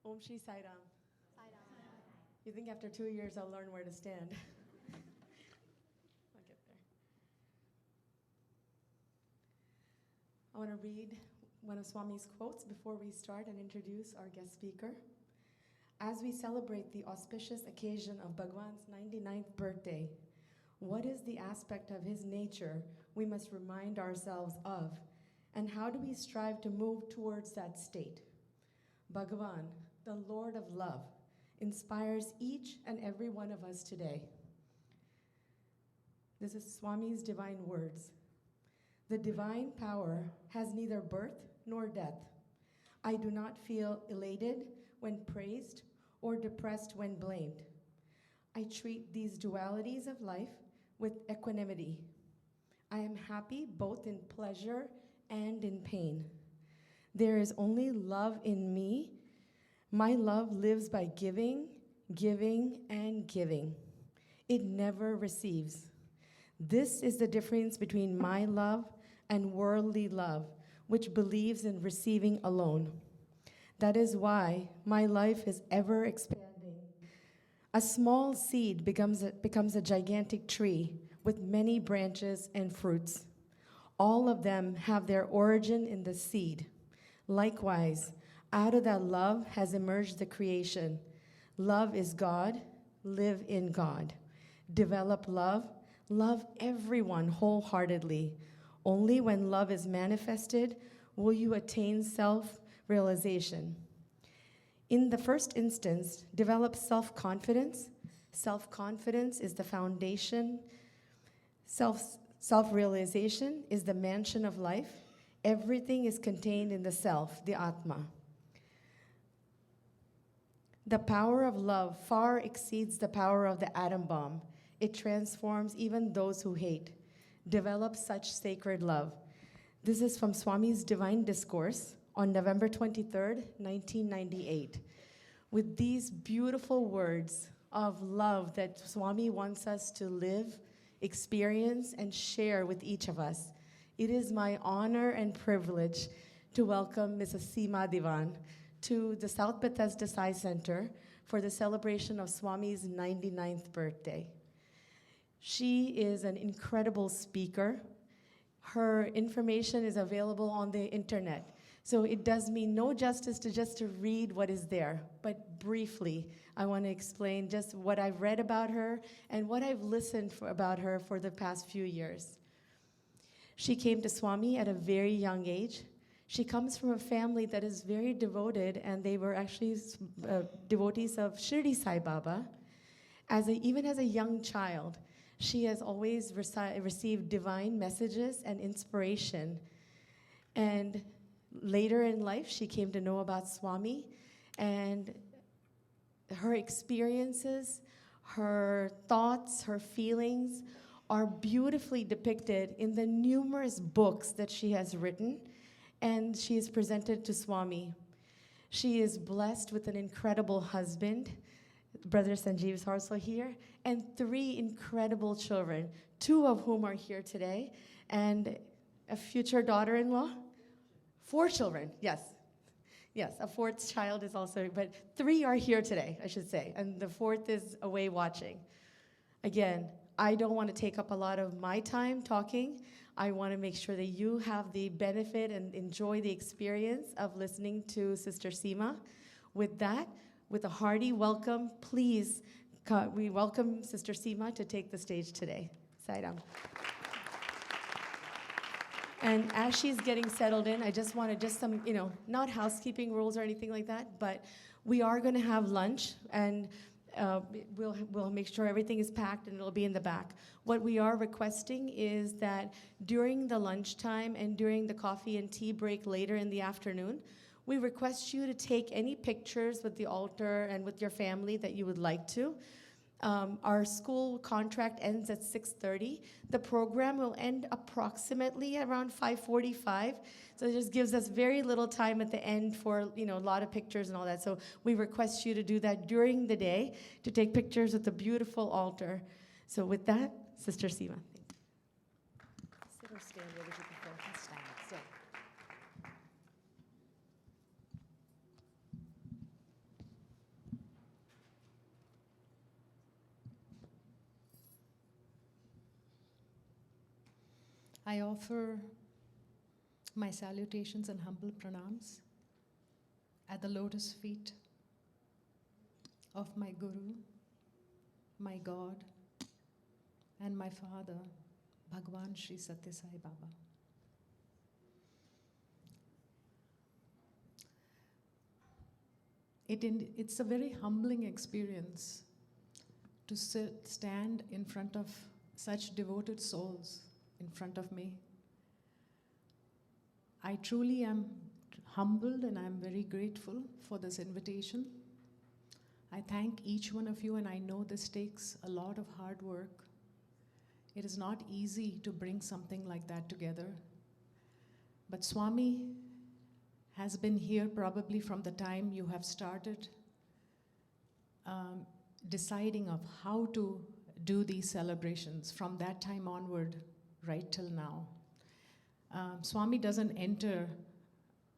Om Shri Sai Ram. You think after 2 years I'll learn where to stand? I'll get there. I want to read one of Swami's quotes before we start and introduce our guest speaker. As we celebrate the auspicious occasion of Bhagwan's 99th birthday, what is the aspect of his nature we must remind ourselves of, and how do we strive to move towards that state? Bhagavan, the Lord of love, inspires each and every one of us today. This is Swami's divine words. The divine power has neither birth nor death. I do not feel elated when praised or depressed when blamed. I treat these dualities of life with equanimity. I am happy both in pleasure and in pain. There is only love in me. My love lives by giving, giving, and giving. It never receives. This is the difference between my love and worldly love, which believes in receiving alone. That is why my life is ever expanding. A small seed becomes a gigantic tree with many branches and fruits. All of them have their origin in the seed. Likewise, out of that love has emerged the creation. Love is God. Live in God. Develop love. Love everyone wholeheartedly. Only when love is manifested will you attain self-realization. In the first instance, develop self-confidence. Self-confidence is the foundation. Self-realization is the mansion of life. Everything is contained in the self, the Atma. The power of love far exceeds the power of the atom bomb. It transforms even those who hate. Develop such sacred love. This is from Swami's Divine Discourse on November 23rd, 1998. With these beautiful words of love that Swami wants us to live, experience, and share with each of us, it is my honor and privilege to welcome Mrs. Seema Dewan to the South Bethesda Sai Center for the celebration of Swami's 99th birthday. She is an incredible speaker. Her information is available on the internet. So it does me no justice to just to read what is there, but briefly, I want to explain just what I've read about her and what I've listened about her for the past few years. She came to Swami at a very young age. She comes from a family that is very devoted, and they were actually devotees of Shirdi Sai Baba. Even as a young child, she has always received divine messages and inspiration. And later in life, she came to know about Swami, and her experiences, her thoughts, her feelings are beautifully depicted in the numerous books that she has written, and she is presented to Swami. She is blessed with an incredible husband. Brother Sanjeev is also here, and 3 incredible children, 2 of whom are here today, and a future daughter-in-law. 4 children, yes. Yes, a 4th child is also, but 3 are here today, I should say, and the 4th is away watching. Again, I don't want to take up a lot of my time talking. I want to make sure that you have the benefit and enjoy the experience of listening to Sister Seema. With that, with a hearty welcome, please, we welcome Sister Seema to take the stage today. Sairam. And as she's getting settled in, I just wanted some, not housekeeping rules or anything like that, but we are going to have lunch, and we'll make sure everything is packed and it'll be in the back. What we are requesting is that during the lunchtime and during the coffee and tea break later in the afternoon, we request you to take any pictures with the altar and with your family that you would like to. Our school contract ends at 6:30. The program will end approximately around 5:45. So it just gives us very little time at the end for a lot of pictures and all that. So we request you to do that during the day, to take pictures with the beautiful altar. So with that, Sister Seema. Sit or stand, where would you prefer? Stand. Sit. I offer my salutations and humble pranams at the lotus feet of my Guru, my God, and my Father, Bhagwan Sri Satya Sai Baba. It's a very humbling experience to stand in front of such devoted souls in front of me. I truly am humbled and I'm very grateful for this invitation. I thank each one of you, and I know this takes a lot of hard work. It is not easy to bring something like that together. But Swami has been here probably from the time you have started deciding of how to do these celebrations, from that time onward, right till now. Swami doesn't enter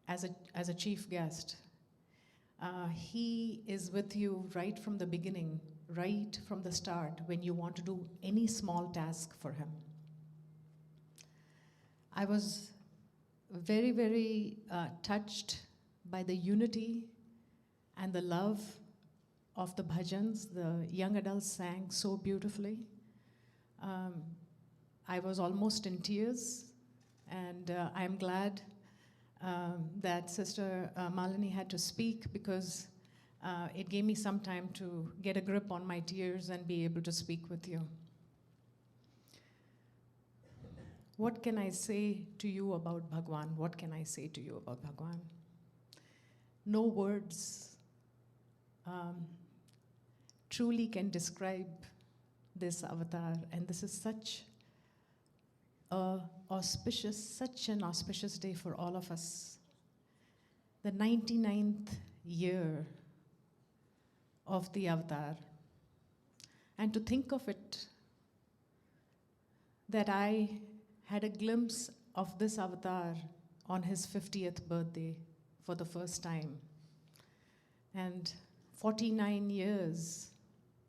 as a chief guest. He is with you right from the beginning, right from the start, when you want to do any small task for him. I was very, very touched by the unity and the love of the bhajans. The young adults sang so beautifully. I was almost in tears, and I'm glad that Sister Malini had to speak, because it gave me some time to get a grip on my tears and be able to speak with you. What can I say to you about Bhagwan? What can I say to you about Bhagwan? No words truly can describe this avatar, and this is such an auspicious day for all of us. The 99th year of the avatar. And to think of it, that I had a glimpse of this avatar on his 50th birthday for the first time. And 49 years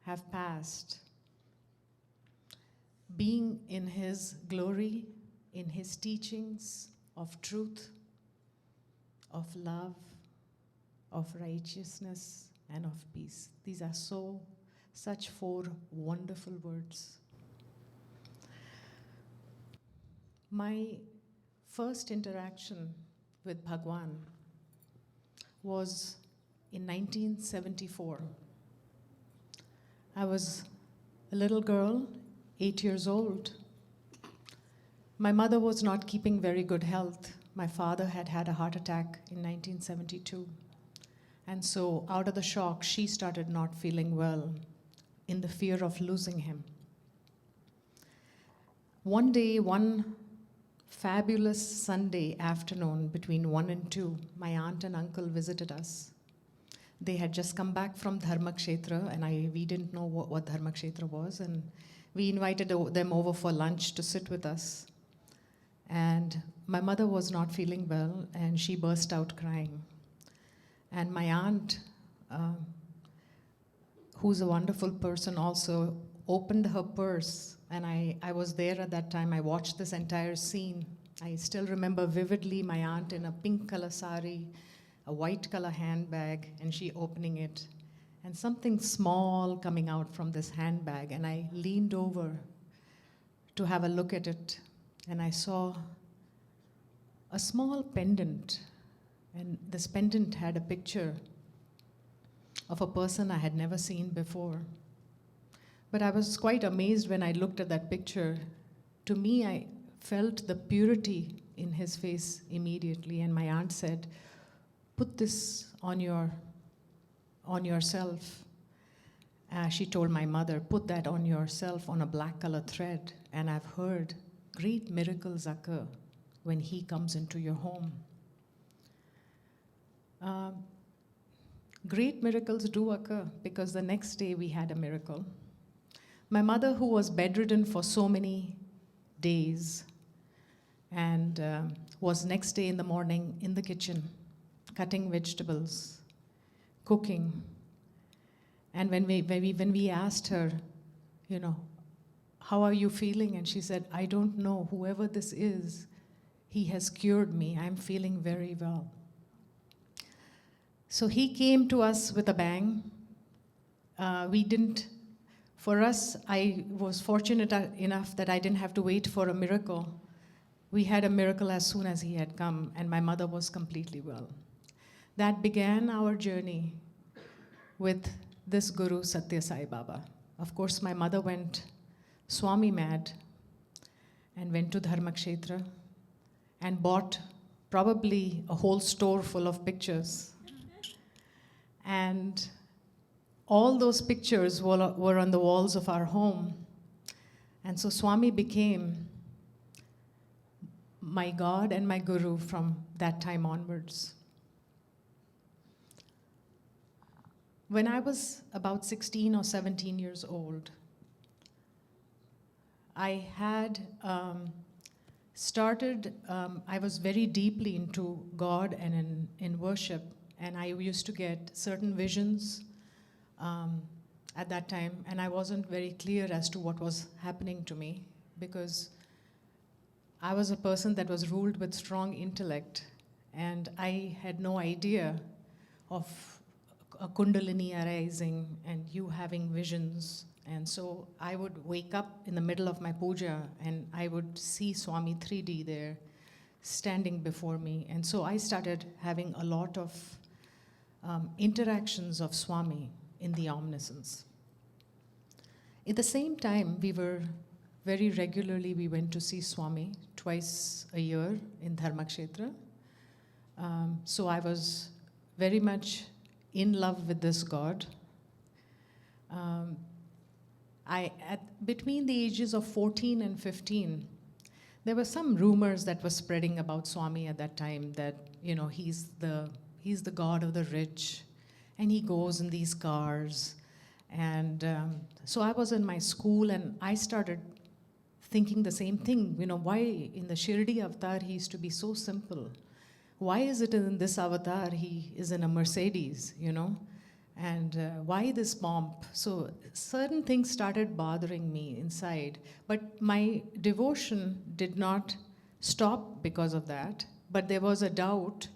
have passed, being in his glory, in his teachings of truth, of love, of righteousness, and of peace. These are such 4 wonderful words. My first interaction with Bhagwan was in 1974. I was a little girl, 8 years old. My mother was not keeping very good health. My father had had a heart attack in 1972. And so, out of the shock, she started not feeling well, in the fear of losing him. One day, one fabulous Sunday afternoon between 1 and 2, my aunt and uncle visited us. They had just come back from Dharmakshetra, and we didn't know what Dharmakshetra was, and we invited them over for lunch to sit with us. And my mother was not feeling well, and she burst out crying. And my aunt, who's a wonderful person also, opened her purse, and I was there at that time. I watched this entire scene. I still remember vividly my aunt in a pink color sari, a white color handbag, and she opening it, and something small coming out from this handbag, and I leaned over to have a look at it, and I saw a small pendant, and this pendant had a picture of a person I had never seen before. But I was quite amazed when I looked at that picture. To me, I felt the purity in his face immediately, and my aunt said, "Put this on yourself." She told my mother, "Put that on yourself on a black color thread, and I've heard great miracles occur when he comes into your home." Great miracles do occur, because the next day we had a miracle. My mother, who was bedridden for so many days, and was next day in the morning in the kitchen, cutting vegetables, cooking. And when we asked her, how are you feeling? And she said, I don't know. Whoever this is, he has cured me. I'm feeling very well. So he came to us with a bang. For us, I was fortunate enough that I didn't have to wait for a miracle. We had a miracle as soon as he had come, and my mother was completely well. That began our journey with this Guru, Satya Sai Baba. Of course, my mother went Swami mad and went to Dharmakshetra and bought probably a whole store full of pictures. And all those pictures were on the walls of our home. And so Swami became my God and my Guru from that time onwards. When I was about 16 or 17 years old, I had I was very deeply into God and in worship, and I used to get certain visions at that time, and I wasn't very clear as to what was happening to me because I was a person that was ruled with strong intellect, and I had no idea of a kundalini arising and you having visions. And so I would wake up in the middle of my puja and I would see Swami 3D there standing before me. And so I started having a lot of interactions of Swami in the omniscience. At the same time, we went to see Swami twice a year in Dharmakshetra. So I was very much in love with this God. Between the ages of 14 and 15, there were some rumors that were spreading about Swami at that time that, he's the God of the rich, and he goes in these cars. And so I was in my school, and I started thinking the same thing. Why in the Shirdi avatar he used to be so simple? Why is it in this avatar he is in a Mercedes, And why this pomp? So certain things started bothering me inside. But my devotion did not stop because of that. But there was a doubt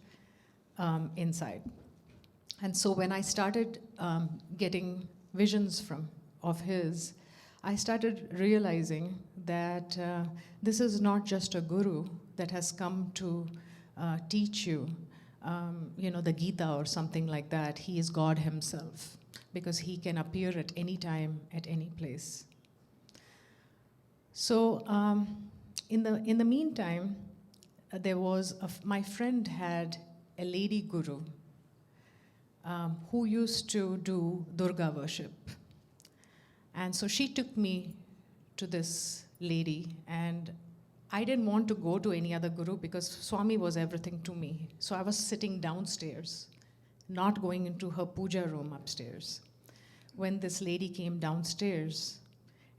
inside. And so when I started getting visions of his, I started realizing that this is not just a guru that has come to teach you, the Gita or something like that. He is God himself, because he can appear at any time, at any place. So in the meantime, my friend had a lady guru who used to do Durga worship. And so she took me to this lady, and I didn't want to go to any other guru because Swami was everything to me. So I was sitting downstairs, not going into her puja room upstairs, when this lady came downstairs,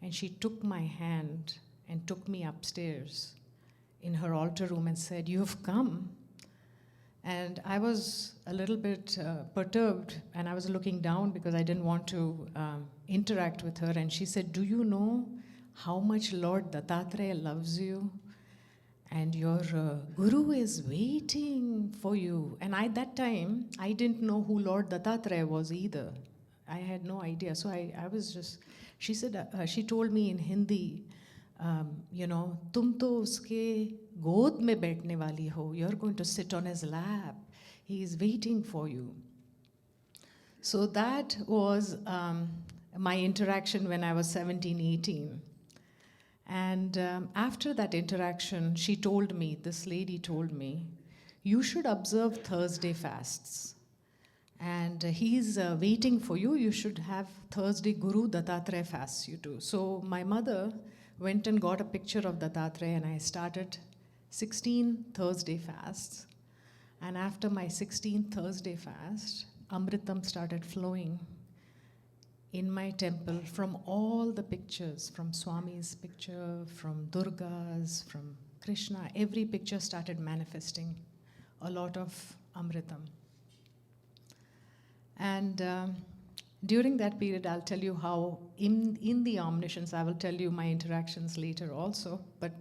and she took my hand and took me upstairs in her altar room and said, "You've come." And I was a little bit perturbed, and I was looking down because I didn't want to interact with her. And she said, "Do you know how much Lord Dattatreya loves you? And your guru is waiting for you." And that time, I didn't know who Lord Dattatreya was either. I had no idea. So I was just, she said, she told me in Hindi, "Tum to uske god mein baithne wali ho. You're going to sit on his lap. He is waiting for you." So that was my interaction when I was 17, 18. And after that interaction, this lady told me, "You should observe Thursday fasts. And he's waiting for you. You should have Thursday Guru Dattatreya fasts you do." So my mother went and got a picture of Dattatreya, and I started 16 Thursday fasts. And after my 16th Thursday fast, Amritam started flowing in my temple from all the pictures, from Swami's picture, from Durga's, from Krishna. Every picture started manifesting a lot of Amritam. And during that period, I'll tell you how, in the omniscience, I will tell you my interactions later also, but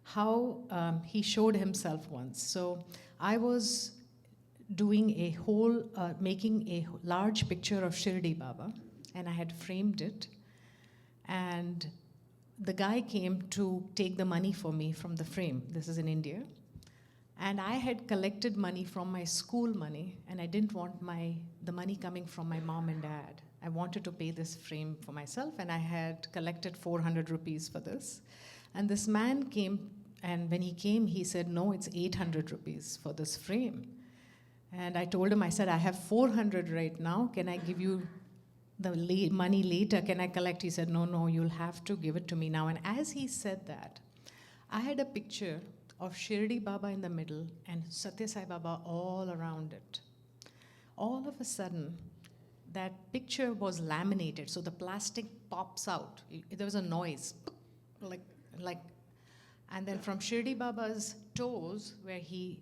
how he showed himself once. So I was making a large picture of Shirdi Baba, and I had framed it. And the guy came to take the money for me from the frame. This is in India. And I had collected money from my school money, and I didn't want the money coming from my mom and dad. I wanted to pay this frame for myself, and I had collected 400 rupees for this. And this man came, and when he came, he said, no, it's 800 rupees for this frame. And I told him, I said, I have 400 right now. Can I give you the money later? Can I collect? He said, no, you'll have to give it to me now. And as he said that, I had a picture of Shirdi Baba in the middle and Satya Sai Baba all around it. All of a sudden, that picture was laminated, so the plastic pops out. There was a noise, like, and then from Shirdi Baba's toes, where he,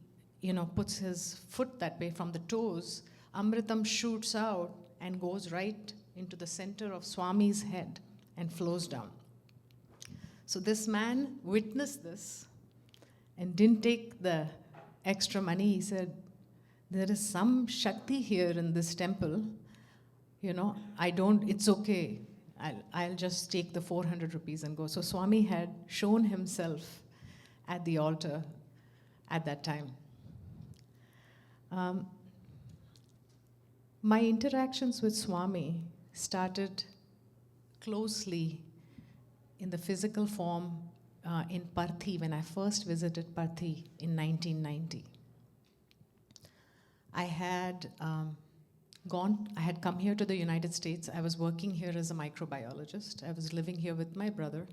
puts his foot that way, from the toes, Amritam shoots out and goes right into the center of Swami's head and flows down. So this man witnessed this and didn't take the extra money. He said, there is some Shakti here in this temple. It's okay. I'll just take the 400 rupees and go. So Swami had shown himself at the altar at that time. My interactions with Swami started closely in the physical form in Parthi, when I first visited Parthi in 1990. I had come here to the United States. I was working here as a microbiologist. I was living here with my brother.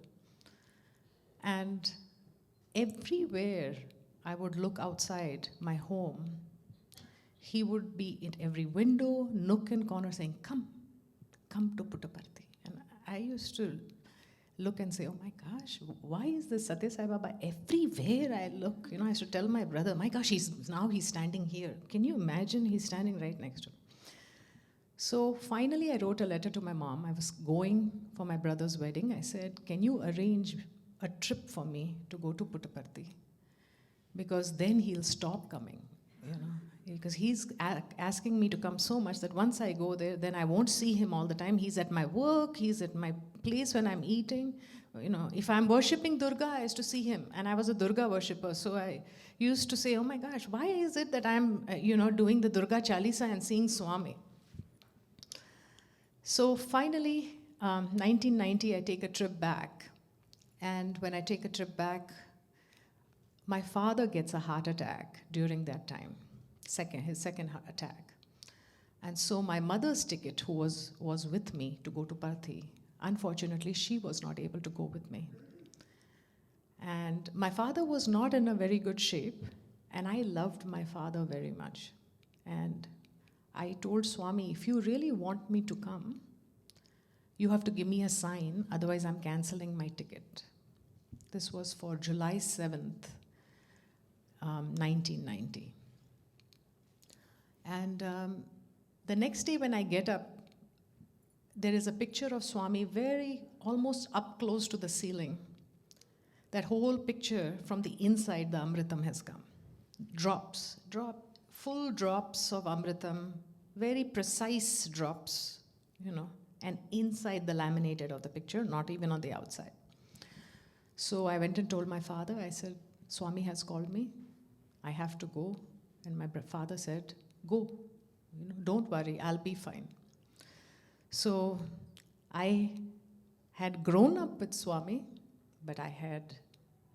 And everywhere I would look outside my home, he would be in every window, nook and corner saying, come to Puttaparthi. And I used to look and say, oh my gosh, why is this Satya Sai Baba everywhere I look? I used to tell my brother, my gosh, he's standing here. Can you imagine? He's standing right next to me. So finally I wrote a letter to my mom. I was going for my brother's wedding. I said, can you arrange a trip for me to go to Puttaparthi? Because then he'll stop coming, because he's asking me to come so much that once I go there, then I won't see him all the time. He's at my work, he's at my place when I'm eating. If I'm worshipping Durga, I used to see him, and I was a Durga worshipper, so I used to say, oh my gosh, why is it that I'm, doing the Durga Chalisa and seeing Swami? So finally, 1990, I take a trip back, and when I take a trip back, my father gets a heart attack during that time. His second heart attack. And so my mother's ticket, who was with me to go to Parthi, unfortunately, she was not able to go with me. And my father was not in a very good shape, and I loved my father very much. And I told Swami, if you really want me to come, you have to give me a sign, otherwise I'm canceling my ticket. This was for July 7th, 1990. And the next day when I get up, there is a picture of Swami almost up close to the ceiling. That whole picture from the inside, the Amritam has come. Full drops of Amritam, very precise drops, and inside the laminated of the picture, not even on the outside. So I went and told my father, I said, Swami has called me, I have to go. And my father said, go, don't worry, I'll be fine. So I had grown up with Swami, but I had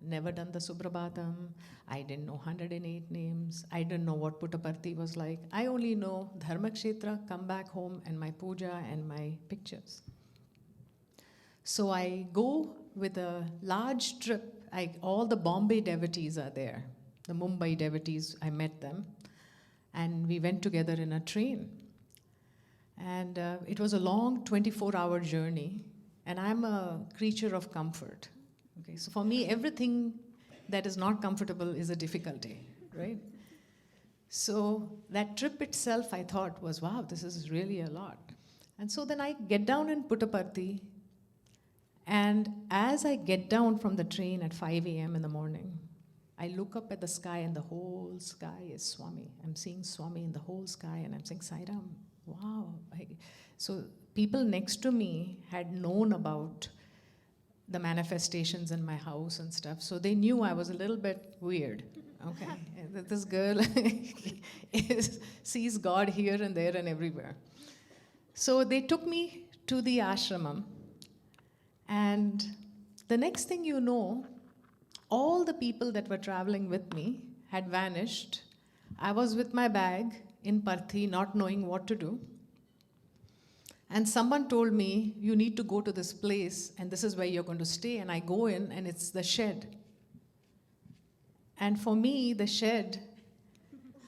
never done the Suprabhatam. I didn't know 108 names. I didn't know what Puttaparthi was like. I only know Dharmakshetra, come back home, and my puja and my pictures. So I go with a large trip. All the Bombay devotees are there. The Mumbai devotees, I met them. And we went together in a train. And it was a long 24-hour journey. And I'm a creature of comfort. Okay, so for me, everything that is not comfortable is a difficulty, right? So that trip itself, I thought, was, wow, this is really a lot. And so then I get down in Puttaparthi, and as I get down from the train at 5 a.m. in the morning, I look up at the sky, and the whole sky is Swami. I'm seeing Swami in the whole sky, and I'm saying, Sairam, wow. So people next to me had known about the manifestations in my house and stuff, so they knew I was a little bit weird. Okay, that this girl sees God here and there and everywhere. So they took me to the ashramam, and the next thing you know, all the people that were traveling with me had vanished. I was with my bag in Parthi, not knowing what to do. And someone told me, you need to go to this place, and this is where you're going to stay. And I go in, and it's the shed. And for me, the shed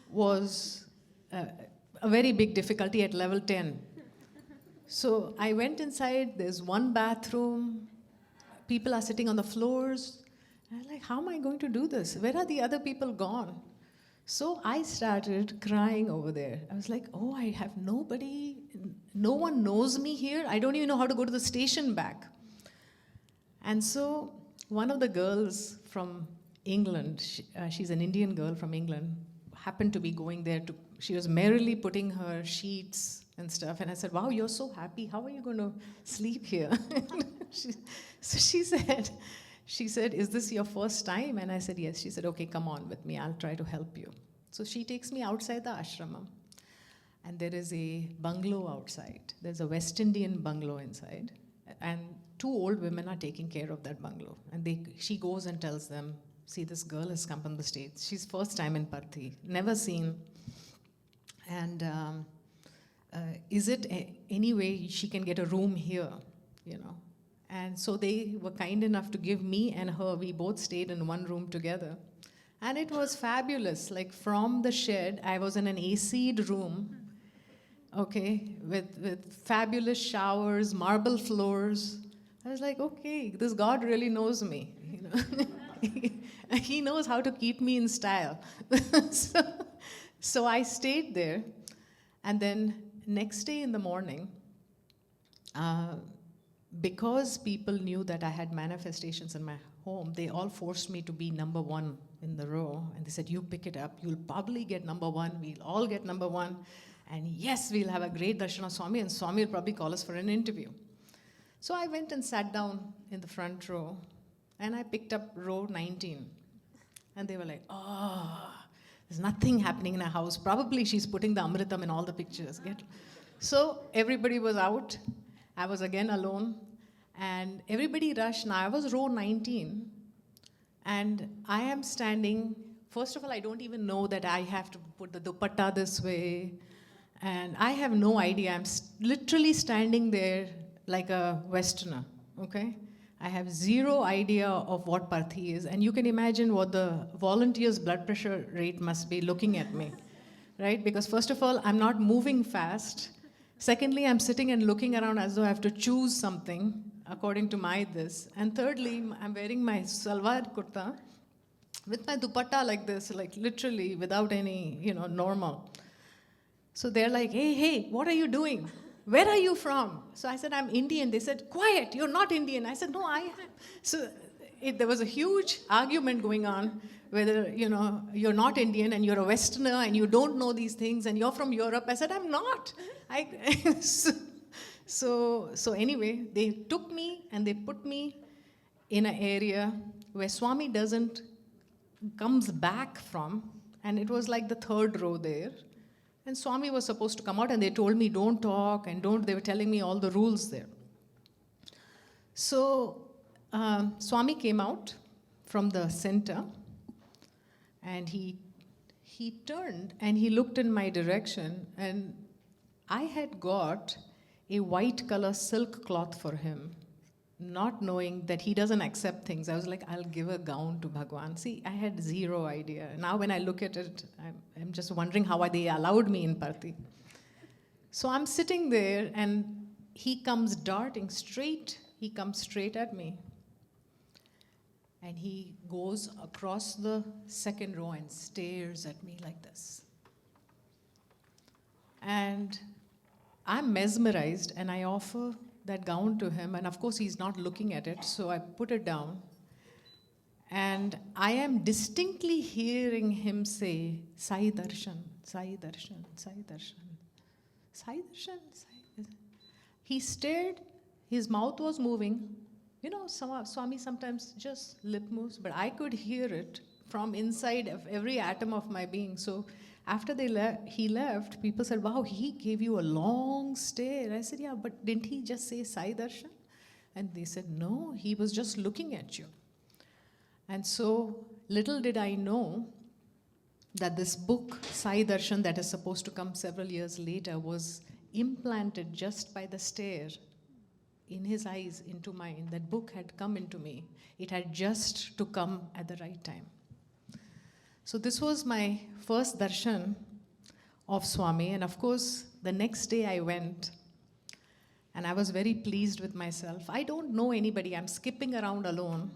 was a very big difficulty at level 10. So I went inside, there's one bathroom, people are sitting on the floors. And I'm like, how am I going to do this? Where are the other people gone? So I started crying over there. I was like, oh, I have nobody, no one knows me here. I don't even know how to go to the station back. And so one of the girls from England, she's an Indian girl from England, happened to be going there she was merrily putting her sheets and stuff. And I said, wow, you're so happy. How are you going to sleep here? So she said, is this your first time? And I said, yes. She said, okay, come on with me. I'll try to help you. So she takes me outside the ashramam. And there is a bungalow outside. There's a West Indian bungalow inside. And two old women are taking care of that bungalow. And she goes and tells them, see, this girl has come from the States. She's first time in Parthi, never seen. And is it any way she can get a room here, you know? And so they were kind enough to give me and her, we both stayed in one room together. And it was fabulous. Like from the shed, I was in an AC'd room, okay, with fabulous showers, marble floors. I was like, okay, this God really knows me, you know. He knows how to keep me in style. So I stayed there. And then next day in the morning, because people knew that I had manifestations in my home, they all forced me to be number one in the row. And they said, you pick it up. You'll probably get number one. We'll all get number one. And yes, we'll have a great darshan of Swami, and Swami will probably call us for an interview. So I went and sat down in the front row, and I picked up row 19. And they were like, oh, there's nothing happening in her house. Probably she's putting the Amritam in all the pictures. So everybody was out. I was again alone. And everybody rushed. Now I was row 19. And I am standing. First of all, I don't even know that I have to put the dupatta this way. And I have no idea. I'm literally standing there like a Westerner, okay? I have zero idea of what Parthi is. And you can imagine what the volunteers' blood pressure rate must be looking at me, right? Because first of all, I'm not moving fast. Secondly, I'm sitting and looking around as though I have to choose something according to my this. And thirdly, I'm wearing my salwar kurta with my dupatta like this, like literally without any, normal. So they're like, hey, what are you doing? Where are you from? So I said, I'm Indian. They said, quiet, you're not Indian. I said, no, I am. So there was a huge argument going on whether, you're not Indian and you're a Westerner and you don't know these things and you're from Europe. I said, I'm not. So anyway, they took me and they put me in an area where Swami comes back from, and it was like the third row there. And Swami was supposed to come out, and they told me, don't talk, and they were telling me all the rules there. So Swami came out from the center, and he turned, and he looked in my direction, and I had got a white color silk cloth for him, not knowing that he doesn't accept things. I was like, I'll give a gown to Bhagwan. See, I had zero idea. Now when I look at it, I'm just wondering how they allowed me in Parthi. So I'm sitting there, and he comes darting straight. He comes straight at me. And he goes across the second row and stares at me like this. And I'm mesmerized and I offer that gown to him, and of course, he's not looking at it, so I put it down. And I am distinctly hearing him say, Sai Darshan, Sai Darshan, Sai Darshan, Sai Darshan, Sai Darshan. He stared, his mouth was moving. You know, Swami sometimes just lip moves, but I could hear it from inside of every atom of my being. So after he left, people said, wow, he gave you a long stare. I said, yeah, but didn't he just say Sai Darshan? And they said, no, he was just looking at you. And so little did I know that this book, Sai Darshan, that is supposed to come several years later, was implanted just by the stare in his eyes into mine. That book had come into me. It had just to come at the right time. So this was my first darshan of Swami. And of course, the next day I went and I was very pleased with myself. I don't know anybody. I'm skipping around alone.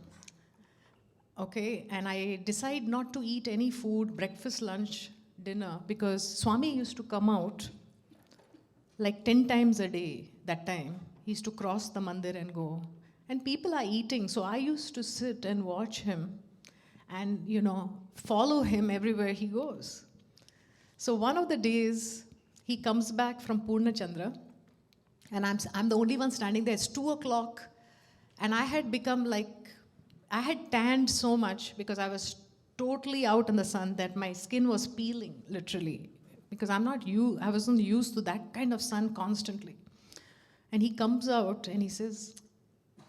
Okay, and I decide not to eat any food, breakfast, lunch, dinner, because Swami used to come out like 10 times a day that time. He used to cross the mandir and go. And people are eating, so I used to sit and watch him and, follow him everywhere he goes. So one of the days, he comes back from Purna Chandra, and I'm the only one standing there. It's 2 o'clock, and I had become I had tanned so much because I was totally out in the sun that my skin was peeling, literally, because I wasn't used to that kind of sun constantly. And he comes out and he says,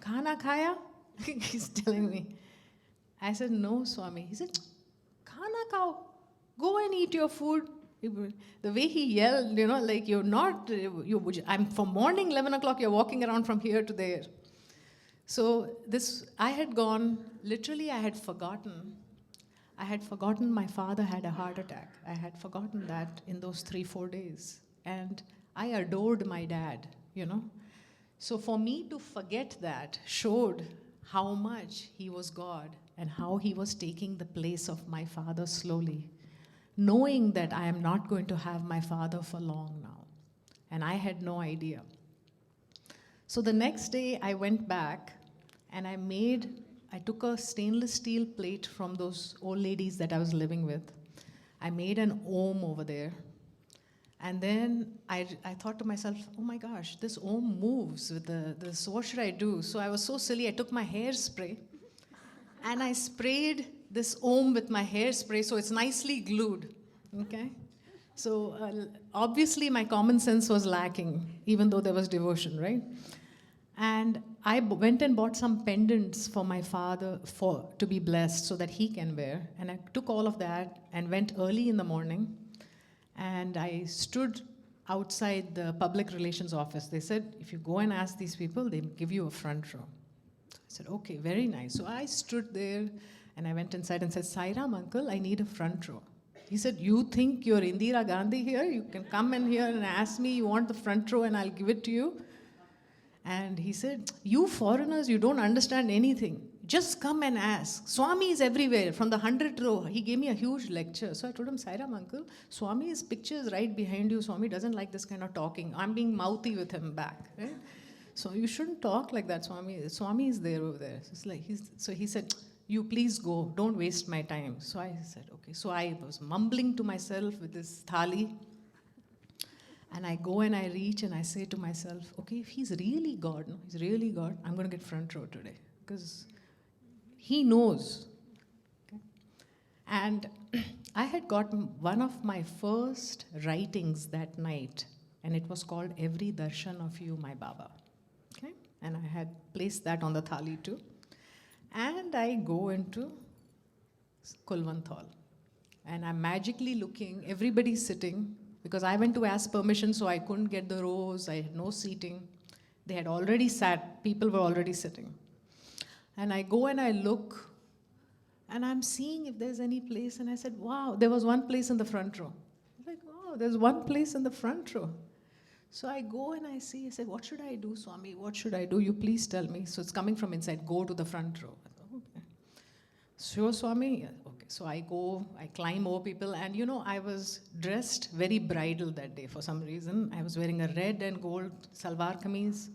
Khana khaya? He's telling me. I said, no, Swami. He said, Khana khao. Go and eat your food. The way he yelled, you're not, I'm from morning 11 o'clock, you're walking around from here to there. So I had gone, literally I had forgotten my father had a heart attack. I had forgotten that in those 3-4 days. And I adored my dad, So for me to forget that showed how much he was God and how he was taking the place of my father slowly, knowing that I am not going to have my father for long now. And I had no idea. So the next day I went back and I took a stainless steel plate from those old ladies that I was living with. I made an Om over there. And then I thought to myself, oh my gosh, this Om moves with this, what should I do? So I was so silly, I took my hairspray and I sprayed this Om with my hairspray so it's nicely glued, okay? So obviously my common sense was lacking, even though there was devotion, right? And I went and bought some pendants for my father to be blessed so that he can wear. And I took all of that and went early in the morning. And I stood outside the public relations office. They said, if you go and ask these people, they'll give you a front row. I said, okay, very nice. So I stood there and I went inside and said, Sairam, uncle, I need a front row. He said, you think you're Indira Gandhi here? You can come in here and ask me, you want the front row and I'll give it to you. And he said, you foreigners, you don't understand anything. Just come and ask. Swami is everywhere, from the 100th row. He gave me a huge lecture. So I told him, Sairam uncle, Swami's picture is right behind you. Swami doesn't like this kind of talking. I'm being mouthy with him back. Right? So you shouldn't talk like that, Swami. Swami is there over there. So he said, you please go. Don't waste my time. So I said, okay. So I was mumbling to myself with this thali. And I go and I reach and I say to myself, okay, if he's really God, I'm going to get front row today. Because he knows. Okay? And I had gotten one of my first writings that night, and it was called Every Darshan of You, My Baba. Okay? And I had placed that on the thali too. And I go into Kulwant Hall. And I'm magically looking, everybody's sitting, because I went to ask permission, so I couldn't get the rows, I had no seating. They had already sat, people were already sitting. And I go and I look, and I'm seeing if there's any place, and I said, wow, there was one place in the front row. I'm like, wow, there's one place in the front row. So I go and I see, I said, what should I do, Swami? What should I do? You please tell me. So it's coming from inside, go to the front row. I thought, okay. Sure, Swami? Yeah, okay. So I go, I climb over people, and I was dressed very bridal that day for some reason. I was wearing a red and gold salwar kameez.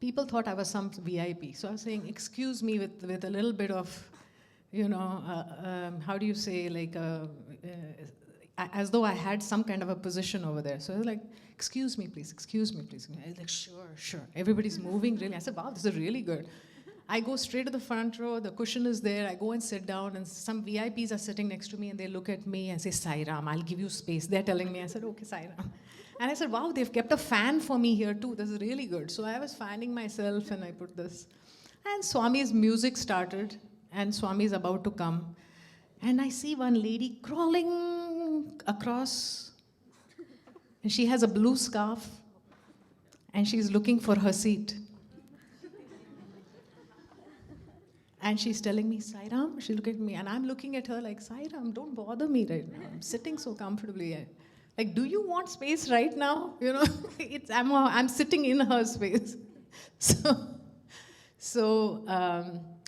People thought I was some VIP. So I was saying, excuse me, with a little bit of, how do you say, like, as though I had some kind of a position over there. So I was like, excuse me, please, excuse me, please. I was like, sure, sure. Everybody's moving, really. I said, wow, this is really good. I go straight to the front row, the cushion is there, I go and sit down, and some VIPs are sitting next to me, and they look at me and say, Sairam, I'll give you space. They're telling me. I said, okay, Sairam. And I said, wow, they've kept a fan for me here too. This is really good. So I was fanning myself, and I put this. And Swami's music started, and Swami is about to come. And I see one lady crawling across, and she has a blue scarf, and she's looking for her seat. And she's telling me, Sairam, she looked at me, and I'm looking at her like, Sairam, don't bother me right now. I'm sitting so comfortably. Like, do you want space right now? I'm sitting in her space. So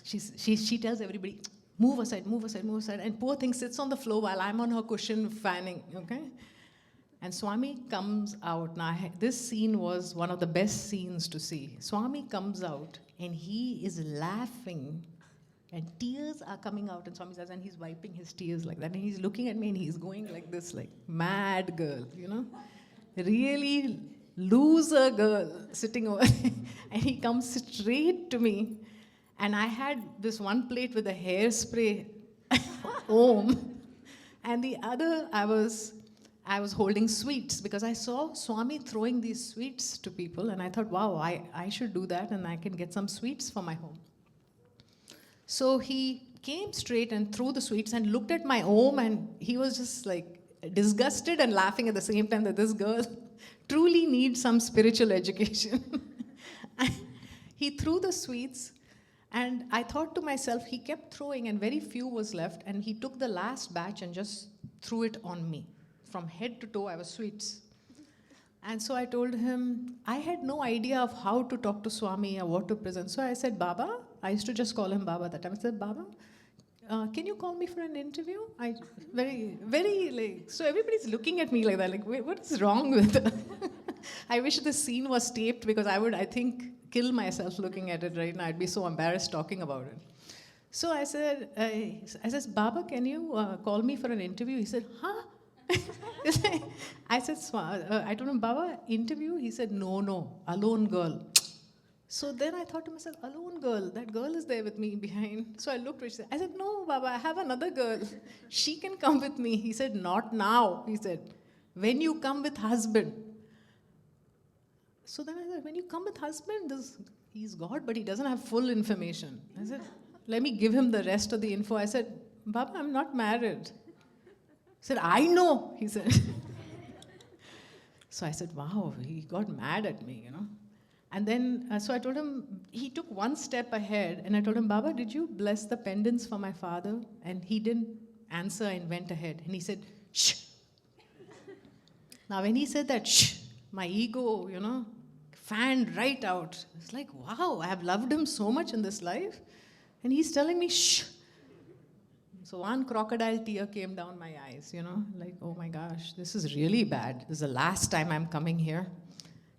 she tells everybody, move aside, move aside, move aside. And poor thing sits on the floor while I'm on her cushion fanning, okay? And Swami comes out. Now, this scene was one of the best scenes to see. Swami comes out, and he is laughing. And tears are coming out, and Swami says, and he's wiping his tears like that. And he's looking at me, and he's going like this, like, mad girl, Really loser girl sitting over there. And he comes straight to me. And I had this one plate with a hairspray home. And the other, I was holding sweets, because I saw Swami throwing these sweets to people. And I thought, wow, I should do that, and I can get some sweets for my home. So he came straight and threw the sweets and looked at my home, and he was just like disgusted and laughing at the same time that this girl truly needs some spiritual education. He threw the sweets, and I thought to myself, he kept throwing and very few was left, and he took the last batch and just threw it on me. From head to toe, I was sweets. And so I told him, I had no idea of how to talk to Swami or what to present. So I said, Baba, I used to just call him Baba that time. I said, Baba, can you call me for an interview? So everybody's looking at me like that, like, wait, what is wrong with her? I wish this scene was taped, because I would, I think, kill myself looking at it right now. I'd be so embarrassed talking about it. So I said, I said, Baba, can you call me for an interview? He said, huh? I said, I told him, Baba, interview? He said, no, alone girl. So then I thought to myself, alone girl, that girl is there with me behind. So I looked at her. I said, no, Baba, I have another girl. She can come with me. He said, not now. He said, when you come with husband. So then I said, when you come with husband, he's God, but he doesn't have full information. I said, let me give him the rest of the info. I said, Baba, I'm not married. He said, I know, he said. So I said, wow, he got mad at me, And then, so I told him, he took one step ahead, and I told him, Baba, did you bless the pendants for my father? And he didn't answer and went ahead. And he said, shh. Now, when he said that, shh, my ego, fanned right out. It's like, wow, I have loved him so much in this life. And he's telling me, shh. So one crocodile tear came down my eyes, like, oh my gosh, this is really bad. This is the last time I'm coming here.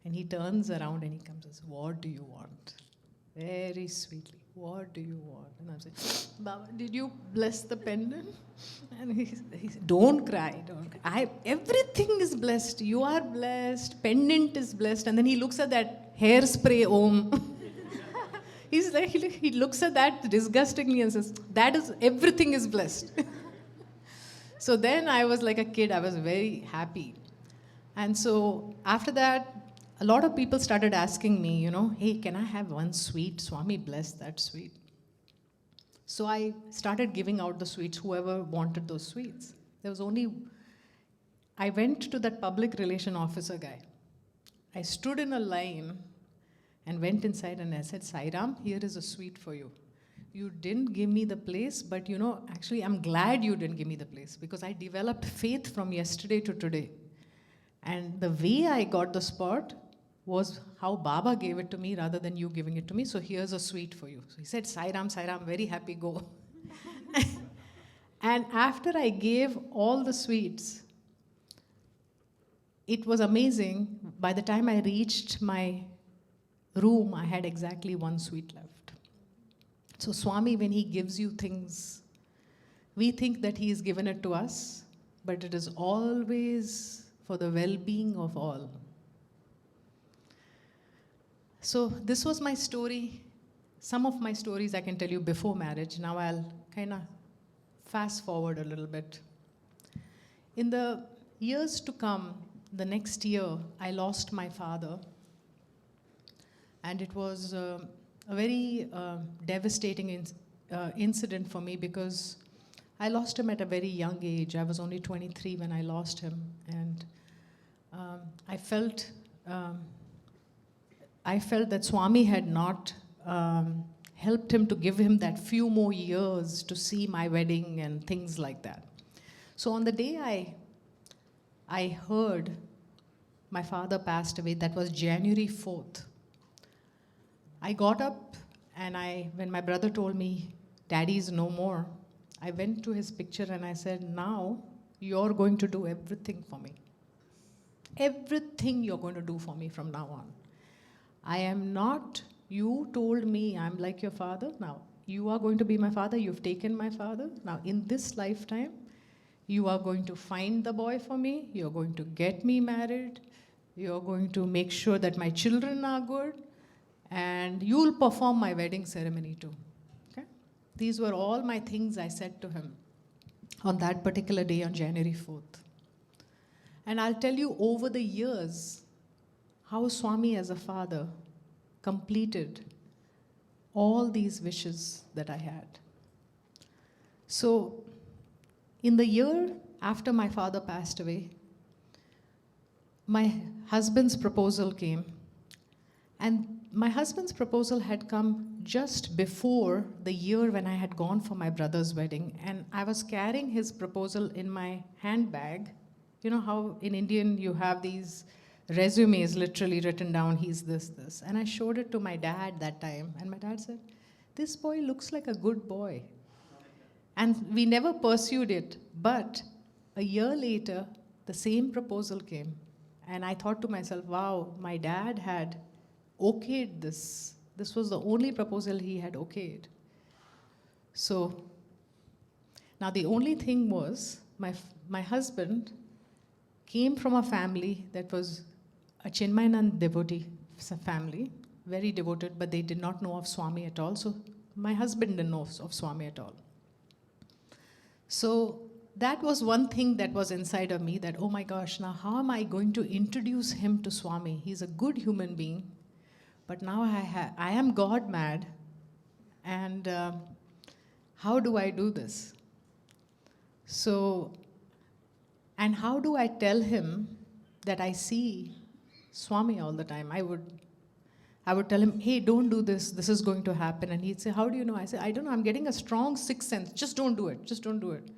And he turns around and he comes and says, what do you want? Very sweetly, what do you want? And I'm saying, Baba, did you bless the pendant? And he said, don't cry, don't cry. Everything is blessed. You are blessed. Pendant is blessed. And then he looks at that hairspray om. He's like, he looks at that disgustingly and says, everything is blessed. So then I was like a kid. I was very happy. And so after that, a lot of people started asking me, hey, can I have one sweet? Swami blessed that sweet. So I started giving out the sweets, whoever wanted those sweets. I went to that public relation officer guy. I stood in a line and went inside and I said, Sairam, here is a sweet for you. You didn't give me the place, but actually I'm glad you didn't give me the place, because I developed faith from yesterday to today. And the way I got the spot was how Baba gave it to me rather than you giving it to me. So here's a sweet for you. So he said, Sairam, very happy, go. And after I gave all the sweets, it was amazing. By the time I reached my room, I had exactly one sweet left. So Swami, when he gives you things, we think that he has given it to us, but it is always for the well-being of all. So this was my story. Some of my stories I can tell you before marriage. Now I'll kind of fast forward a little bit. In the years to come, the next year, I lost my father. And it was a very devastating incident for me because I lost him at a very young age. I was only 23 when I lost him. And I felt that Swami had not helped him to give him that few more years to see my wedding and things like that. So on the day I heard my father passed away, that was January 4th. I got up and when my brother told me, Daddy's no more, I went to his picture and I said, now you're going to do everything for me. Everything you're going to do for me from now on. I am not, you told me I'm like your father. Now, you are going to be my father. You've taken my father. Now, in this lifetime, you are going to find the boy for me. You're going to get me married. You're going to make sure that my children are good. And you'll perform my wedding ceremony too. Okay? These were all my things I said to him on that particular day on January 4th. And I'll tell you over the years how Swami as a father completed all these wishes that I had. So in the year after my father passed away, my husband's proposal came. And my husband's proposal had come just before the year when I had gone for my brother's wedding. And I was carrying his proposal in my handbag. You know how in Indian you have these resumes literally written down, he's this. And I showed it to my dad that time. And my dad said, this boy looks like a good boy. And we never pursued it. But a year later, the same proposal came. And I thought to myself, wow, my dad had okayed this. This was the only proposal he had okayed. So now the only thing was my husband came from a family that was a Chinmayanand devotee family, very devoted, but they did not know of Swami at all. So my husband didn't know of Swami at all. So that was one thing that was inside of me, that, oh my gosh, now how am I going to introduce him to Swami? He's a good human being, but now I am God mad, and how do I do this? So, and how do I tell him that I see Swami all the time? I would tell him, hey, don't do this, this is going to happen. And he'd say, how do you know? I say, I don't know, I'm getting a strong sixth sense, just don't do it, just don't do it.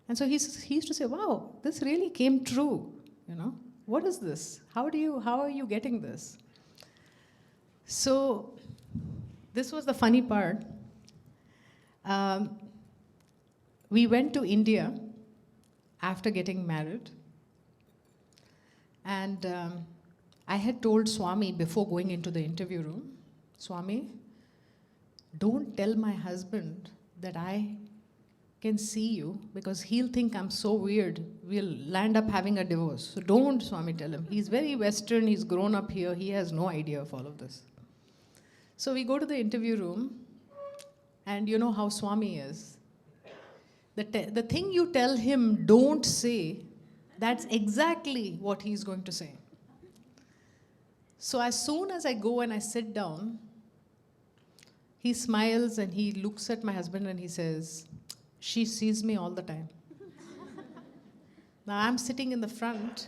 And so he used to say, wow, this really came true, you know? What is this? How are you getting this? So this was the funny part. We went to India after getting married. And I had told Swami before going into the interview room, Swami, don't tell my husband that I can see you, because he'll think I'm so weird. We'll land up having a divorce. So don't, Swami, tell him. He's very Western. He's grown up here. He has no idea of all of this. So we go to the interview room, and you know how Swami is. The thing you tell him don't say, that's exactly what he's going to say. So as soon as I go and I sit down, he smiles and he looks at my husband and he says, she sees me all the time. Now I'm sitting in the front,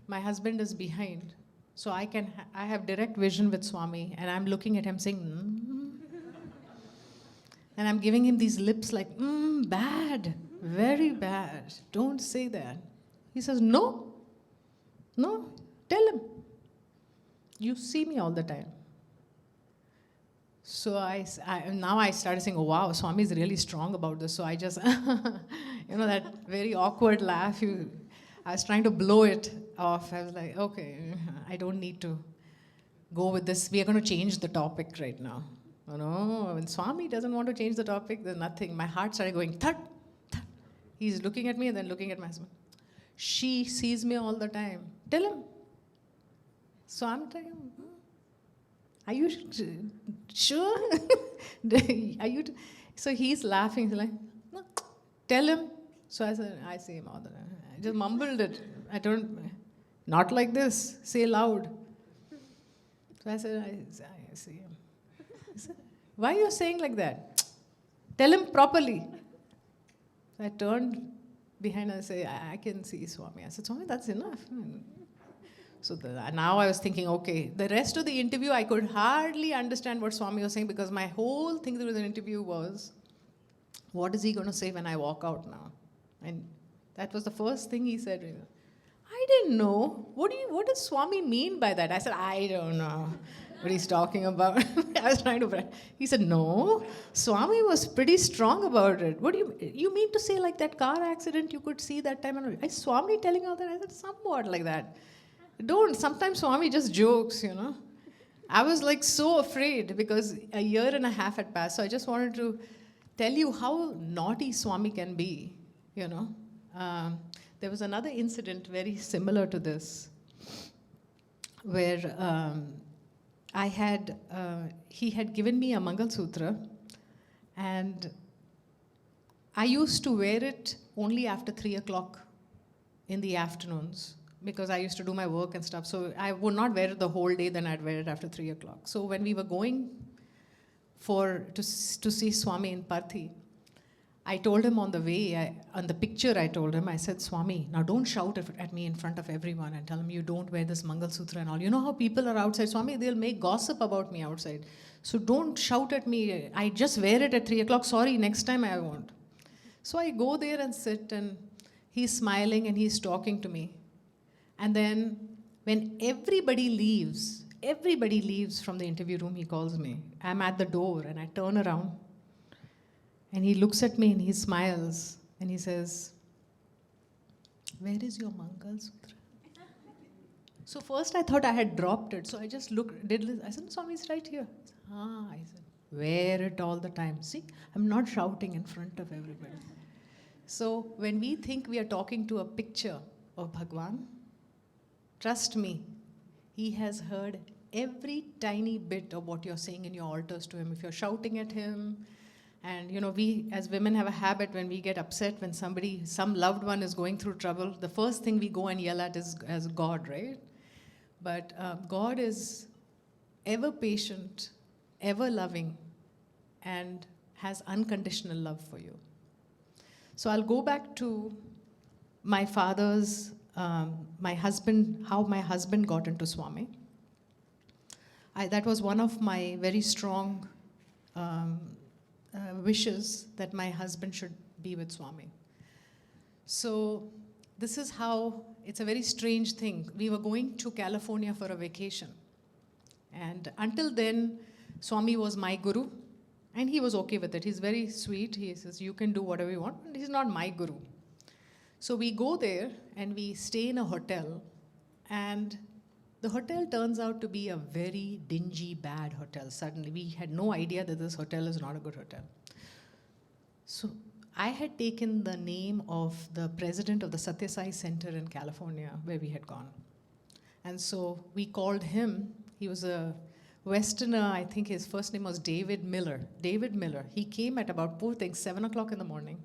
my husband is behind. So I have direct vision with Swami, and I'm looking at him saying, and I'm giving him these lips like, bad, very bad, don't say that. He says, no, tell him. You see me all the time. So now I started saying, oh wow, Swami is really strong about this. So I just, that very awkward laugh. I was trying to blow it off. I was like, okay, I don't need to go with this. We are going to change the topic right now. When Swami doesn't want to change the topic, there's nothing. My heart started going, thud, thud. He's looking at me and then looking at my husband. She sees me all the time. Tell him. So I'm telling him, are you sure? Are you? So he's laughing. He's like, no, tell him. So I said, I see him all the time. I just mumbled it. Not like this. Say loud. So I said, I see him. He said, why are you saying like that? Tell him properly. So I turned behind and I said, I can see Swami. I said, Swami, that's enough. So now I was thinking, okay, the rest of the interview, I could hardly understand what Swami was saying because my whole thing through the interview was, what is he going to say when I walk out now? And that was the first thing he said. I didn't know. What does Swami mean by that? I said, I don't know what he's talking about. I was trying to. He said, no, Swami was pretty strong about it. What do you mean to say like that car accident you could see that time? And is Swami telling all that? I said, somewhat like that. Sometimes Swami just jokes, I was like so afraid because a year and a half had passed. So I just wanted to tell you how naughty Swami can be, There was another incident very similar to this where he had given me a Mangal Sutra and I used to wear it only after 3 o'clock in the afternoons, because I used to do my work and stuff. So I would not wear it the whole day, then I'd wear it after 3 o'clock. So when we were going to see Swami in Parthi, I told him on the way, on the picture I told him, I said, Swami, now don't shout at me in front of everyone and tell him you don't wear this Mangal Sutra and all. You know how people are outside, Swami, they'll make gossip about me outside. So don't shout at me. I just wear it at 3 o'clock. Sorry, next time I won't. So I go there and sit and he's smiling and he's talking to me. And then when everybody leaves from the interview room, he calls me. I'm at the door and I turn around and he looks at me and he smiles and he says, where is your Mangal Sutra? So first I thought I had dropped it. So I just I said, Swami, it's right here. I said, wear it all the time. See, I'm not shouting in front of everybody. So when we think we are talking to a picture of Bhagwan, trust me, he has heard every tiny bit of what you're saying in your altars to him. If you're shouting at him, and we as women have a habit when we get upset when some loved one is going through trouble, the first thing we go and yell at is as God, right? But God is ever patient, ever loving, and has unconditional love for you. So I'll go back to my father's, my husband, how my husband got into Swami. That was one of my very strong wishes, that my husband should be with Swami. So this is how, it's a very strange thing. We were going to California for a vacation. And until then, Swami was my guru. And he was okay with it. He's very sweet. He says, you can do whatever you want. But he's not my guru. So we go there and we stay in a hotel. And the hotel turns out to be a very dingy, bad hotel. Suddenly, we had no idea that this hotel is not a good hotel. So I had taken the name of the president of the Satya Sai Center in California, where we had gone. And so we called him. He was a Westerner. I think his first name was David Miller. David Miller. He came at about 7 o'clock in the morning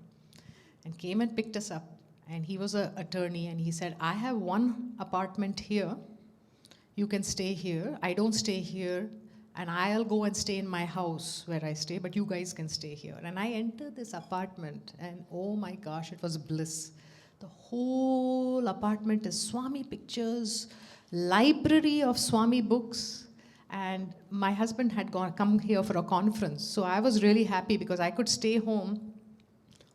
and came and picked us up. And he was an attorney, and he said, I have one apartment here. You can stay here. I don't stay here. And I'll go and stay in my house where I stay, but you guys can stay here. And I entered this apartment, and oh my gosh, it was bliss. The whole apartment is Swami pictures, library of Swami books. And my husband had come here for a conference. So I was really happy because I could stay home,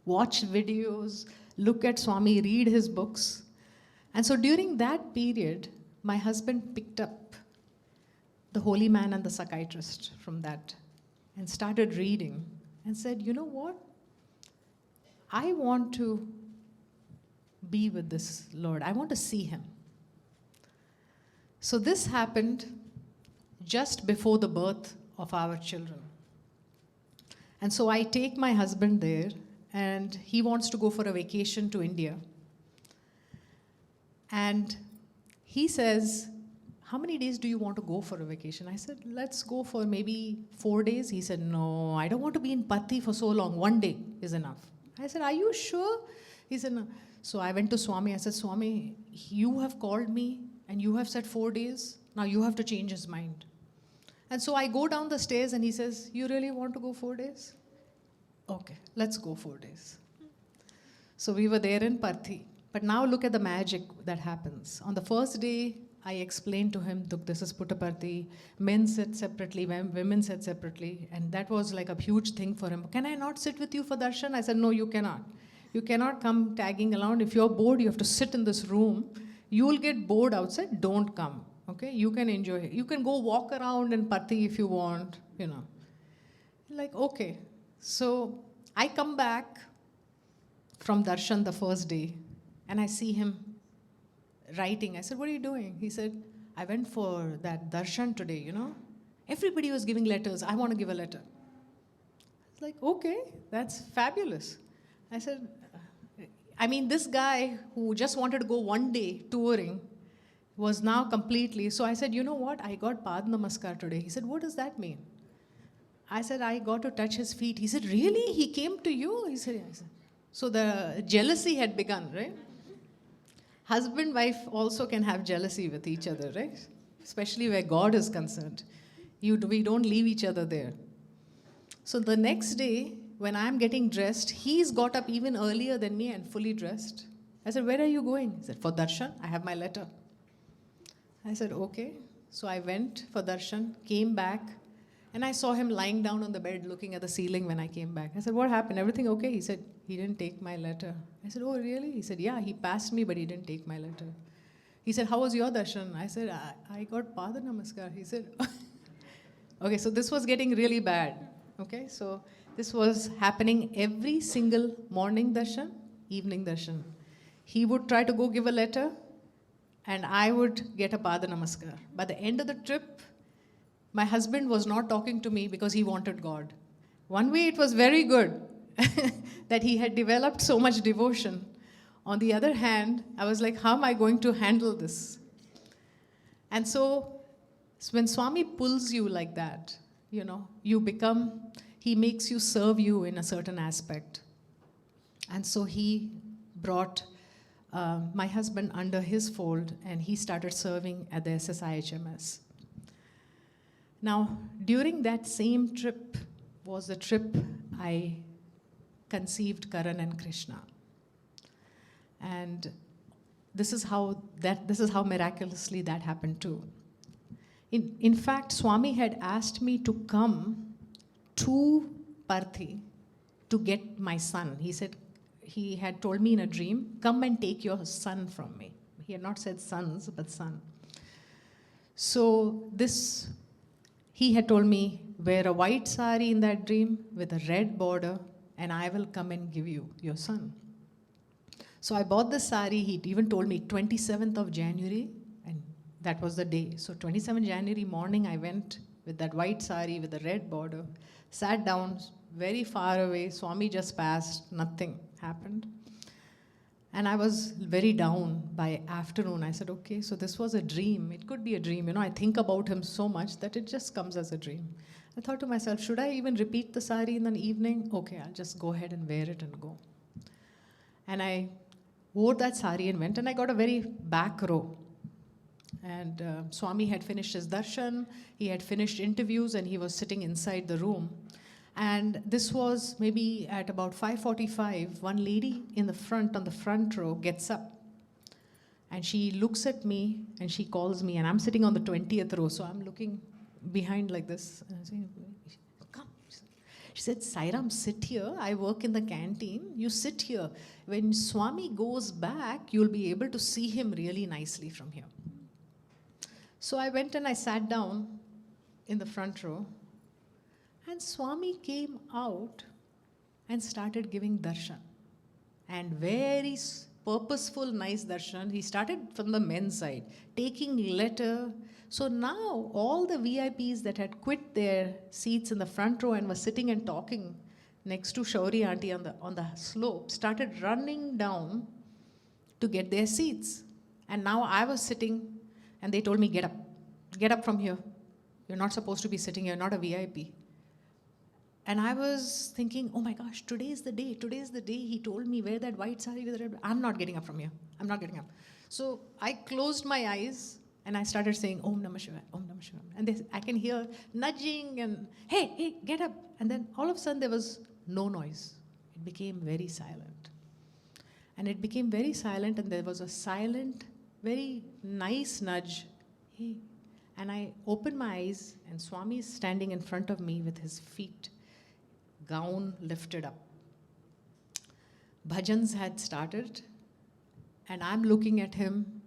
watch videos, look at Swami, read his books. And so during that period, my husband picked up the holy man and the psychiatrist from that and started reading and said, you know what? I want to be with this Lord. I want to see him. So this happened just before the birth of our children. And so I take my husband there, and he wants to go for a vacation to India. And he says, how many days do you want to go for a vacation? I said, let's go for maybe 4 days. He said, no, I don't want to be in Patti for so long. 1 day is enough. I said, are you sure? He said, no. So I went to Swami. I said, Swami, you have called me and you have said 4 days. Now you have to change his mind. And so I go down the stairs and he says, you really want to go 4 days? Okay, let's go 4 days. So we were there in Patti. But now look at the magic that happens. On the first day, I explained to him, look, this is Puttaparthi. Men sit separately, women sit separately. And that was like a huge thing for him. Can I not sit with you for darshan? I said, no, you cannot. You cannot come tagging around. If you're bored, you have to sit in this room. You will get bored outside. Don't come. Okay? You can enjoy it. You can go walk around in Patti if you want, you know. Like, okay. So I come back from darshan the first day, and I see him writing. I said, what are you doing? He said, I went for that darshan today, you know. Everybody was giving letters. I want to give a letter. It's like, okay, that's fabulous. I said, I mean, this guy who just wanted to go 1 day touring was now completely, so I said, you know what? I got Pad Namaskar today. He said, what does that mean? I said, I got to touch his feet. He said, really? He came to you? He said, yes. So the jealousy had begun, right? Husband, wife also can have jealousy with each other, right? Especially where God is concerned. We don't leave each other there. So the next day, when I'm getting dressed, he's got up even earlier than me and fully dressed. I said, where are you going? He said, for darshan. I have my letter. I said, okay. So I went for darshan, came back, and I saw him lying down on the bed looking at the ceiling when I came back. I said, what happened? Everything okay? He said, he didn't take my letter. I said, oh, really? He said, yeah, he passed me, but he didn't take my letter. He said, how was your darshan? I said, I got Pada Namaskar. He said, okay, so this was getting really bad. Okay, so this was happening every single morning darshan, evening darshan. He would try to go give a letter, and I would get a Pada Namaskar. By the end of the trip, my husband was not talking to me because he wanted God. One way it was very good that he had developed so much devotion. On the other hand, I was like, how am I going to handle this? And so when Swami pulls you like that, you know, he makes you serve you in a certain aspect. And so he brought my husband under his fold, and he started serving at the SSIHMS. Now, during that same trip was the trip I conceived Karan and Krishna. And this is how miraculously that happened too. In fact, Swami had asked me to come to Parthi to get my son. He said, he had told me in a dream, come and take your son from me. He had not said sons, but son. So he had told me, wear a white sari in that dream with a red border, and I will come and give you your son. So I bought the sari. He even told me 27th of January, and that was the day. So 27th January morning, I went with that white sari with the red border, sat down very far away. Swami just passed, nothing happened. And I was very down by afternoon. I said, okay, so this was a dream. It could be a dream. You know, I think about him so much that it just comes as a dream. I thought to myself, should I even repeat the sari in the evening? Okay, I'll just go ahead and wear it and go. And I wore that sari and went, and I got a very back row. And Swami had finished his darshan. He had finished interviews, and he was sitting inside the room. And this was maybe at about 5:45, one lady in the front, on the front row, gets up. And she looks at me, and she calls me, and I'm sitting on the 20th row, so I'm looking behind like this. And I say, come. She said, Sairam, sit here. I work in the canteen. You sit here. When Swami goes back, you'll be able to see him really nicely from here. So I went and I sat down in the front row. And Swami came out and started giving darshan. And very purposeful, nice darshan. He started from the men's side, taking letter. So now all the VIPs that had quit their seats in the front row and were sitting and talking next to Shauri auntie on the slope started running down to get their seats. And now I was sitting and they told me, get up from here. You're not supposed to be sitting here, you're not a VIP. And I was thinking, oh my gosh, today's the day. He told me, wear that white sari with red. I'm not getting up from here. I'm not getting up. So I closed my eyes and I started saying, Om Namah Shivaya, Om Namah Shivaya. And I can hear nudging and, hey, get up. And then all of a sudden there was no noise. It became very silent. And it became very silent and there was a silent, very nice nudge. Hey. And I opened my eyes and Swami is standing in front of me with his feet, gown lifted up. Bhajans had started and I'm looking at him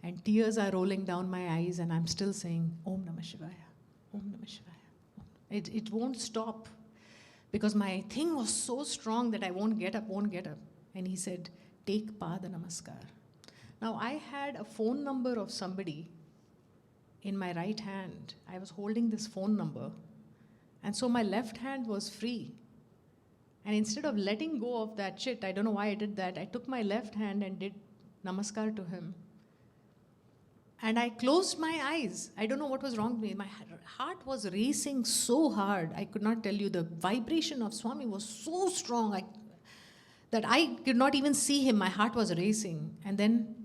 and tears are rolling down my eyes and I'm still saying, Om Namah Shivaya, Om Namah Shivaya. It won't stop because my thing was so strong that I won't get up. And he said, take Pada Namaskar. Now I had a phone number of somebody in my right hand. I was holding this phone number. And so my left hand was free. And instead of letting go of that chit, I don't know why I did that, I took my left hand and did namaskar to him. And I closed my eyes. I don't know what was wrong with me. My heart was racing so hard. I could not tell you. The vibration of Swami was so strong that I could not even see him. My heart was racing. And then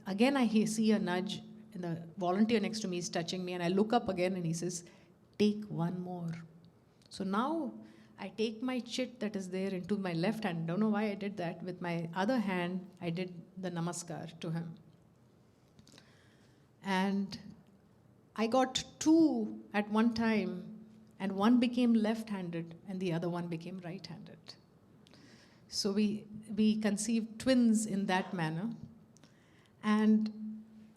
again I see a nudge. And the volunteer next to me is touching me. And I look up again and he says, take one more. So now I take my chit that is there into my left hand. Don't know why I did that. With my other hand, I did the namaskar to him. And I got two at one time, and one became left-handed and the other one became right-handed. So we conceived twins in that manner. And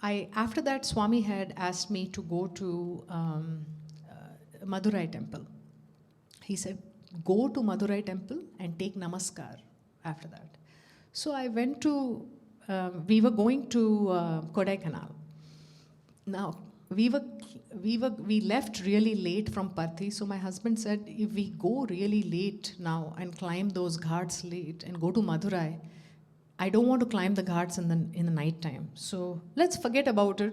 after that, Swami had asked me to go to Madurai temple. He said, go to Madurai temple and take namaskar after that. So I went to, we were going to Kodaikanal. Now, we left really late from Parthi, so my husband said, if we go really late now and climb those ghats late and go to Madurai, I don't want to climb the ghats in the night time. So let's forget about it,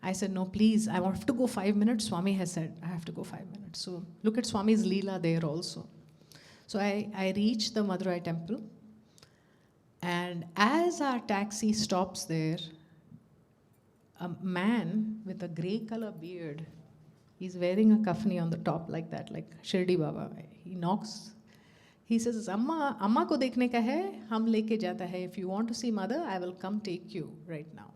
I said, no, please, I have to go 5 minutes. Swami has said, I have to go 5 minutes. So look at Swami's Leela there also. So I reached the Madurai temple. And as our taxi stops there, a man with a grey color beard, he's wearing a kafni on the top like that, like Shirdi Baba. He knocks. He says, Amma ko dekhne ka hai, hum leke jata hai. If you want to see mother, I will come take you right now.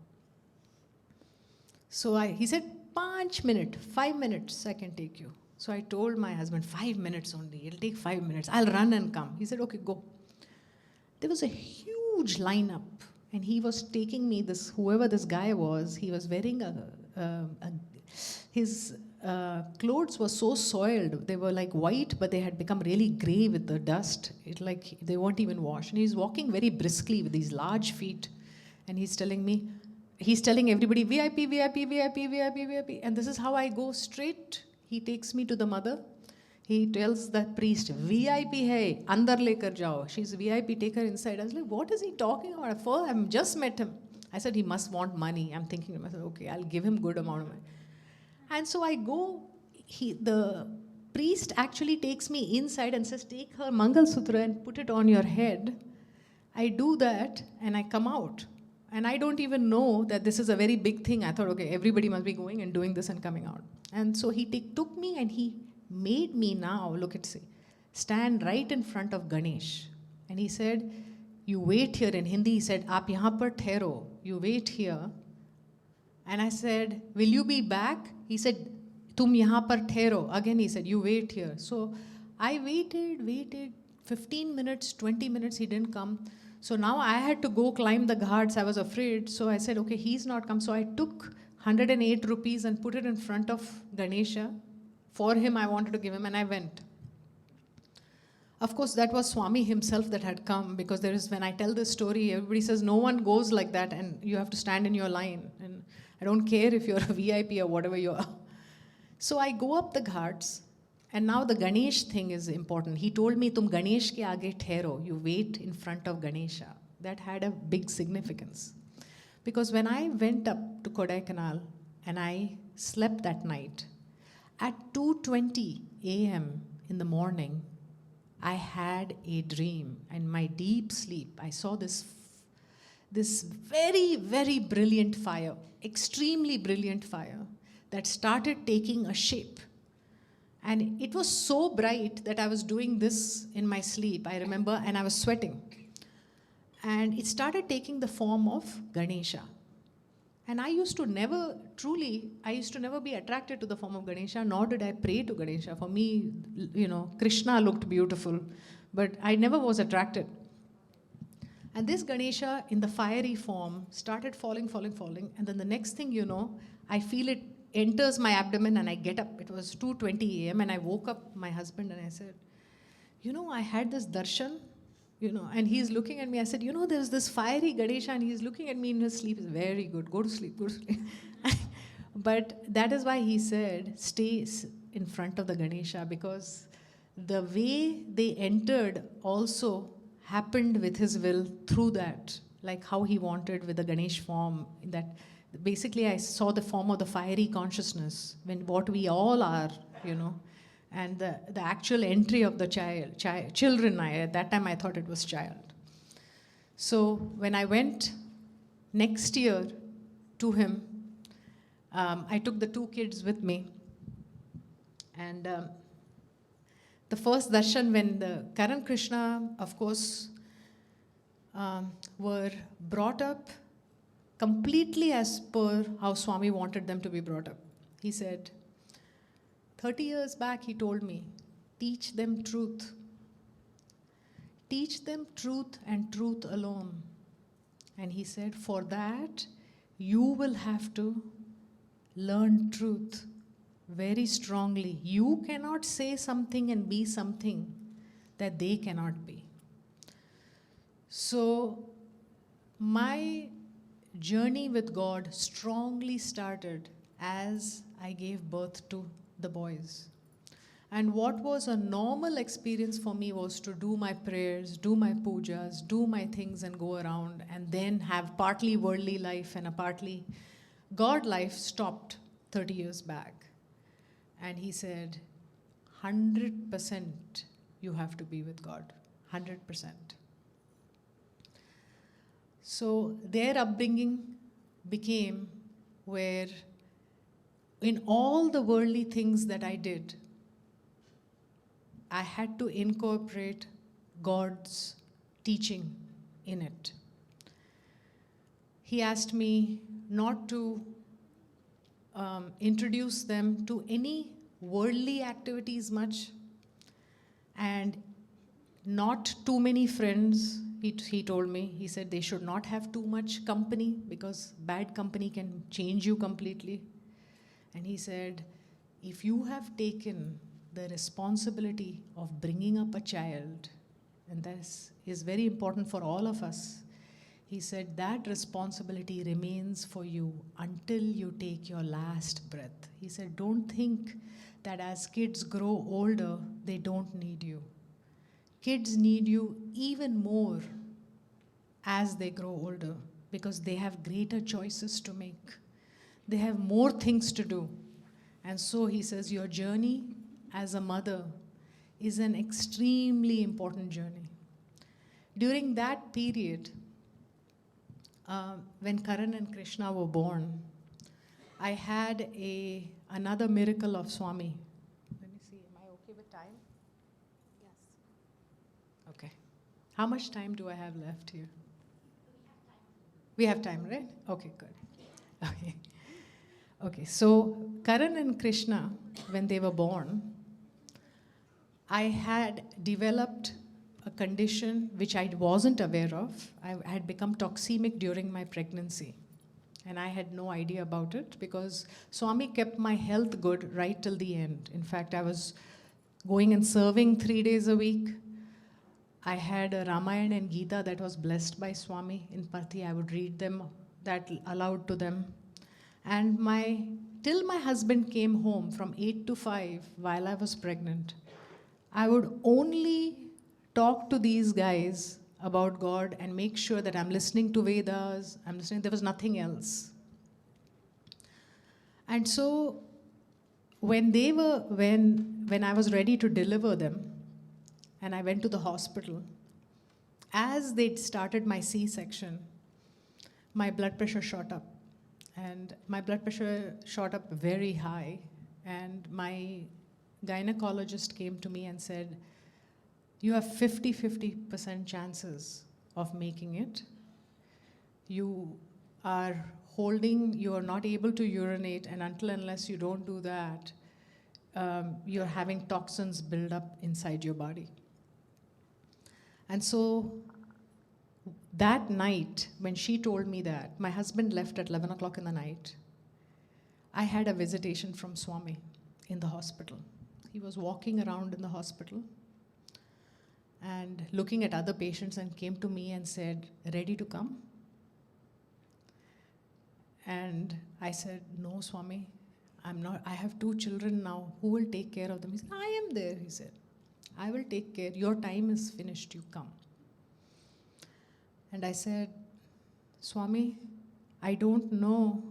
So he said, 5 minutes, I can take you. So I told my husband, 5 minutes only, it'll take 5 minutes. I'll run and come. He said, okay, go. There was a huge lineup. And he was taking me, whoever this guy was, he was wearing his clothes were so soiled. They were like white, but they had become really gray with the dust. They weren't even washed. And he's walking very briskly with these large feet. And he's telling everybody, VIP, VIP, VIP, VIP, VIP. And this is how I go straight. He takes me to the mother. He tells that priest, VIP hai, andar lekar jao. She's VIP, take her inside. I was like, what is he talking about? I've just met him. I said, he must want money. I'm thinking to myself, okay, I'll give him good amount of money. And so I go, the priest actually takes me inside and says, take her Mangal Sutra and put it on your head. I do that and I come out. And I don't even know that this is a very big thing. I thought, okay, everybody must be going and doing this and coming out. And so he took me and he made me now, stand right in front of Ganesh. And he said, you wait here. In Hindi, he said, aap yahan par thero. You wait here. And I said, will you be back? He said, tum yahan par thero. Again, he said, you wait here. So I waited 15 minutes, 20 minutes, he didn't come. So now I had to go climb the ghats. I was afraid. So I said, okay, he's not come. So I took 108 rupees and put it in front of Ganesha. For him, I wanted to give him, and I went. Of course, that was Swami himself that had come, because there is, when I tell this story, everybody says no one goes like that and you have to stand in your line. And I don't care if you're a VIP or whatever you are. So I go up the ghats, and now the Ganesh thing is important. He told me, Tum Ganesh ke aage thero, you wait in front of Ganesha. That had a big significance. Because when I went up to Kodaikanal and I slept that night, at 2:20 a.m. in the morning, I had a dream. In my deep sleep, I saw this very, very brilliant fire, extremely brilliant fire, that started taking a shape. And it was so bright that I was doing this in my sleep, I remember, and I was sweating. And it started taking the form of Ganesha. And I used to never be attracted to the form of Ganesha, nor did I pray to Ganesha. For me, Krishna looked beautiful, but I never was attracted. And this Ganesha in the fiery form started falling, and then the next thing you know, I feel it enters my abdomen and I get up. It was 2:20 a.m. and I woke up my husband and I said, I had this darshan, and he's looking at me. I said, there's this fiery Ganesha and he's looking at me in his sleep. It's very good. Go to sleep, go to sleep. But that is why he said, stay in front of the Ganesha, because the way they entered also happened with his will through that, like how he wanted with the Ganesh form. That basically I saw the form of the fiery consciousness, when what we all are, and the actual entry of the children. At that time I thought it was child. So when I went next year to him, I took the two kids with me, and the first darshan, when the Karan Krishna, of course, were brought up completely as per how Swami wanted them to be brought up. He said, 30 years back, he told me, teach them truth. Teach them truth and truth alone. And he said, for that, you will have to learn truth very strongly. You cannot say something and be something that they cannot be. So, my journey with God strongly started as I gave birth to the boys. And what was a normal experience for me was to do my prayers, do my pujas, do my things and go around, and then have partly worldly life and a partly God life stopped 30 years back. And he said, 100% you have to be with God, 100%. So their upbringing became where in all the worldly things that I did, I had to incorporate God's teaching in it. He asked me not to introduce them to any worldly activities much, and not too many friends. He told me, he said they should not have too much company, because bad company can change you completely. And he said, if you have taken the responsibility of bringing up a child, and this is very important for all of us, he said that responsibility remains for you until you take your last breath. He said, don't think that as kids grow older, they don't need you. Kids need you even more as they grow older, because they have greater choices to make. They have more things to do. And so he says, your journey as a mother is an extremely important journey. During that period, when Karan and Krishna were born, I had another miracle of Swami. Let me see, am I okay with time? Yes. Okay. How much time do I have left here? We have time, right? Okay, good. Okay. Okay, so Karan and Krishna, when they were born, I had developed a condition which I wasn't aware of. I had become toxemic during my pregnancy. And I had no idea about it because Swami kept my health good right till the end. In fact, I was going and serving 3 days a week. I had a Ramayana and Gita that was blessed by Swami in Pathi. I would read them that aloud to them. And till my husband came home from 8 to 5 while I was pregnant, I would only talk to these guys about God and make sure that I'm listening to Vedas, there was nothing else. And so when I was ready to deliver them, and I went to the hospital, as they started my C-section, my blood pressure shot up. And my blood pressure shot up very high. And my gynecologist came to me and said, you have 50% chances of making it. You are not able to urinate, and unless you don't do that, you're having toxins build up inside your body. And so that night, when she told me that, my husband left at 11 o'clock in the night. I had a visitation from Swami in the hospital. He was walking around in the hospital and looking at other patients and came to me and said, ready to come? And I said, no, Swami, I'm not. I have 2 children now. Who will take care of them? He said, I am there, he said. I will take care. Your time is finished. You come. And I said, Swami, I don't know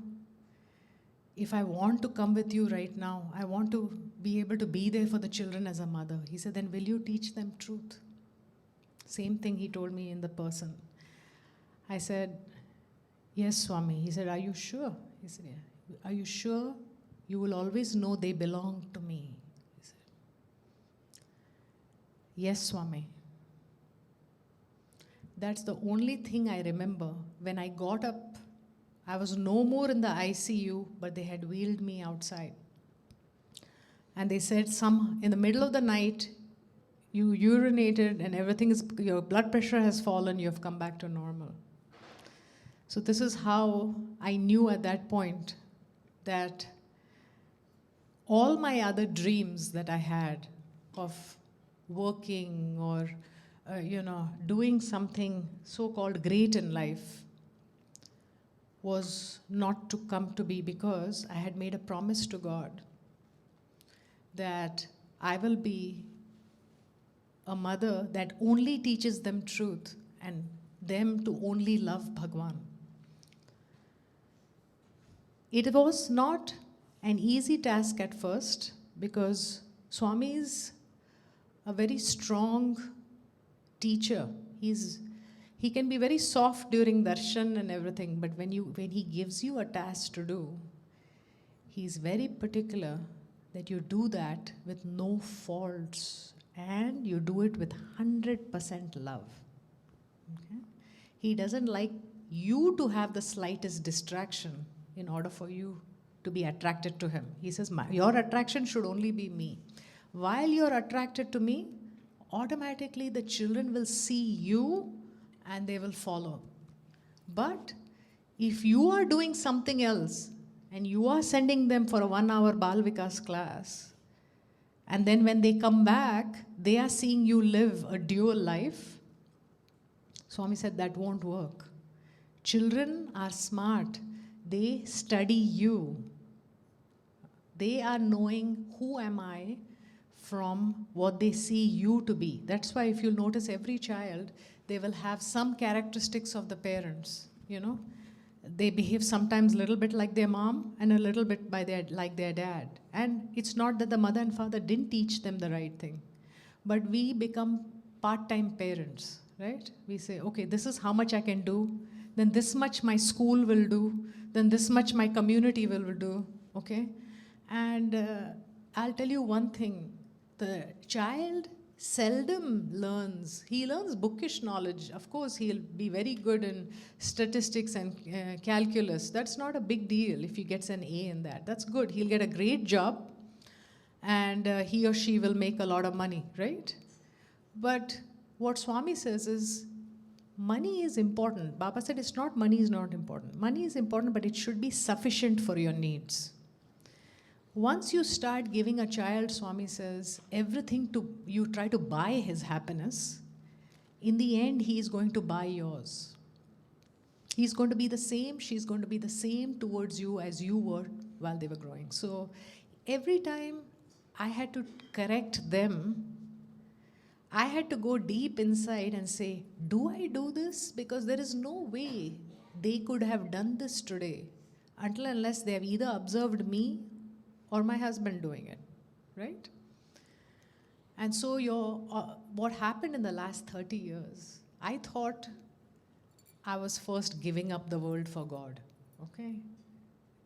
if I want to come with you right now. I want to be able to be there for the children as a mother. He said, then will you teach them truth? Same thing he told me in the person. I said, yes, Swami. He said, are you sure? He said, yeah. Are you sure? You will always know they belong to me. He said, yes, Swami. That's the only thing I remember. When I got up, I was no more in the ICU, but they had wheeled me outside. And they said, in the middle of the night, you urinated and your blood pressure has fallen, you have come back to normal. So this is how I knew at that point that all my other dreams that I had of working or doing something so-called great in life was not to come to be, because I had made a promise to God that I will be a mother that only teaches them truth and them to only love Bhagwan. It was not an easy task at first, because Swami is a very strong teacher. He can be very soft during darshan and everything, but when he gives you a task to do, he's very particular that you do that with no faults and you do it with 100% love. Okay? He doesn't like you to have the slightest distraction in order for you to be attracted to him. He says, your attraction should only be me. While you're attracted to me, automatically the children will see you and they will follow. But if you are doing something else and you are sending them for a 1-hour Bal Vikas class, and then when they come back, they are seeing you live a dual life, Swami said that won't work. Children are smart. They study you. They are knowing who am I from what they see you to be. That's why if you'll notice, every child, they will have some characteristics of the parents, They behave sometimes a little bit like their mom and a little bit like their dad. And it's not that the mother and father didn't teach them the right thing, but we become part-time parents, right? We say, okay, this is how much I can do, then this much my school will do, then this much my community will do, okay? And I'll tell you one thing, the child seldom learns. He learns bookish knowledge. Of course, he'll be very good in statistics and calculus. That's not a big deal if he gets an A in that. That's good. He'll get a great job and he or she will make a lot of money, right? But what Swami says is, money is important. Baba said it's not money is not important. Money is important, but it should be sufficient for your needs. Once you start giving a child, Swami says, everything to you try to buy his happiness, in the end, he is going to buy yours. He's going to be the same, she's going to be the same towards you as you were while they were growing. So every time I had to correct them, I had to go deep inside and say, do I do this? Because there is no way they could have done this today until unless they have either observed me or my husband doing it, right? And so what happened in the last 30 years, I thought I was first giving up the world for God, okay?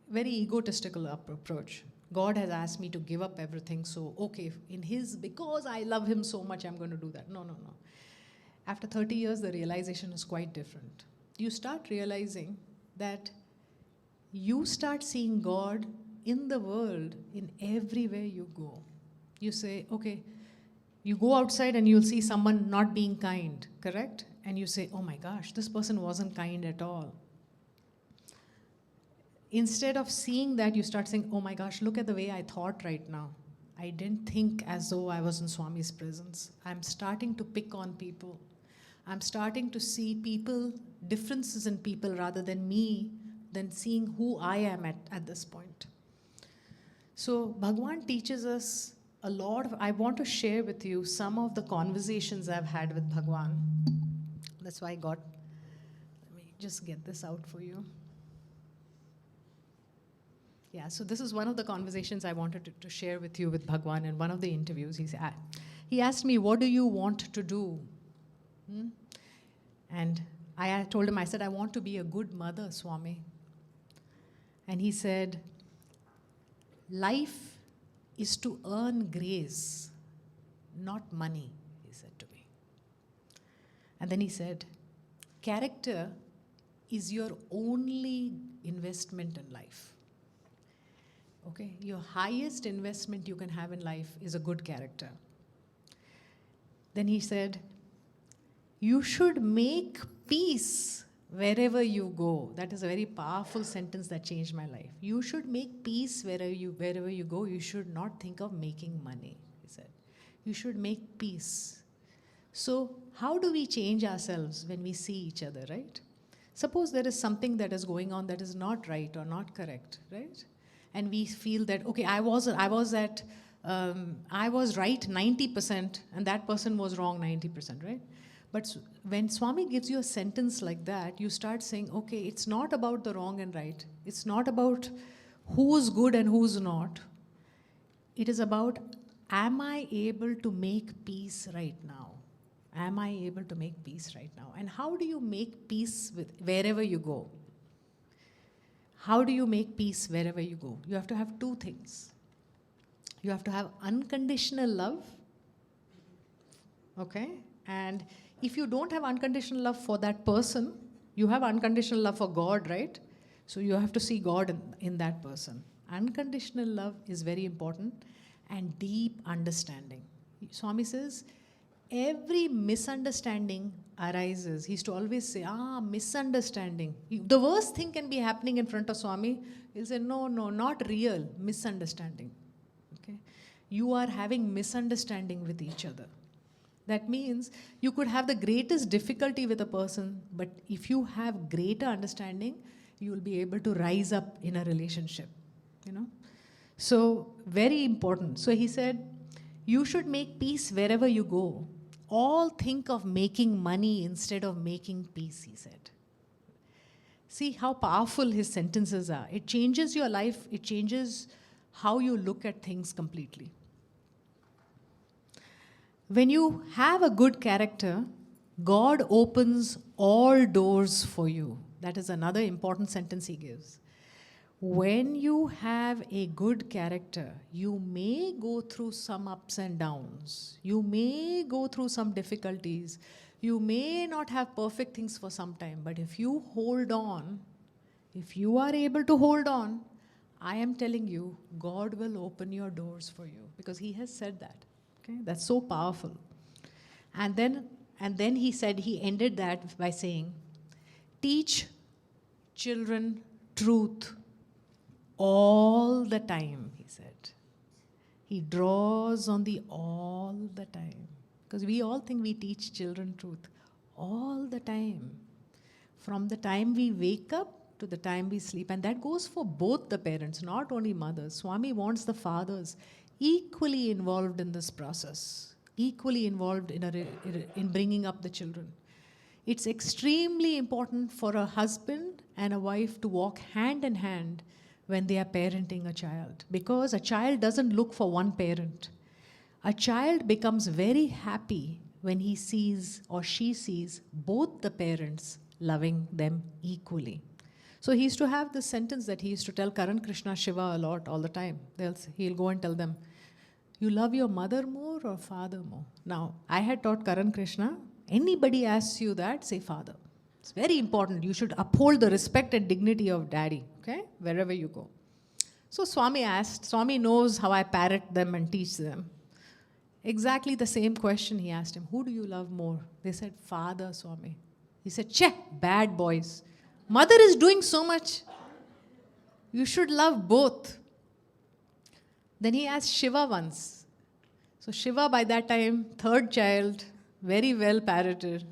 Very egotistical approach. God has asked me to give up everything, so okay, because I love him so much, I'm going to do that. No. After 30 years, the realization is quite different. You start realizing that you start seeing God in the world in everywhere you go. You say, okay, you go outside and you'll see someone not being kind, correct? And you say, oh my gosh, this person wasn't kind at all. Instead of seeing that, you start saying, oh my gosh, look at the way I thought right now. I didn't think as though I was in Swami's presence. I'm starting to pick on people. I'm starting to see differences in people rather than me, than seeing who I am at this point. So Bhagwan teaches us a lot I want to share with you some of the conversations I've had with Bhagwan. That's why let me just get this out for you. Yeah, so this is one of the conversations I wanted to share with you with Bhagwan in one of the interviews. He asked me, what do you want to do? And I told him, I said, I want to be a good mother, Swami. And he said, life is to earn grace, not money, he said to me. And then he said, character is your only investment in life. Okay, your highest investment you can have in life is a good character. Then he said, you should make peace wherever you go. That is a very powerful sentence that changed my life. You should make peace wherever you go. You should not think of making money, he said. You should make peace. So how do we change ourselves when we see each other, right? Suppose there is something that is going on that is not right or not correct, right? And we feel that, okay, I was right 90% and that person was wrong 90%, right? But when Swami gives you a sentence like that, you start saying, okay, it's not about the wrong and right. It's not about who's good and who's not. It is about, am I able to make peace right now? Am I able to make peace right now? And how do you make peace wherever you go? How do you make peace wherever you go? You have to have two things. You have to have unconditional love, okay? And if you don't have unconditional love for that person, you have unconditional love for God, right? So you have to see God in that person. Unconditional love is very important, and deep understanding. Swami says, every misunderstanding arises. He used to always say, misunderstanding. The worst thing can be happening in front of Swami. He'll say, no, not real, misunderstanding. Okay? You are having misunderstanding with each other. That means you could have the greatest difficulty with a person, but if you have greater understanding, you will be able to rise up in a relationship, you know. So very important. So he said, you should make peace wherever you go. All think of making money instead of making peace, he said. See how powerful his sentences are. It changes your life. It changes how you look at things completely. When you have a good character, God opens all doors for you. That is another important sentence he gives. When you have a good character, you may go through some ups and downs. You may go through some difficulties. You may not have perfect things for some time, but if you hold on, if you are able to hold on, I am telling you, God will open your doors for you because he has said that. Okay? That's so powerful. And then And then he ended that by saying, teach children truth all the time, he said. He draws on the all the time. Because we all think we teach children truth all the time. From the time we wake up to the time we sleep. And that goes for both the parents, not only mothers. Swami wants the fathers equally involved in this process, equally involved in bringing up the children. It's extremely important for a husband and a wife to walk hand in hand when they are parenting a child, because a child doesn't look for one parent. A child becomes very happy when he sees or she sees both the parents loving them equally. So he used to have this sentence that he used to tell Karan Krishna Shiva a lot, all the time. He'll go and tell them, you love your mother more or father more? Now, I had taught Karan Krishna, anybody asks you that, say father. It's very important. You should uphold the respect and dignity of daddy, okay, wherever you go. So Swami knows how I parrot them and teach them. Exactly the same question he asked him, who do you love more? They said, father, Swami. He said, bad boys. Mother is doing so much. You should love both. Then he asked Shiva once. So Shiva, by that time, third child, very well parroted.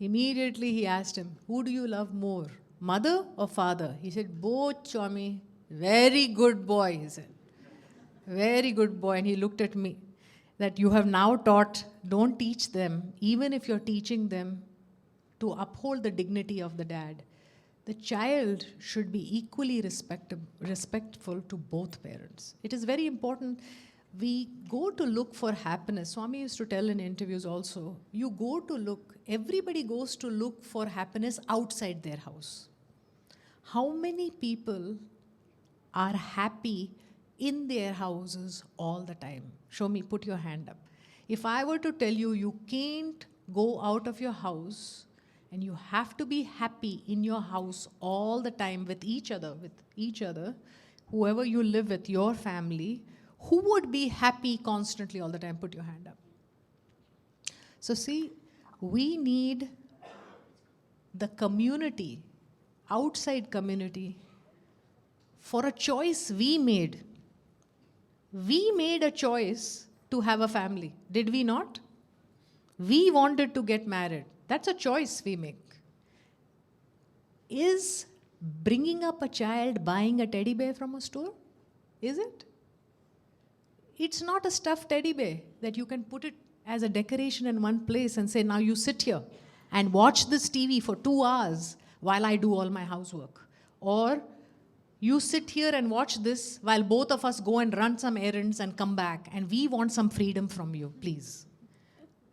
Immediately he asked him, who do you love more, mother or father? He said, both, Swami. Very good boy, he said. Very good boy. And he looked at me, that you have now taught, don't teach them, even if you're teaching them to uphold the dignity of the dad. The child should be equally respectful to both parents. It is very important. We go to look for happiness. Swami used to tell in interviews also, everybody goes to look for happiness outside their house. How many people are happy in their houses all the time? Show me, put your hand up. If I were to tell you, you can't go out of your house and you have to be happy in your house all the time with each other, whoever you live with, your family, who would be happy constantly all the time? Put your hand up. So see, we need the community, outside community, for a choice we made. We made a choice to have a family, did we not? We wanted to get married. That's a choice we make. Is bringing up a child buying a teddy bear from a store? Is it? It's not a stuffed teddy bear that you can put it as a decoration in one place and say, now you sit here and watch this TV for 2 hours while I do all my housework. Or you sit here and watch this while both of us go and run some errands and come back, and we want some freedom from you, please.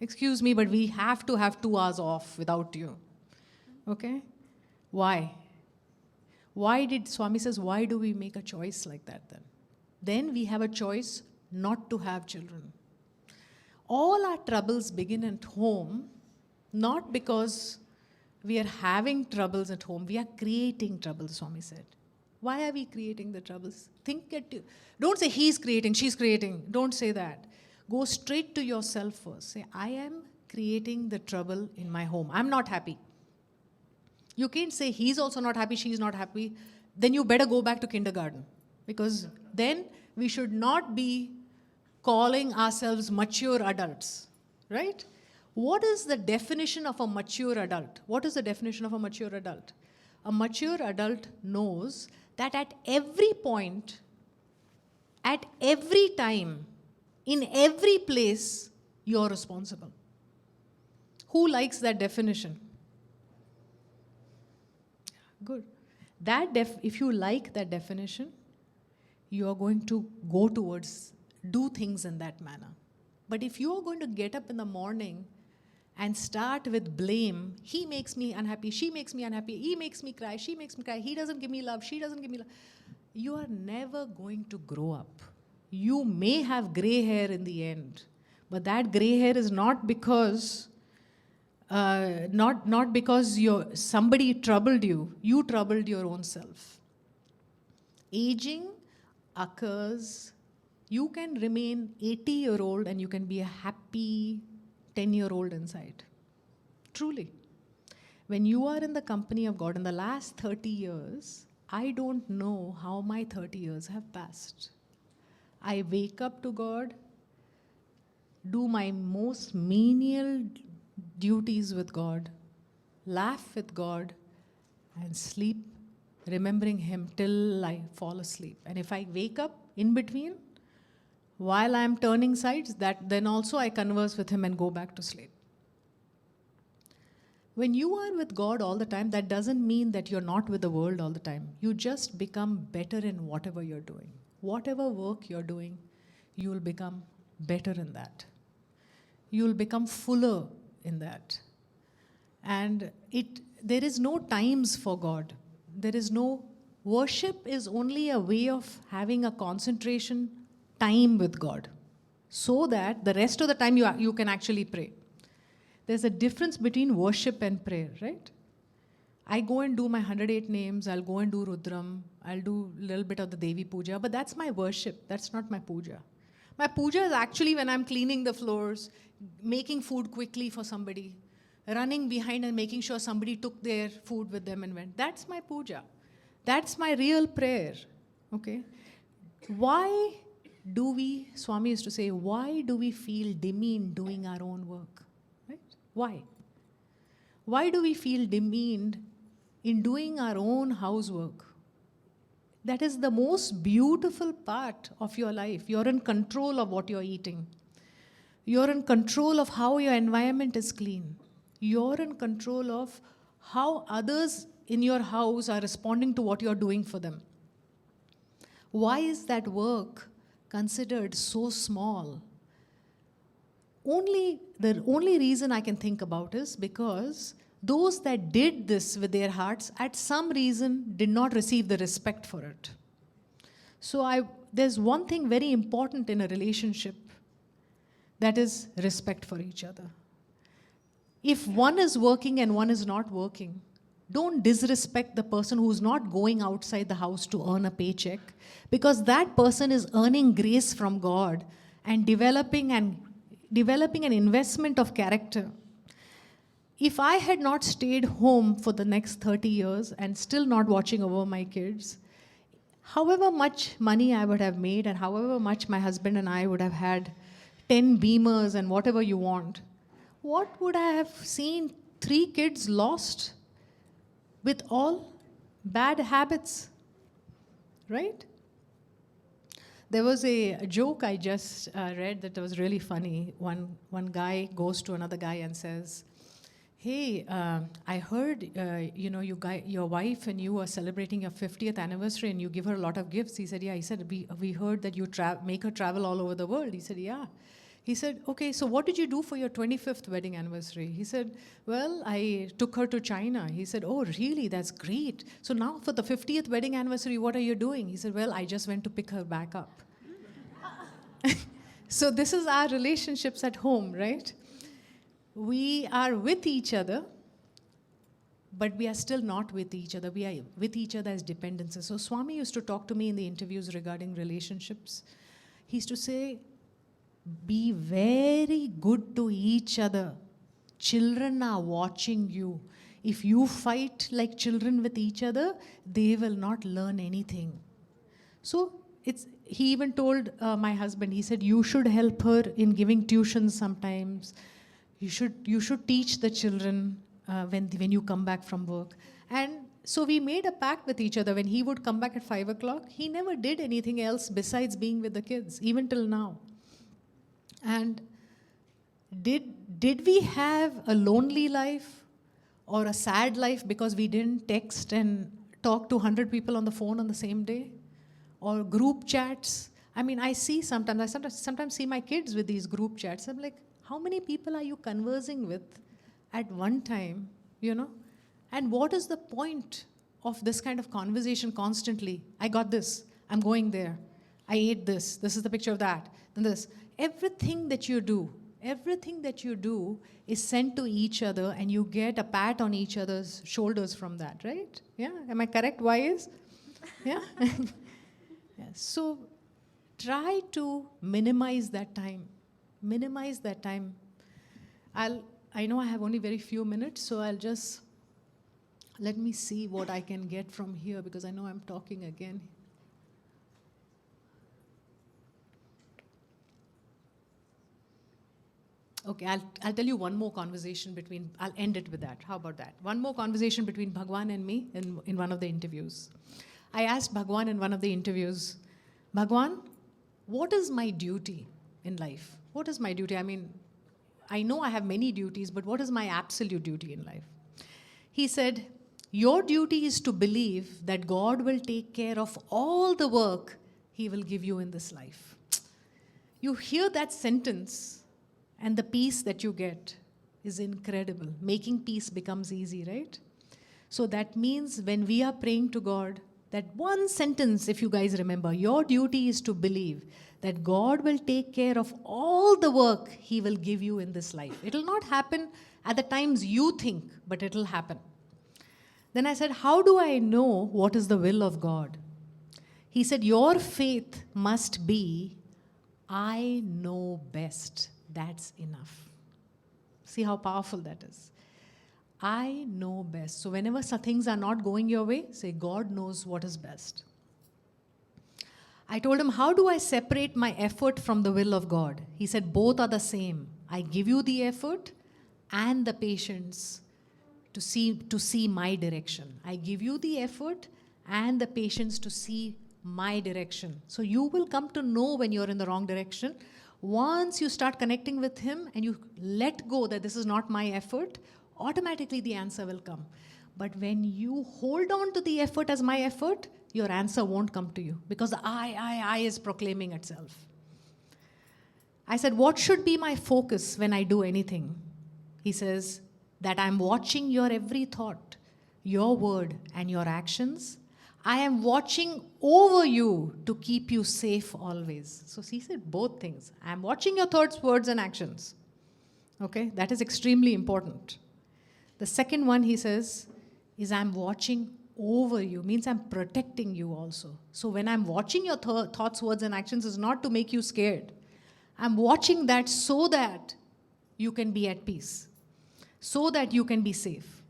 Excuse me, but we have to have 2 hours off without you. Okay? Why? Swami says, why do we make a choice like that then? Then we have a choice not to have children. All our troubles begin at home, not because we are having troubles at home, we are creating troubles, Swami said. Why are we creating the troubles? Don't say he's creating, she's creating. Don't say that. Go straight to yourself first. Say, I am creating the trouble in my home. I'm not happy. You can't say he's also not happy, she's not happy. Then you better go back to kindergarten. Because then we should not be calling ourselves mature adults. Right? What is the definition of a mature adult? What is the definition of a mature adult? A mature adult knows that at every point, at every time, in every place, you're responsible. Who likes that definition? Good. If you like that definition, you are going to go towards, do things in that manner. But if you are going to get up in the morning and start with blame, he makes me unhappy, she makes me unhappy, he makes me cry, she makes me cry, he doesn't give me love, she doesn't give me love, you are never going to grow up. You may have gray hair in the end, but that gray hair is not because somebody troubled you. You troubled your own self. Aging occurs. You can remain 80-year-old and you can be a happy 10-year-old inside. Truly. When you are in the company of God in the last 30 years, I don't know how my 30 years have passed. I wake up to God, do my most menial duties with God, laugh with God, and sleep remembering Him till I fall asleep. And if I wake up in between, while I am turning sides, then also I converse with Him and go back to sleep. When you are with God all the time, that doesn't mean that you're not with the world all the time. You just become better in whatever you're doing. Whatever work you're doing, you will become better in that. You will become fuller in that. And there is no times for God. There is no worship is only a way of having a concentration time with God, so that the rest of the time you can actually pray. There's a difference between worship and prayer, right? I go and do my 108 names, I'll go and do Rudram, I'll do a little bit of the Devi Puja, but that's my worship, that's not my puja. My puja is actually when I'm cleaning the floors, making food quickly for somebody, running behind and making sure somebody took their food with them and went. That's my puja. That's my real prayer, okay? Why do we, Swami used to say, why do we feel demeaned doing our own work? Right? Why? Why do we feel demeaned in doing our own housework? That is the most beautiful part of your life. You're in control of what you're eating. You're in control of how your environment is clean. You're in control of how others in your house are responding to what you're doing for them. Why is that work considered so small? The only reason I can think about is because those that did this with their hearts, at some reason, did not receive the respect for it. So there's one thing very important in a relationship, that is respect for each other. If one is working and one is not working, don't disrespect the person who's not going outside the house to earn a paycheck, because that person is earning grace from God and developing an investment of character. If I had not stayed home for the next 30 years and still not watching over my kids, however much money I would have made and however much my husband and I would have had 10 Beamers and whatever you want, what would I have seen 3 kids lost with all bad habits, right? There was a joke I just read that was really funny. One guy goes to another guy and says, "Hey, I heard your wife and you are celebrating your 50th anniversary and you give her a lot of gifts." He said, "Yeah." He said, "We heard that you make her travel all over the world." He said, "Yeah." He said, "Okay, so what did you do for your 25th wedding anniversary?" He said, "Well, I took her to China." He said, "Oh, really? That's great. So now for the 50th wedding anniversary, what are you doing?" He said, "Well, I just went to pick her back up." So this is our relationships at home, right? We are with each other, but we are still not with each other. We are with each other as dependencies. So Swami used to talk to me in the interviews regarding relationships. He used to say, be very good to each other. Children are watching you. If you fight like children with each other, they will not learn anything. So he even told my husband, he said, you should help her in giving tuitions sometimes. You should teach the children when you come back from work. And so we made a pact with each other. When he would come back at 5 o'clock, he never did anything else besides being with the kids, even till now. And did we have a lonely life or a sad life because we didn't text and talk to 100 people on the phone on the same day? Or group chats? I mean, I sometimes see my kids with these group chats. I'm like, how many people are you conversing with at one time, And what is the point of this kind of conversation constantly? I got this, I'm going there, I ate this is the picture of that, then this. Everything that you do is sent to each other and you get a pat on each other's shoulders from that, right? Yeah, am I correct, Wise? Yeah? Yeah. So try to minimize that time. Minimize that time. I know I have only very few minutes, so I'll just let me see what I can get from here because I know I'm talking again. Okay, I'll tell you one more conversation between, I'll end it with that. How about that? One more conversation between Bhagwan and me in one of the interviews. I asked Bhagwan in one of the interviews, Bhagwan, what is my duty in life? What is my duty? I mean, I know I have many duties, but what is my absolute duty in life? He said, your duty is to believe that God will take care of all the work He will give you in this life. You hear that sentence, and the peace that you get is incredible. Making peace becomes easy, right? So that means when we are praying to God, that one sentence, if you guys remember, your duty is to believe that God will take care of all the work He will give you in this life. It will not happen at the times you think, but it will happen. Then I said, how do I know what is the will of God? He said, your faith must be, I know best. That's enough. See how powerful that is. I know best. So whenever some things are not going your way, say, God knows what is best. I told him, how do I separate my effort from the will of God? He said, both are the same. I give you the effort and the patience to see my direction. I give you the effort and the patience to see my direction. So you will come to know when you're in the wrong direction. Once you start connecting with Him and you let go that this is not my effort, automatically the answer will come. But when you hold on to the effort as my effort, your answer won't come to you because the I is proclaiming itself. I said, what should be my focus when I do anything? He says, that I'm watching your every thought, your word, and your actions. I am watching over you to keep you safe always. So he said both things. I'm watching your thoughts, words, and actions. Okay, that is extremely important. The second one he says is I'm watching over you, means I'm protecting you also. So when I'm watching your thoughts, words, and actions is not to make you scared. I'm watching that so that you can be at peace, so that you can be safe.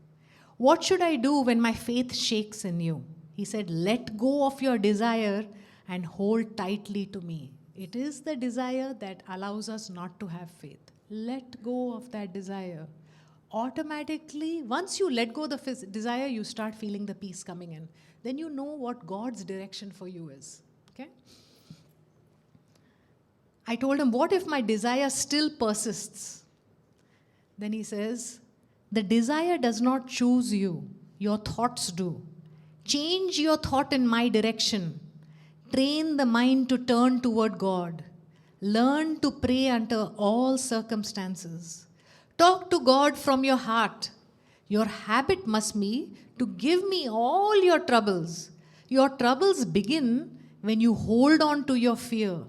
What should I do when my faith shakes in you? He said, let go of your desire and hold tightly to me. It is the desire that allows us not to have faith. Let go of that desire. Automatically, once you let go of the desire, you start feeling the peace coming in. Then you know what God's direction for you is. Okay? I told him, what if my desire still persists? Then he says, the desire does not choose you. Your thoughts do. Change your thought in my direction. Train the mind to turn toward God. Learn to pray under all circumstances. Talk to God from your heart. Your habit must be to give me all your troubles. Your troubles begin when you hold on to your fear.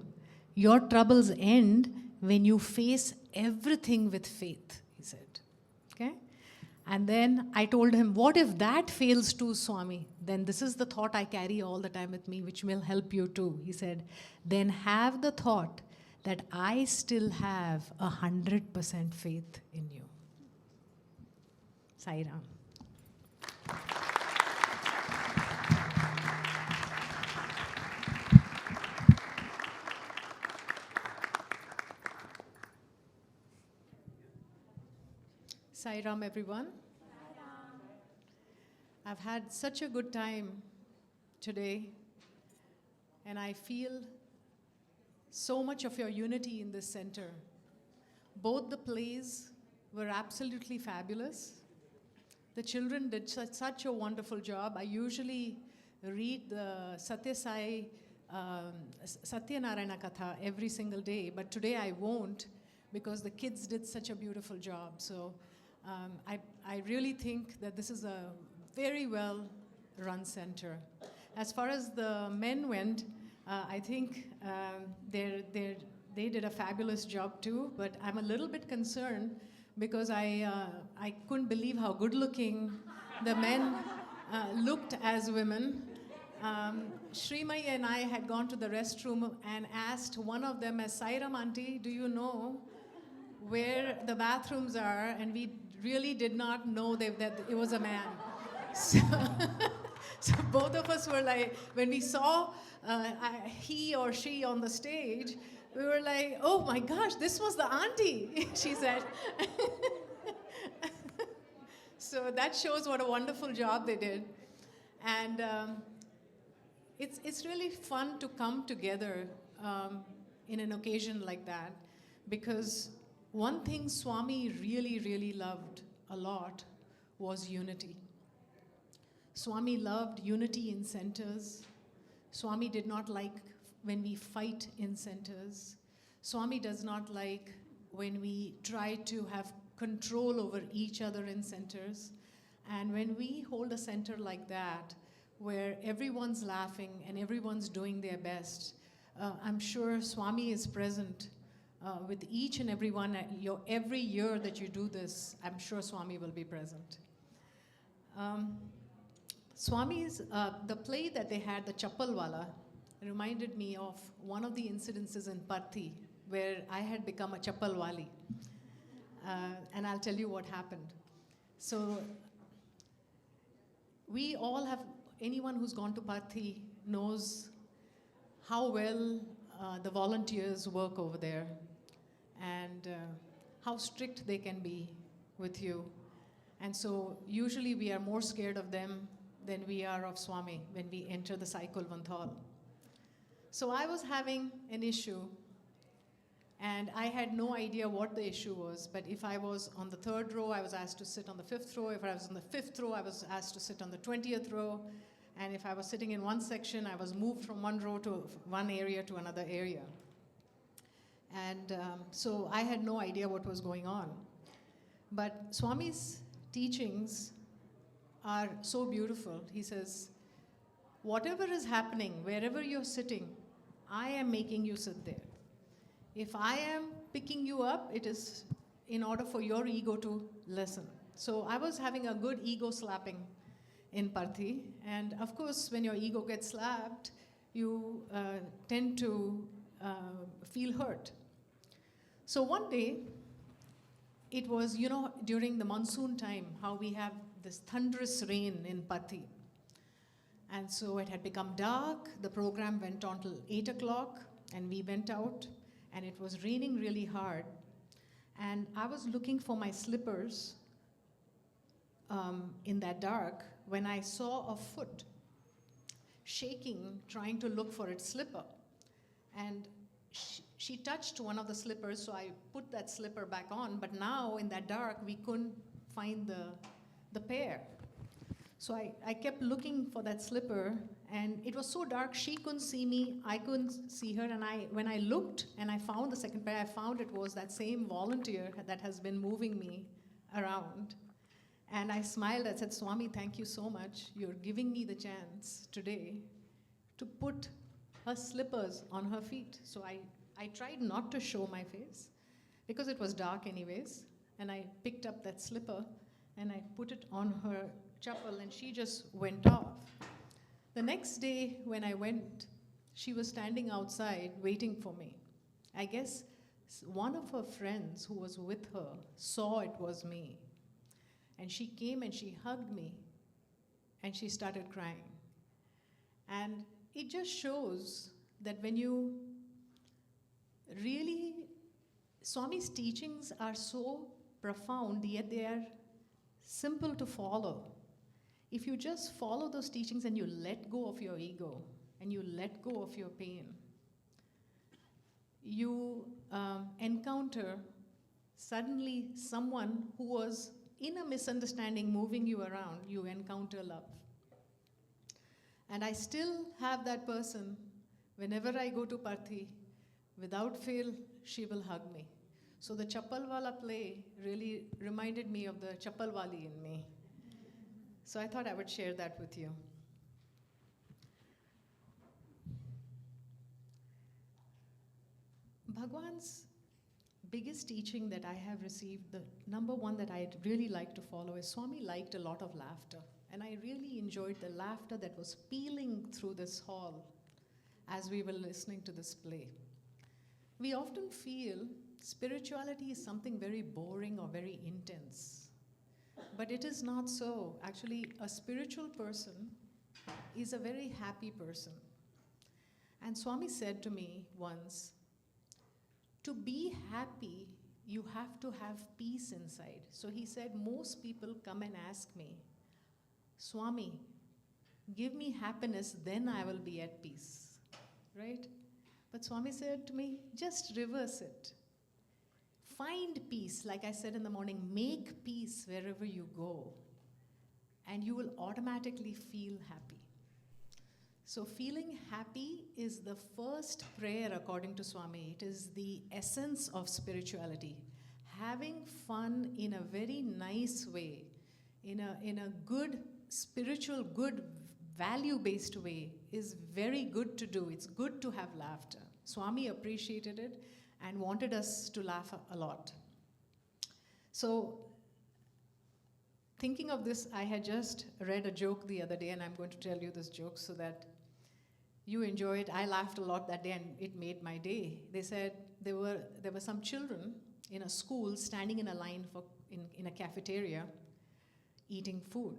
Your troubles end when you face everything with faith, he said. Okay? And then I told him, what if that fails too, Swami? Then this is the thought I carry all the time with me, which will help you too. He said, then have the thought that I still have 100% faith in you. Sai Ram. Sai Ram, everyone. I've had such a good time today, and I feel so much of your unity in this center. Both the plays were absolutely fabulous. The children did such a wonderful job. I usually read the Satyanarayana Katha every single day, but today I won't because the kids did such a beautiful job. So I really think that this is a very well run center. As far as the men went, I think they did a fabulous job too, but I'm a little bit concerned because I couldn't believe how good looking the men looked as women. Srimai and I had gone to the restroom and asked one of them as Sairam auntie, do you know where the bathrooms are, and we really did not know that it was a man. So, so both of us were like, when we saw he or she on the stage, we were like, oh my gosh, this was the auntie, she said. So that shows what a wonderful job they did. And it's really fun to come together in an occasion like that, because one thing Swami really, really loved a lot was unity. Swami loved unity in centers. Swami did not like when we fight in centers. Swami does not like when we try to have control over each other in centers. And when we hold a center like that, where everyone's laughing and everyone's doing their best, I'm sure Swami is present with each and every one. Every year that you do this, I'm sure Swami will be present. Swami's, the play that they had, the Chappalwala, reminded me of one of the incidences in Parthi, where I had become a Chappalwali. And I'll tell you what happened. So we all have, anyone who's gone to Parthi knows how well the volunteers work over there, and how strict they can be with you. And so usually we are more scared of them than we are of Swami when we enter the Sai Kulwant Hall. So I was having an issue, and I had no idea what the issue was, but if I was on the 3rd row, I was asked to sit on the 5th row. If I was on the 5th row, I was asked to sit on the 20th row. And if I was sitting in one section, I was moved from one row to one area to another area. And so I had no idea what was going on. But Swami's teachings are so beautiful. He says, whatever is happening, wherever you're sitting, I am making you sit there. If I am picking you up, it is in order for your ego to listen. So I was having a good ego slapping in Parthi. And of course, when your ego gets slapped, you tend to feel hurt. So one day, it was, during the monsoon time, how we have this thunderous rain in Parthi. And so it had become dark. The program went on till 8 o'clock, and we went out, and it was raining really hard. And I was looking for my slippers in that dark when I saw a foot shaking, trying to look for its slipper. And she touched one of the slippers, so I put that slipper back on, but now in that dark, we couldn't find the pair. So I kept looking for that slipper, and it was so dark, she couldn't see me, I couldn't see her, and when I looked and I found the second pair, I found it was that same volunteer that has been moving me around. And I smiled, I said, Swami, thank you so much. You're giving me the chance today to put her slippers on her feet. So I tried not to show my face, because it was dark anyways, and I picked up that slipper and I put it on her chappal, and she just went off. The next day when I went, she was standing outside waiting for me. I guess one of her friends who was with her saw it was me. And she came and she hugged me, and she started crying. And it just shows that when you really, Swami's teachings are so profound, yet they are simple to follow. If you just follow those teachings and you let go of your ego and you let go of your pain, you encounter suddenly someone who was in a misunderstanding moving you around, you encounter love. And I still have that person. Whenever I go to Parthi, without fail, she will hug me. So the Chappalwala play really reminded me of the Chappalwali in me. So I thought I would share that with you. Bhagwan's biggest teaching that I have received, the number one that I'd really like to follow, is Swami liked a lot of laughter. And I really enjoyed the laughter that was pealing through this hall as we were listening to this play. We often feel spirituality is something very boring or very intense. But it is not so. Actually, a spiritual person is a very happy person. And Swami said to me once, to be happy, you have to have peace inside. So he said, most people come and ask me, Swami, give me happiness, then I will be at peace. Right? But Swami said to me, just reverse it. Find peace, like I said in the morning, make peace wherever you go, and you will automatically feel happy. So feeling happy is the first prayer according to Swami. It is the essence of spirituality. Having fun in a very nice way, in a good, spiritual, good, value-based way is very good to do. It's good to have laughter. Swami appreciated it and wanted us to laugh a lot. So, thinking of this, I had just read a joke the other day, and I'm going to tell you this joke so that you enjoy it. I laughed a lot that day, and it made my day. They said there were some children in a school standing in a line in a cafeteria eating food.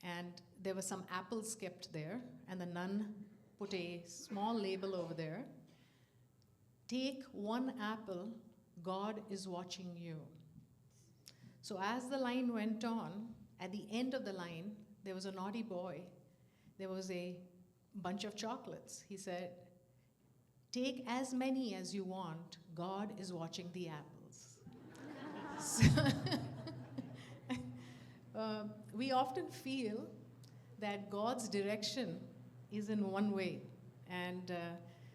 And there were some apples kept there, and the nun put a small label over there. Take one apple, God is watching you. So as the line went on, at the end of the line, there was a naughty boy. There was a bunch of chocolates. He said, take as many as you want, God is watching the apples. We often feel that God's direction is in one way. And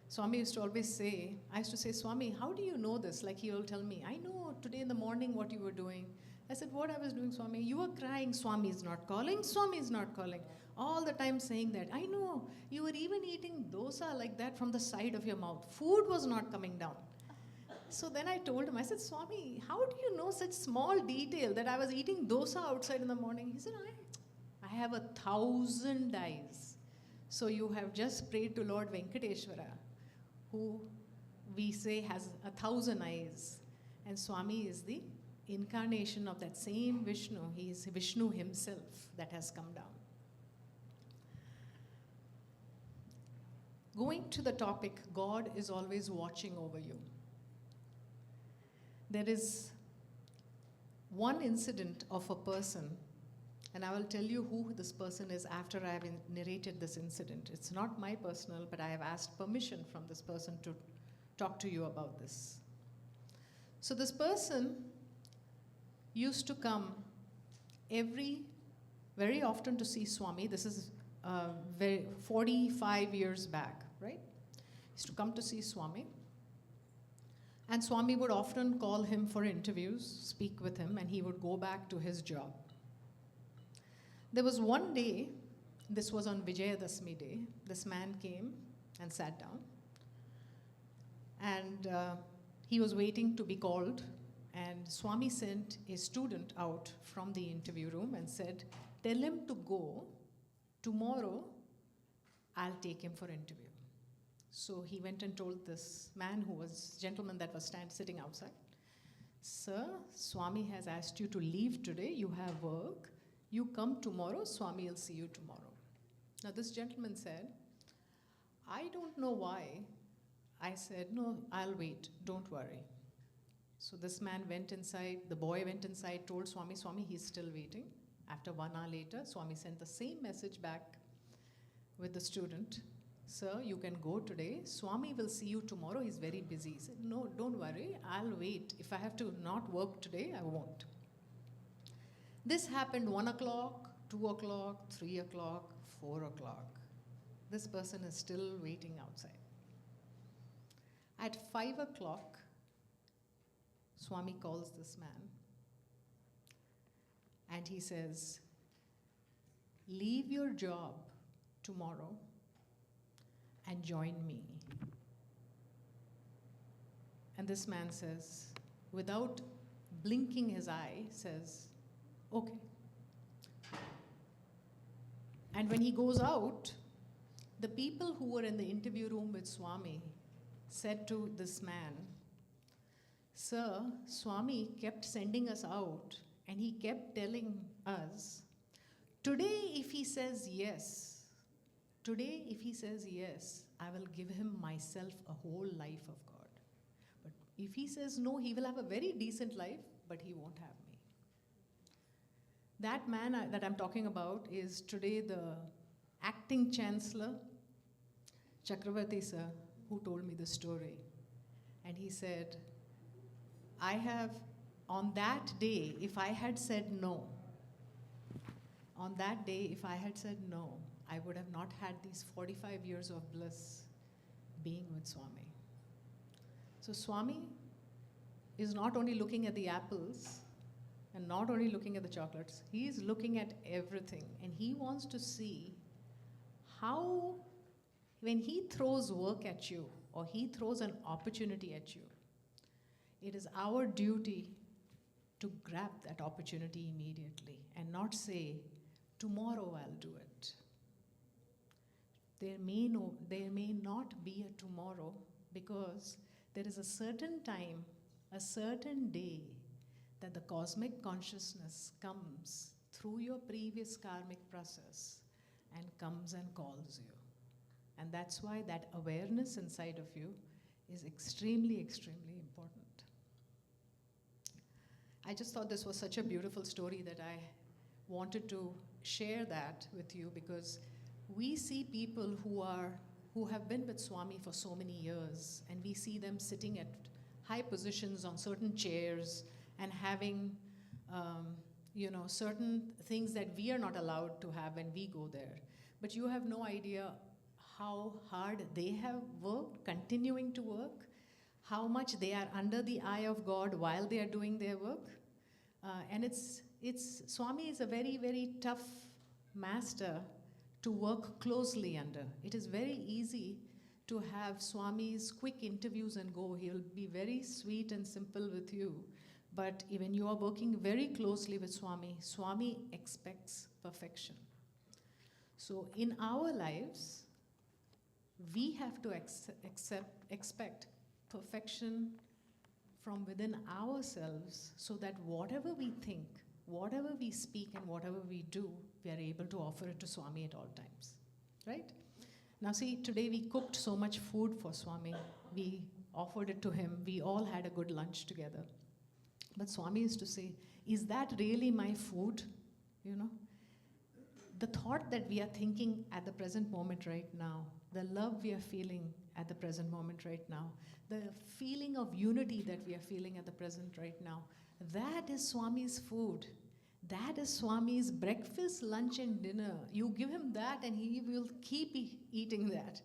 Swami used to always say, I used to say, Swami, how do you know this? Like he will tell me, I know today in the morning what you were doing. I said, what I was doing, Swami? You were crying, Swami is not calling, Swami is not calling. All the time saying that. I know, you were even eating dosa like that from the side of your mouth. Food was not coming down. So then I told him, I said, Swami, how do you know such small detail that I was eating dosa outside in the morning? He said, I have 1,000 eyes. So you have just prayed to Lord Venkateshwara, who we say has 1,000 eyes. And Swami is the incarnation of that same Vishnu. He is Vishnu himself that has come down. Going to the topic, God is always watching over you. There is one incident of a person, and I will tell you who this person is after I have narrated this incident. It's not my personal, but I have asked permission from this person to talk to you about this. So this person used to come very often to see Swami. This is 45 years back, right? He used to come to see Swami. And Swami would often call him for interviews, speak with him, and he would go back to his job. There was one day, this was on Vijayadashmi day, this man came and sat down. And he was waiting to be called. And Swami sent a student out from the interview room and said, tell him to go. Tomorrow, I'll take him for interview. So he went and told this gentleman that was sitting outside, Sir, Swami has asked you to leave today. You have work. You come tomorrow. Swami will see you tomorrow. Now this gentleman said, I don't know why. I said, no, I'll wait. Don't worry. So this man went inside. The boy went inside, told Swami, he's still waiting. After 1 hour later, Swami sent the same message back with the student. Sir, you can go today. Swami will see you tomorrow. He's very busy. He said, no, don't worry. I'll wait. If I have to not work today, I won't. This happened 1 o'clock, 2 o'clock, 3 o'clock, 4 o'clock. This person is still waiting outside. At 5 o'clock, Swami calls this man and he says, leave your job tomorrow and join me. And this man says, without blinking his eye, says, okay. And when he goes out, the people who were in the interview room with Swami said to this man, Sir, Swami kept sending us out and he kept telling us, today if he says yes, today if he says yes, I will give him myself a whole life of God. But if he says no, he will have a very decent life, but he won't have me. That man that I'm talking about is today the acting chancellor, Chakravarti sir, who told me the story. And he said, I have, on that day, if I had said no, on that day, if I had said no, I would have not had these 45 years of bliss being with Swami. So Swami is not only looking at the apples and not only looking at the chocolates, he is looking at everything. And he wants to see how, when he throws work at you or he throws an opportunity at you, it is our duty to grab that opportunity immediately and not say, tomorrow I'll do it. There may not be a tomorrow because there is a certain time, a certain day that the cosmic consciousness comes through your previous karmic process and comes and calls you. And that's why that awareness inside of you is extremely, extremely important. I just thought this was such a beautiful story that I wanted to share that with you, because we see people who have been with Swami for so many years, and we see them sitting at high positions on certain chairs and having certain things that we are not allowed to have when we go there. But you have no idea how hard they have worked, continuing to work, how much they are under the eye of God while they are doing their work. And Swami is a very, very tough master to work closely under. It is very easy to have Swami's quick interviews and go. He'll be very sweet and simple with you. But when you are working very closely with Swami, Swami expects perfection. So in our lives, we have to expect perfection from within ourselves, so that whatever we think, whatever we speak, and whatever we do, we are able to offer it to Swami at all times. Right? Now see, today we cooked so much food for Swami. We offered it to him. We all had a good lunch together. But Swami used to say, is that really my food? You know? The thought that we are thinking at the present moment right now, the love we are feeling at the present moment right now, the feeling of unity that we are feeling at the present right now, that is Swami's food. That is Swami's breakfast, lunch, and dinner. You give him that and he will keep eating that.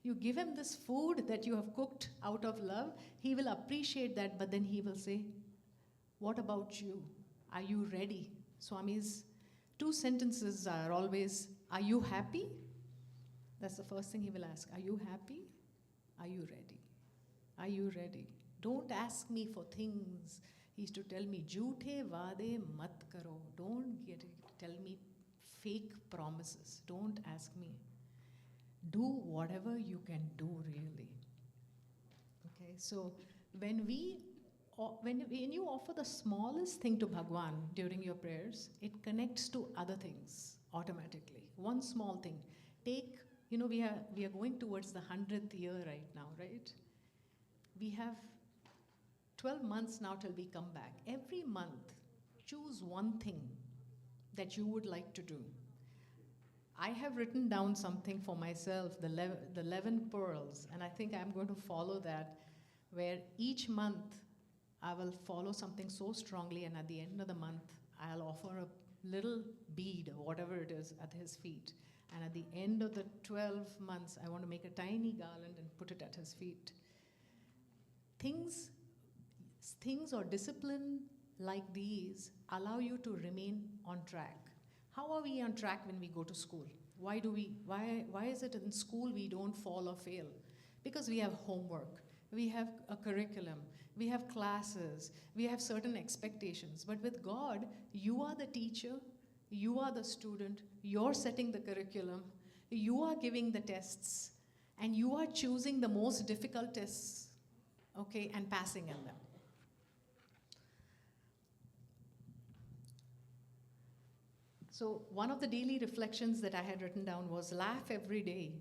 You give him this food that you have cooked out of love, he will appreciate that, but then he will say, what about you? Are you ready? Swami's 2 sentences are always, are you happy? That's the first thing he will ask. Are you happy? Are you ready? Are you ready? Don't ask me for things. He used to tell me, Jhoothe vaade mat karo. Don't tell me fake promises. Don't ask me. Do whatever you can do, really. Okay, so when you offer the smallest thing to Bhagwan during your prayers, it connects to other things automatically. One small thing. We are going towards the 100th year right now, right? We have 12 months now till we come back. Every month, choose one thing that you would like to do. I have written down something for myself, the 11 pearls, and I think I'm going to follow that, where each month I will follow something so strongly, and at the end of the month, I'll offer a little bead or whatever it is at his feet. And at the end of the 12 months, I want to make a tiny garland and put it at his feet. Things or discipline like these allow you to remain on track. How are we on track when we go to school? Why is it in school we don't fall or fail? Because we have homework, we have a curriculum, we have classes, we have certain expectations. But with God, you are the teacher, you are the student, you're setting the curriculum, you are giving the tests, and you are choosing the most difficult tests, okay, and passing in them. So one of the daily reflections that I had written down was laugh every day.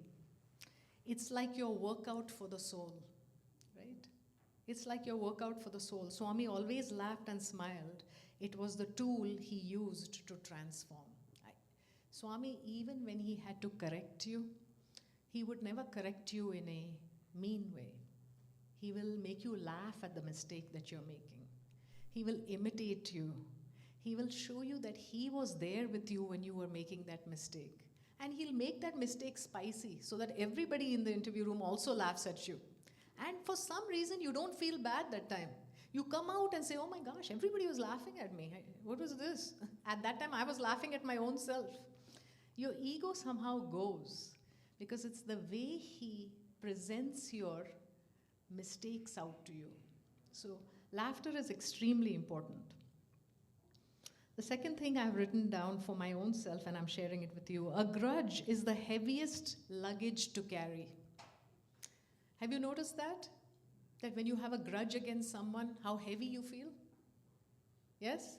It's like your workout for the soul, right? It's like your workout for the soul. Swami always laughed and smiled. It was the tool he used to transform. Swami, even when he had to correct you, he would never correct you in a mean way. He will make you laugh at the mistake that you're making. He will imitate you. He will show you that he was there with you when you were making that mistake. And he'll make that mistake spicy so that everybody in the interview room also laughs at you. And for some reason, you don't feel bad that time. You come out and say, oh my gosh, everybody was laughing at me. What was this? At that time, I was laughing at my own self. Your ego somehow goes because it's the way he presents your mistakes out to you. So laughter is extremely important. The second thing I've written down for my own self, and I'm sharing it with you, a grudge is the heaviest luggage to carry. Have you noticed that? That when you have a grudge against someone, how heavy you feel? Yes?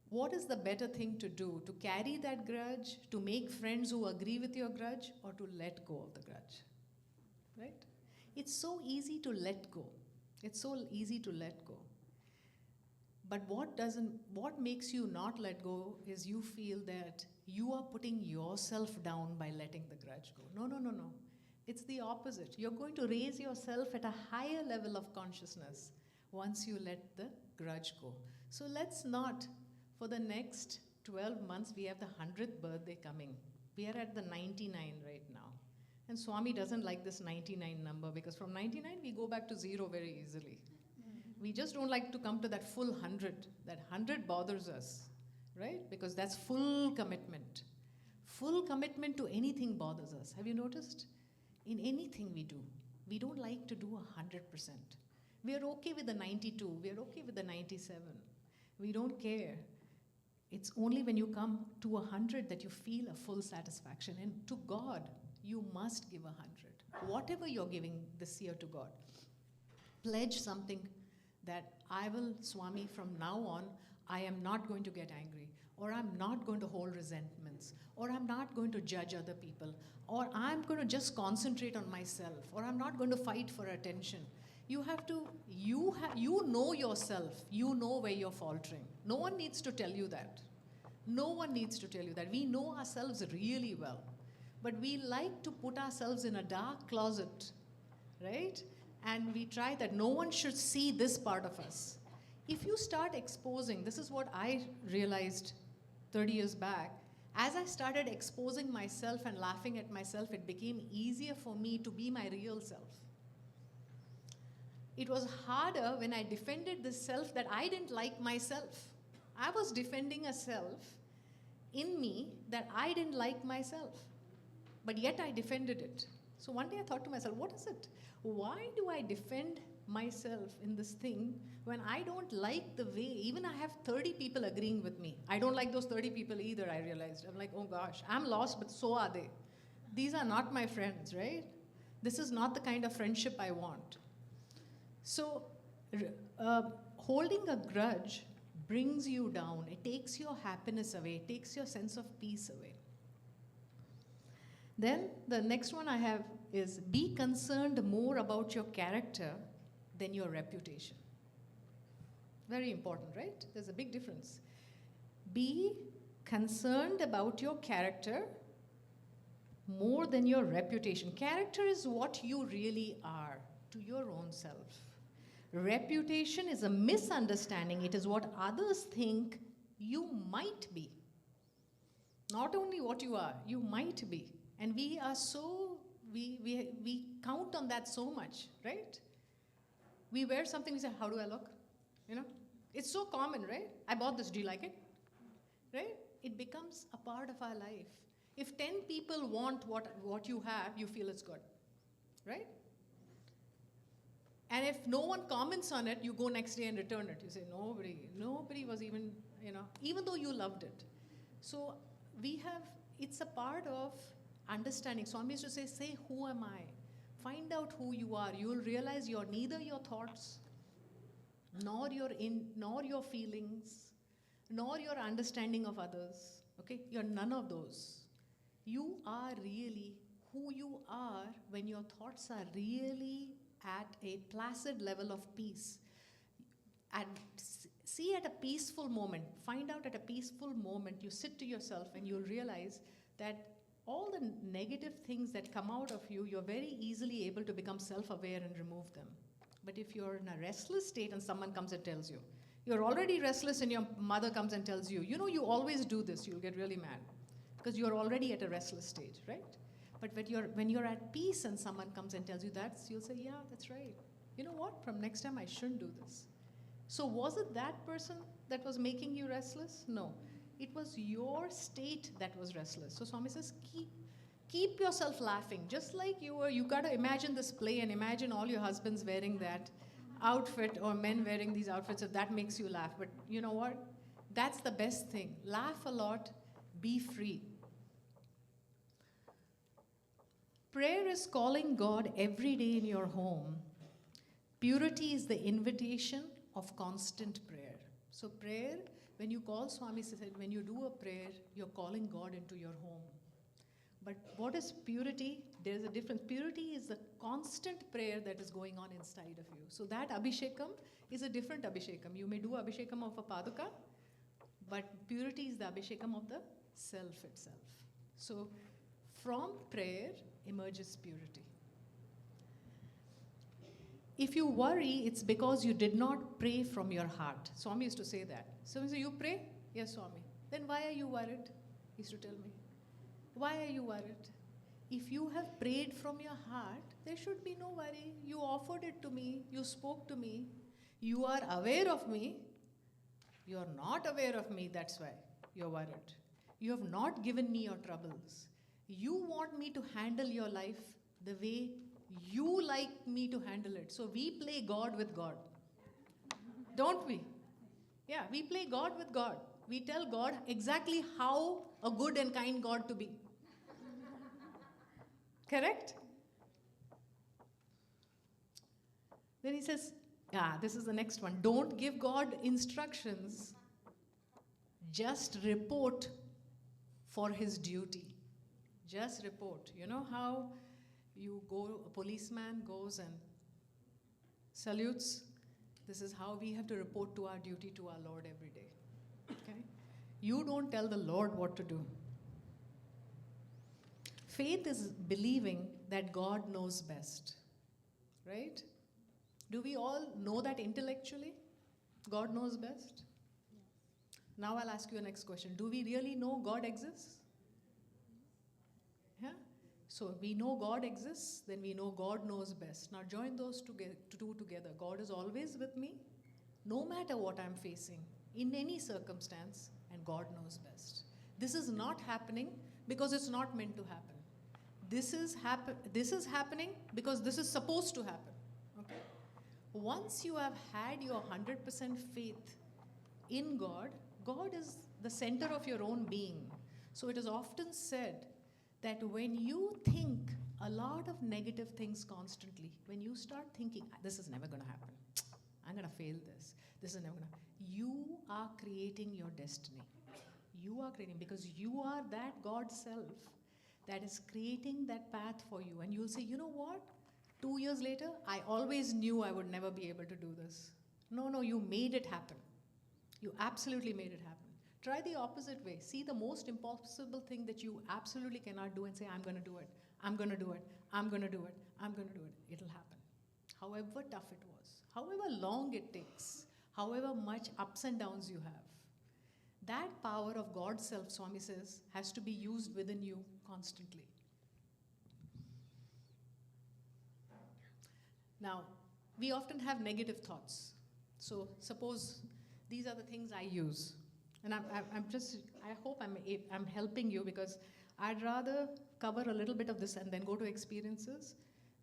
What is the better thing to do? To carry that grudge, to make friends who agree with your grudge, or to let go of the grudge? Right? It's so easy to let go. It's so easy to let go. But what makes you not let go is you feel that you are putting yourself down by letting the grudge go. No, no, no, no. It's the opposite. You're going to raise yourself at a higher level of consciousness once you let the grudge go. So let's not, for the next 12 months, we have the 100th birthday coming. We are at the 99 right now. And Swami doesn't like this 99 number because from 99 we go back to 0 very easily. We just don't like to come to that full 100. That 100 bothers us, right? Because that's full commitment. Full commitment to anything bothers us. Have you noticed? In anything we do, we don't like to do 100%. We are okay with the 92. We are okay with the 97. We don't care. It's only when you come to 100 that you feel a full satisfaction. And to God, you must give 100. Whatever you're giving this year to God, pledge something that I will, Swami, from now on, I am not going to get angry, or I'm not going to hold resentments, or I'm not going to judge other people, or I'm going to just concentrate on myself, or I'm not going to fight for attention. You have to, you know yourself, you know where you're faltering. No one needs to tell you that. No one needs to tell you that. We know ourselves really well. But we like to put ourselves in a dark closet, right? And we try that no one should see this part of us. If you start exposing, this is what I realized 30 years back, as I started exposing myself and laughing at myself, it became easier for me to be my real self. It was harder when I defended this self that I didn't like myself. I was defending a self in me that I didn't like myself. But yet I defended it. So one day I thought to myself, what is it? Why do I defend myself in this thing when I don't like the way, even I have 30 people agreeing with me. I don't like those 30 people either, I realized. I'm like, oh gosh, I'm lost, but so are they. These are not my friends, right? This is not the kind of friendship I want. So holding a grudge brings you down. It takes your happiness away. It takes your sense of peace away. Then the next one I have is be concerned more about your character than your reputation. Very important, right? There's a big difference. Be concerned about your character more than your reputation. Character is what you really are to your own self. Reputation is a misunderstanding. It is what others think you might be. Not only what you are, you might be. And we are so, we count on that so much, right? We wear something, we say, how do I look? You know, it's so common, right? I bought this, do you like it? Right? It becomes a part of our life. If 10 people want what you have, you feel it's good, right? And if no one comments on it, you go next day and return it. You say, nobody was even, even though you loved it. So it's a part of understanding. Swami used to say, who am I? Find out who you are. You will realize you're neither your thoughts, nor your feelings, nor your understanding of others. Okay? You're none of those. You are really who you are when your thoughts are really at a placid level of peace. And see at a peaceful moment, find out at a peaceful moment, you sit to yourself and you'll realize that all the negative things that come out of you, you're very easily able to become self-aware and remove them. But if you're in a restless state and someone comes and tells you, you're already restless and your mother comes and tells you, you know, you always do this, you'll get really mad because you're already at a restless stage, right? But when you're at peace and someone comes and tells you that, you'll say, yeah, that's right. You know what? From next time I shouldn't do this. So was it that person that was making you restless? No. It was your state that was restless. So Swami says, keep yourself laughing. Just like you got to imagine this play and imagine all your husbands wearing that outfit or men wearing these outfits if that makes you laugh. But you know what? That's the best thing. Laugh a lot, be free. Prayer is calling God every day in your home. Purity is the invitation of constant prayer. So prayer, when you call, Swami said, when you do a prayer, you're calling God into your home. But what is purity? There's a difference. Purity is the constant prayer that is going on inside of you. So that Abhishekam is a different Abhishekam. You may do Abhishekam of a Paduka, but purity is the Abhishekam of the self itself. So from prayer emerges purity. If you worry, it's because you did not pray from your heart. Swami used to say that. So you pray? Yes, Swami. Then why are you worried? He used to tell me. Why are you worried? If you have prayed from your heart, there should be no worry. You offered it to me. You spoke to me. You are aware of me. You are not aware of me, that's why you're worried. You have not given me your troubles. You want me to handle your life the way you like me to handle it. So we play God with God. Don't we? Yeah, we play God with God. We tell God exactly how a good and kind God to be. Correct? Then he says, this is the next one. Don't give God instructions. Just report for his duty. Just report. You know how a policeman goes and salutes? This is how we have to report to our duty to our Lord every day. Okay? You don't tell the Lord what to do. Faith is believing that God knows best. Right? Do we all know that intellectually? God knows best? Now I'll ask you a next question. Do we really know God exists? Yeah? So we know God exists, then we know God knows best. Now join those two together. God is always with me, no matter what I'm facing, in any circumstance, and God knows best. This is not happening because it's not meant to happen. This is happening because this is supposed to happen. Okay? Once you have had your 100% faith in God, God is the center of your own being. So it is often said that when you think a lot of negative things constantly, when you start thinking, this is never going to happen, I'm going to fail this is never going to, you are creating your destiny. You are creating, because you are that God self that is creating that path for you. And you'll say, you know what? 2 years later, I always knew I would never be able to do this. No, you made it happen. You absolutely made it happen. Try the opposite way. See the most impossible thing that you absolutely cannot do and say, I'm going to do it. I'm going to do it. I'm going to do it. I'm going to do it. It'll happen. However tough it was, however long it takes, however much ups and downs you have, that power of God's self, Swami says, has to be used within you constantly. Now, we often have negative thoughts. So suppose these are the things I use. And I hope I'm helping you, because I'd rather cover a little bit of this and then go to experiences,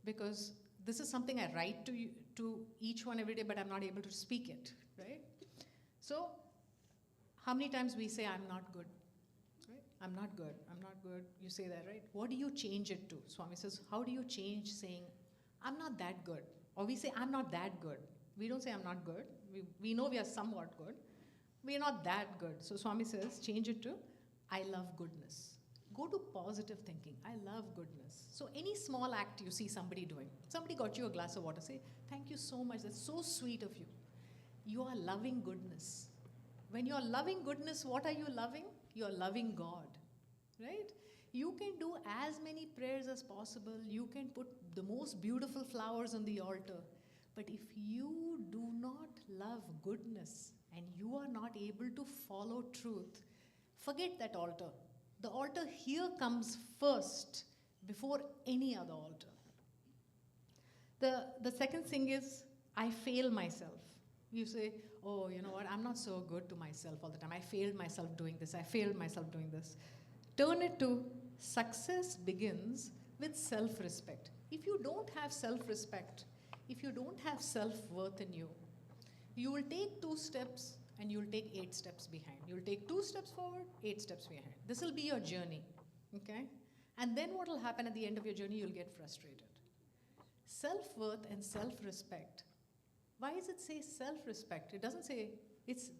because this is something I write to each one every day, but I'm not able to speak it, right? So, how many times we say, I'm not good, right? I'm not good, I'm not good. You say that, right? What do you change it to? Swami says, how do you change saying, I'm not that good? Or we say, I'm not that good. We don't say I'm not good. We know we are somewhat good. We're not that good. So Swami says, change it to, I love goodness. Go to positive thinking. I love goodness. So any small act you see somebody doing, somebody got you a glass of water, say, thank you so much. That's so sweet of you. You are loving goodness. When you're loving goodness, what are you loving? You're loving God, right? You can do as many prayers as possible. You can put the most beautiful flowers on the altar. But if you do not love goodness and you are not able to follow truth, forget that altar. The altar here comes first before any other altar. The second thing is, I fail myself. You say, oh, you know what, I'm not so good to myself all the time. I failed myself doing this. I failed myself doing this. Turn it to, success begins with self-respect. If you don't have self-respect, if you don't have self-worth in you, you will take 2 steps and you will take 8 steps behind. You will take 2 steps forward, 8 steps behind. This will be your journey, okay? And then what will happen at the end of your journey, you'll get frustrated. Self-worth and self-respect. Why does it say self-respect? It doesn't say,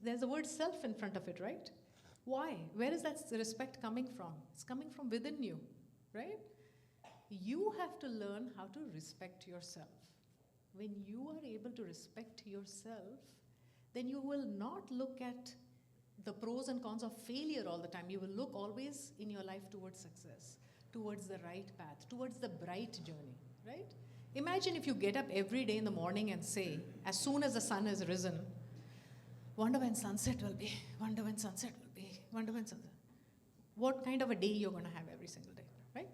there's the word self in front of it, right? Why? Where is that respect coming from? It's coming from within you, right? You have to learn how to respect yourself. When you are able to respect yourself, then you will not look at the pros and cons of failure all the time. You will look always in your life towards success, towards the right path, towards the bright journey, right? Imagine if you get up every day in the morning and say, as soon as the sun has risen, wonder when sunset will be, wonder when sunset will be, wonder when sunset. What kind of a day you're going to have every single day, right?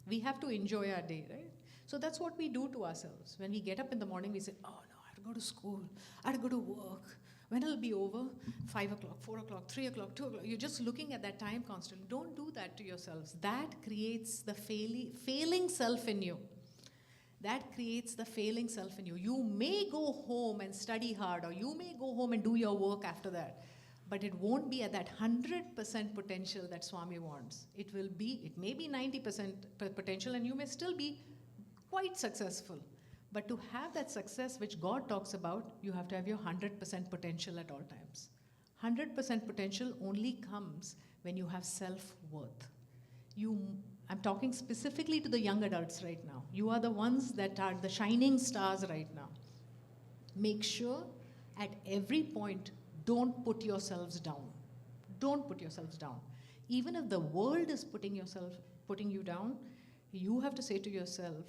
We have to enjoy our day, right? So that's what we do to ourselves. When we get up in the morning, we say, oh no, I have to go to school, I have to go to work. When it'll be over? 5 o'clock, 4 o'clock, 3 o'clock, 2 o'clock. You're just looking at that time constantly. Don't do that to yourselves. That creates the failing self in you. That creates the failing self in you. You may go home and study hard, or you may go home and do your work after that, but it won't be at that 100% potential that Swami wants. It may be 90% potential, and you may still be quite successful. But to have that success which God talks about, you have to have your 100% potential at all times. 100% potential only comes when you have self-worth. I'm talking specifically to the young adults right now. You are the ones that are the shining stars right now. Make sure at every point, don't put yourselves down. Don't put yourselves down. Even if the world is putting you down, you have to say to yourself,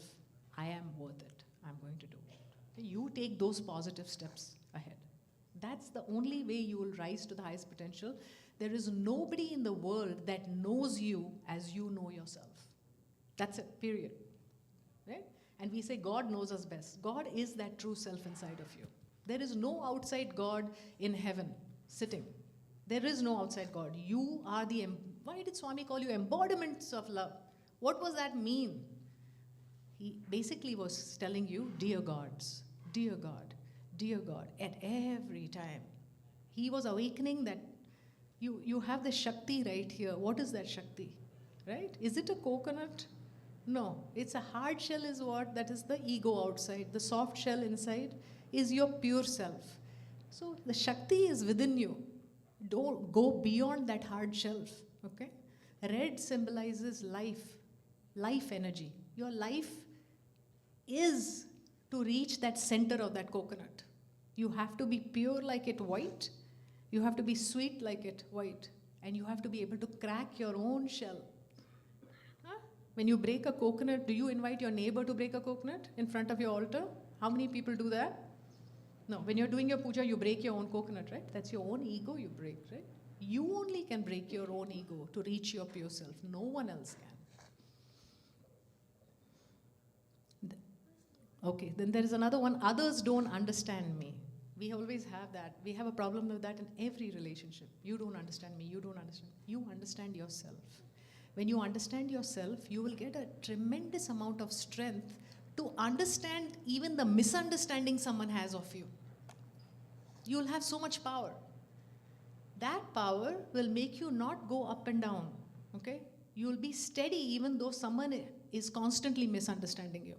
I am worth it. I'm going to do it. You take those positive steps ahead. That's the only way you will rise to the highest potential. There is nobody in the world that knows you as you know yourself. That's it, period. Right? And we say God knows us best. God is that true self inside of you. There is no outside God in heaven sitting. There is no outside God. You are why did Swami call you embodiments of love? What does that mean? He basically was telling you, dear gods, dear God, at every time. He was awakening that you have the Shakti right here. What is that Shakti? Right? Is it a coconut? No. It's a hard shell is what? That is the ego outside. The soft shell inside is your pure self. So the Shakti is within you. Don't go beyond that hard shelf. Okay? Red symbolizes life energy. Your life is to reach that center of that coconut. You have to be pure like it white. You have to be sweet like it white. And you have to be able to crack your own shell. Huh? When you break a coconut, do you invite your neighbor to break a coconut in front of your altar? How many people do that? No. When you're doing your puja, you break your own coconut, right? That's your own ego you break, right? You only can break your own ego to reach your pure self. No one else can. Okay, then there is another one. Others don't understand me. We always have that. We have a problem with that in every relationship. You don't understand me. You don't understand. You understand yourself. When you understand yourself, you will get a tremendous amount of strength to understand even the misunderstanding someone has of you. You'll have so much power. That power will make you not go up and down. Okay? You'll be steady even though someone is constantly misunderstanding you.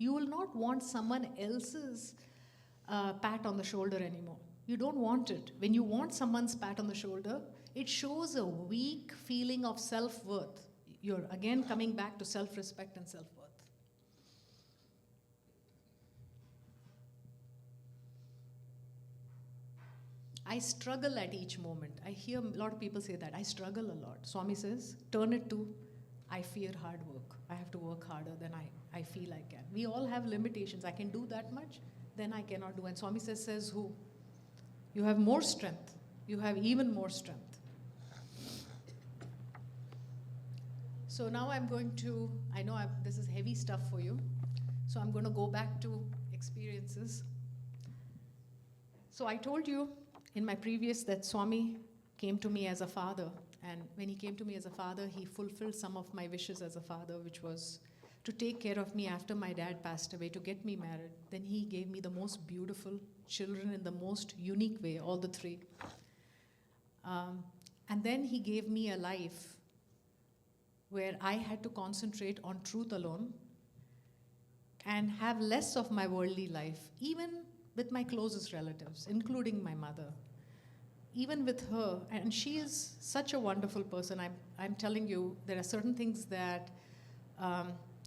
You will not want someone else's pat on the shoulder anymore. You don't want it. When you want someone's pat on the shoulder, it shows a weak feeling of self-worth. You're again coming back to self-respect and self-worth. I struggle at each moment. I hear a lot of people say that. I struggle a lot. Swami says, turn it to, I fear hard work. I have to work harder than I feel I can. We all have limitations. I can do that much, then I cannot do. And Swami says who? You have more strength. You have even more strength. So now I'm going to, I know this is heavy stuff for you, so I'm going to go back to experiences. So I told you in my previous that Swami came to me as a father, and when he came to me as a father, he fulfilled some of my wishes as a father, which was to take care of me after my dad passed away, to get me married. Then he gave me the most beautiful children in the most unique way, all the three. And then he gave me a life where I had to concentrate on truth alone and have less of my worldly life, even with my closest relatives, including my mother. Even with her, and she is such a wonderful person. I'm telling you, there are certain things that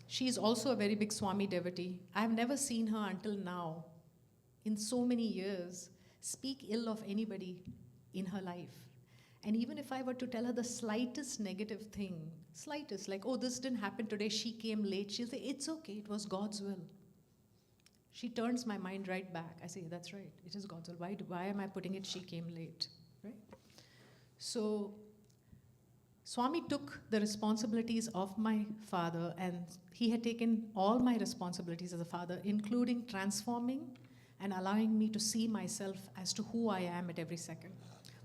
she is also a very big Swami devotee. I've never seen her until now, in so many years, speak ill of anybody in her life. And even if I were to tell her the slightest negative thing, slightest, like, oh, this didn't happen today, she came late, she'll say, it's okay, it was God's will. She turns my mind right back. I say, that's right, it is God's will. Why am I putting it, she came late, right? So Swami took the responsibilities of my father, and he had taken all my responsibilities as a father, including transforming and allowing me to see myself as to who I am at every second.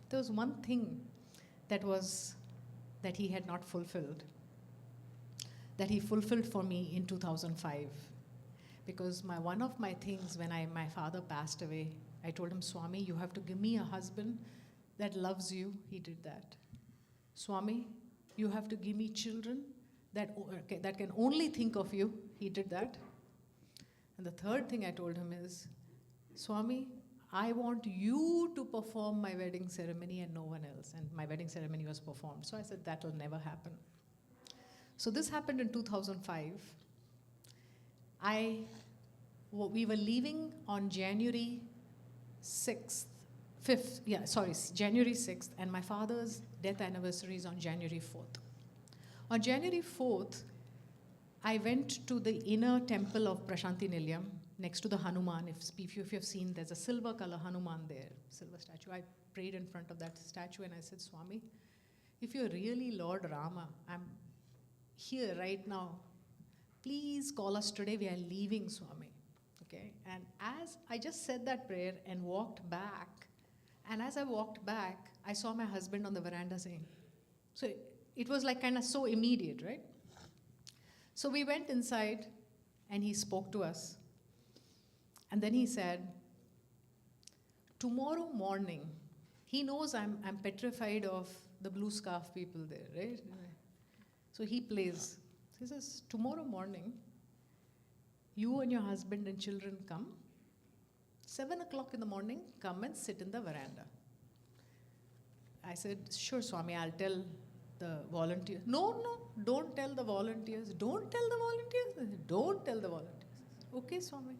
There was one thing that he had not fulfilled, that he fulfilled for me in 2005. Because one of my things when my father passed away, I told him, Swami, you have to give me a husband that loves you. He did that. Swami, you have to give me children that can only think of you. He did that. And the third thing I told him is, Swami, I want you to perform my wedding ceremony and no one else. And my wedding ceremony was performed. So I said, that will never happen. So this happened in 2005. We were leaving on January 6th, January 6th, and my father's death anniversary is on January 4th. On January 4th, I went to the inner temple of Prashanti Nilayam, next to the Hanuman. If you have seen, there's a silver color Hanuman there, silver statue. I prayed in front of that statue and I said, Swami, if you're really Lord Rama, I'm here right now. Please call us today, we are leaving, Swami. Okay? And as I just said that prayer and walked back, and as I walked back, I saw my husband on the veranda saying, so it was like kind of so immediate, right? So we went inside and he spoke to us. And then he said, tomorrow morning, he knows I'm petrified of the blue scarf people there, right? So he plays. He says, tomorrow morning, you and your husband and children come. 7 o'clock in the morning, come and sit in the veranda. I said, sure, Swami, I'll tell the volunteers. No, don't tell the volunteers. Don't tell the volunteers. Don't tell the volunteers. Okay, Swami.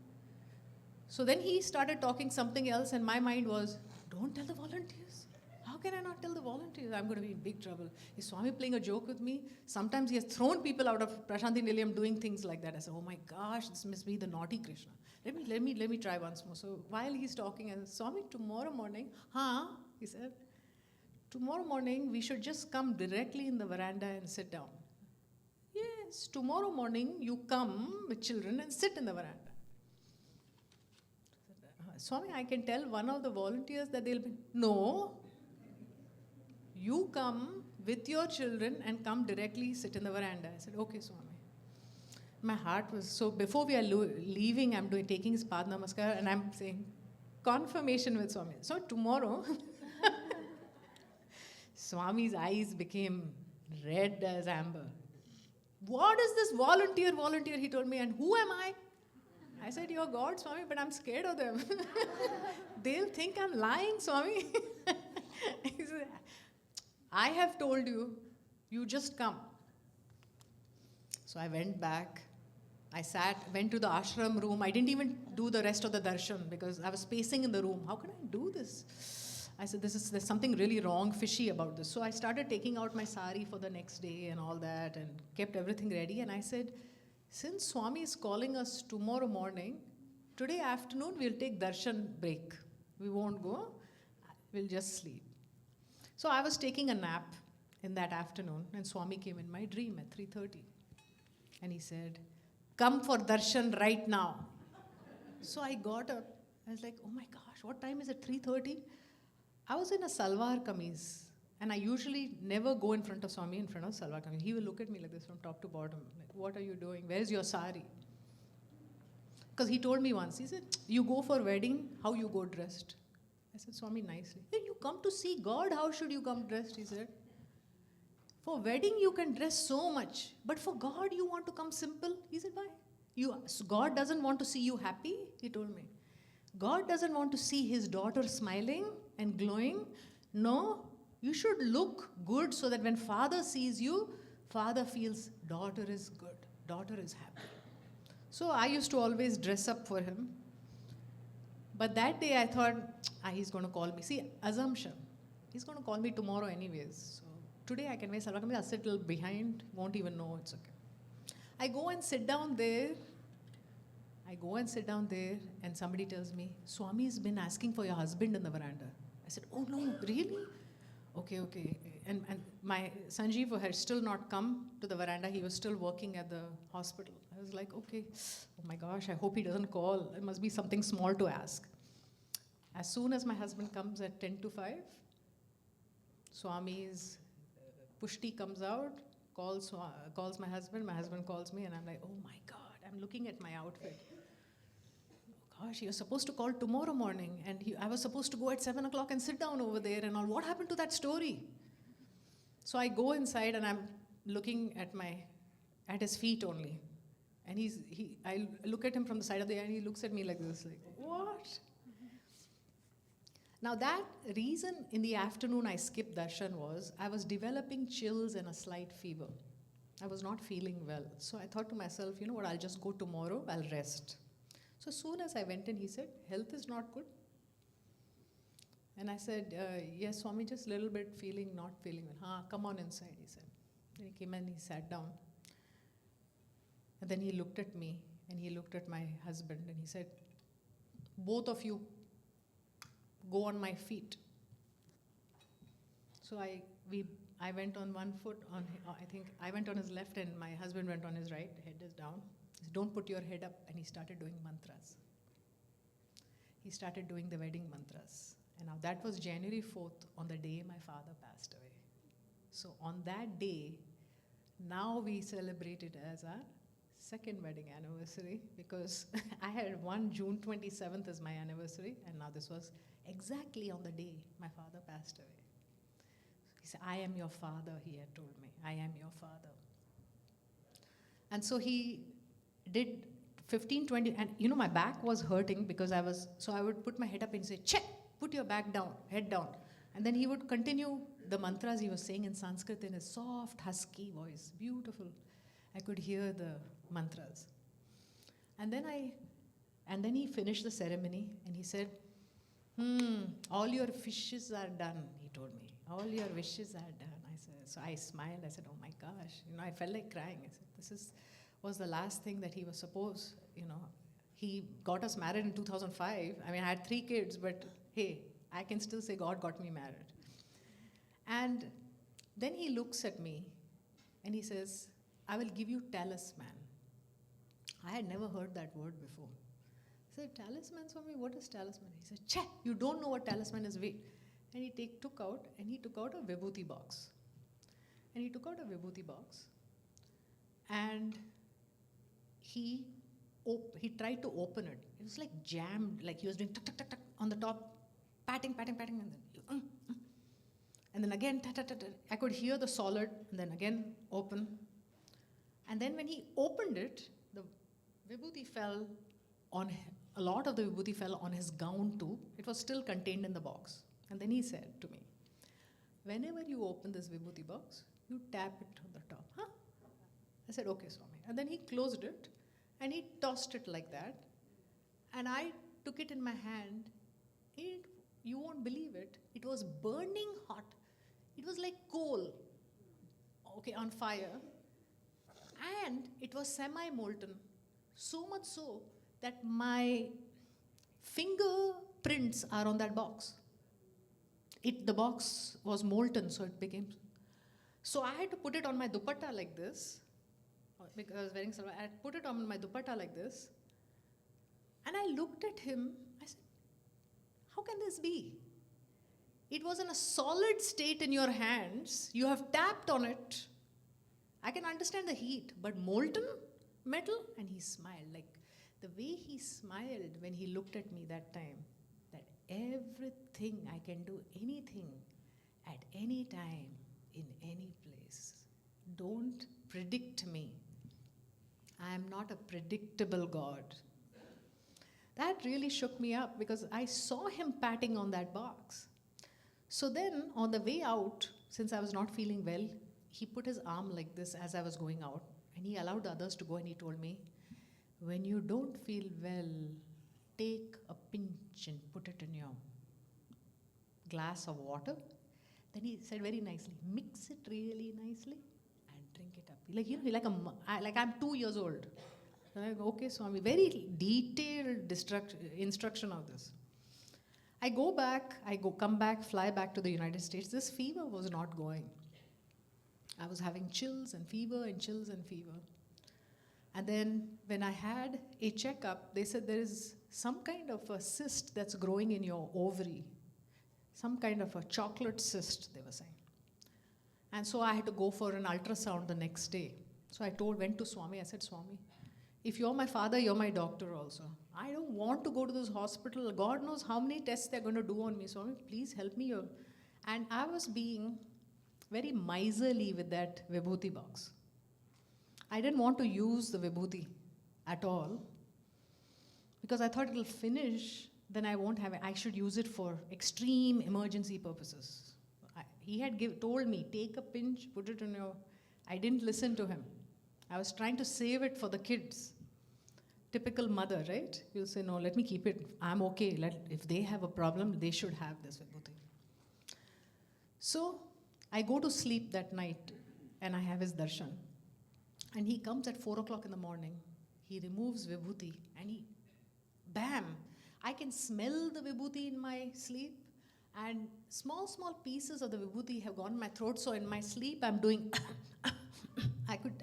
So then he started talking something else, and my mind was, don't tell the volunteers. How can I not tell the volunteers? I'm going to be in big trouble. Is Swami playing a joke with me? Sometimes he has thrown people out of Prashanti Nilayam doing things like that. I said, oh my gosh, this must be the naughty Krishna. Let me try once more. So while he's talking, I said, Swami, tomorrow morning, he said, tomorrow morning we should just come directly in the veranda and sit down. Yes, tomorrow morning you come with children and sit in the veranda. Swami, I can tell one of the volunteers that they'll be, no, you come with your children and come directly sit in the veranda. I said, okay, Swami. My heart was, so before we are leaving, I'm taking his Pad Namaskar and I'm saying, confirmation with Swami. So tomorrow, Swami's eyes became red as amber. What is this volunteer, he told me, and who am I? I said, you're God, Swami, but I'm scared of them. They'll think I'm lying, Swami. He said, I have told you, you just come. So I went back. I went to the ashram room. I didn't even do the rest of the darshan because I was pacing in the room. How can I do this? I said, there's something really wrong, fishy about this. So I started taking out my sari for the next day and all that and kept everything ready. And I said, since Swami is calling us tomorrow morning, today afternoon we'll take darshan break. We won't go. We'll just sleep. So I was taking a nap in that afternoon and Swami came in my dream at 3:30. And he said, come for darshan right now. So I got up. I was like, oh my gosh, what time is it? 3:30? I was in a salwar kameez. And I usually never go in front of Swami in front of salwar kameez. He will look at me like this from top to bottom. Like, what are you doing? Where's your sari? Because he told me once, he said, you go for wedding, how you go dressed? I said, Swami, nicely. Hey, you come to see God, how should you come dressed? He said, for wedding you can dress so much, but for God you want to come simple? He said, why? God doesn't want to see you happy? He told me. God doesn't want to see his daughter smiling and glowing. No, you should look good so that when father sees you, father feels daughter is good, daughter is happy. So I used to always dress up for him. But that day I thought, he's going to call me. See, assumption. He's going to call me tomorrow anyways. So today I can wear salwar kameez. I'll sit a little behind, won't even know, it's okay. I go and sit down there. And somebody tells me, Swami's been asking for your husband in the veranda. I said, oh no, really? Okay. And my Sanjeev had still not come to the veranda. He was still working at the hospital. I was like, okay, oh my gosh, I hope he doesn't call. There must be something small to ask. As soon as my husband comes at 10 to 5, Swami's pushti comes out, calls my husband calls me, and I'm like, oh my God, I'm looking at my outfit. Gosh, you're supposed to call tomorrow morning, and I was supposed to go at 7 o'clock and sit down over there and all. What happened to that story? So I go inside and I'm looking at his feet only. And I look at him from the side of the eye and he looks at me like this, like, what? Now that reason in the afternoon I skipped darshan was, I was developing chills and a slight fever. I was not feeling well. So I thought to myself, you know what, I'll just go tomorrow, I'll rest. So as soon as I went in, he said, health is not good. And I said, yes, Swami, just a little bit not feeling well. Come on inside, he said. Then he came and he sat down. And then he looked at me and he looked at my husband and he said, both of you go on my feet. So I went on one foot, I think I went on his left and my husband went on his right, head is down. He said, don't put your head up, and he started doing mantras. He started doing the wedding mantras. And now that was January 4th, on the day my father passed away. So on that day, now we celebrate it as our second wedding anniversary, because I had one June 27th as my anniversary, and now this was exactly on the day my father passed away. He said, I am your father, he had told me. I am your father. And so he did 15, 20, and you know, my back was hurting because so I would put my head up and say, check, put your back down, head down. And then he would continue the mantras he was saying in Sanskrit in his soft, husky voice. Beautiful. I could hear the mantras. And then he finished the ceremony and he said, all your wishes are done, he told me. All your wishes are done. So I smiled. I said, oh my gosh. You know, I felt like crying. I said, this was the last thing that he was supposed, you know. He got us married in 2005. I mean, I had 3 kids, but hey, I can still say God got me married. And then he looks at me and he says, I will give you talisman. I had never heard that word before. I said, talisman, Swami, what is talisman? He said, che, you don't know what talisman is, wait. And he took out a vibhuti box. And he took out a vibhuti box and he tried to open it. It was like jammed, like he was doing tuck, tuck, tuck, tuck on the top, patting, and then and then again, tuck, tuck, tuck, tuck. I could hear the solid, and then again open. And then when he opened it, the vibhuti fell a lot of the vibhuti fell on his gown too. It was still contained in the box. And then he said to me, whenever you open this vibhuti box, you tap it on the top. Huh? I said, okay, Swami. And then he closed it and he tossed it like that. And I took it in my hand. You won't believe it. It was burning hot. It was like coal, okay, on fire. And it was semi-molten. So much so that my fingerprints are on that box. The box was molten, so it became. So I had to put it on my dupatta like this, because I was wearing salwar. I had put it on my dupatta like this, and I looked at him. I said, how can this be? It was in a solid state in your hands. You have tapped on it. I can understand the heat, but molten metal? And he smiled. Like the way he smiled when he looked at me that time, that everything, I can do anything at any time, in any place. Don't predict me. I am not a predictable God. That really shook me up because I saw him patting on that box. So then, on the way out, since I was not feeling well, he put his arm like this as I was going out, and he allowed the others to go, and he told me, when you don't feel well, take a pinch and put it in your glass of water. Then he said very nicely, mix it really nicely and drink it up. Like, you know, like I'm 2 years old. I'm like, okay, Swami, very detailed instruction of this. I come back, fly back to the United States. This fever was not going. I was having chills and fever and chills and fever. And then when I had a checkup, they said there is some kind of a cyst that's growing in your ovary. Some kind of a chocolate cyst, they were saying. And so I had to go for an ultrasound the next day. So went to Swami. I said, Swami, if you're my father, you're my doctor also. I don't want to go to this hospital. God knows how many tests they're going to do on me. Swami, please help me here. And I was being very miserly with that vibhuti box. I didn't want to use the vibhuti at all because I thought it'll finish, then I won't have it. I should use it for extreme emergency purposes. He had told me, take a pinch, put it in your. I didn't listen to him. I was trying to save it for the kids. Typical mother, right? You'll say, no, let me keep it. I'm okay. If they have a problem, they should have this vibhuti. So I go to sleep that night and I have his darshan. And he comes at 4 o'clock in the morning. He removes vibhuti and bam! I can smell the vibhuti in my sleep. And small pieces of the vibhuti have gone in my throat. So in my sleep, I'm doing,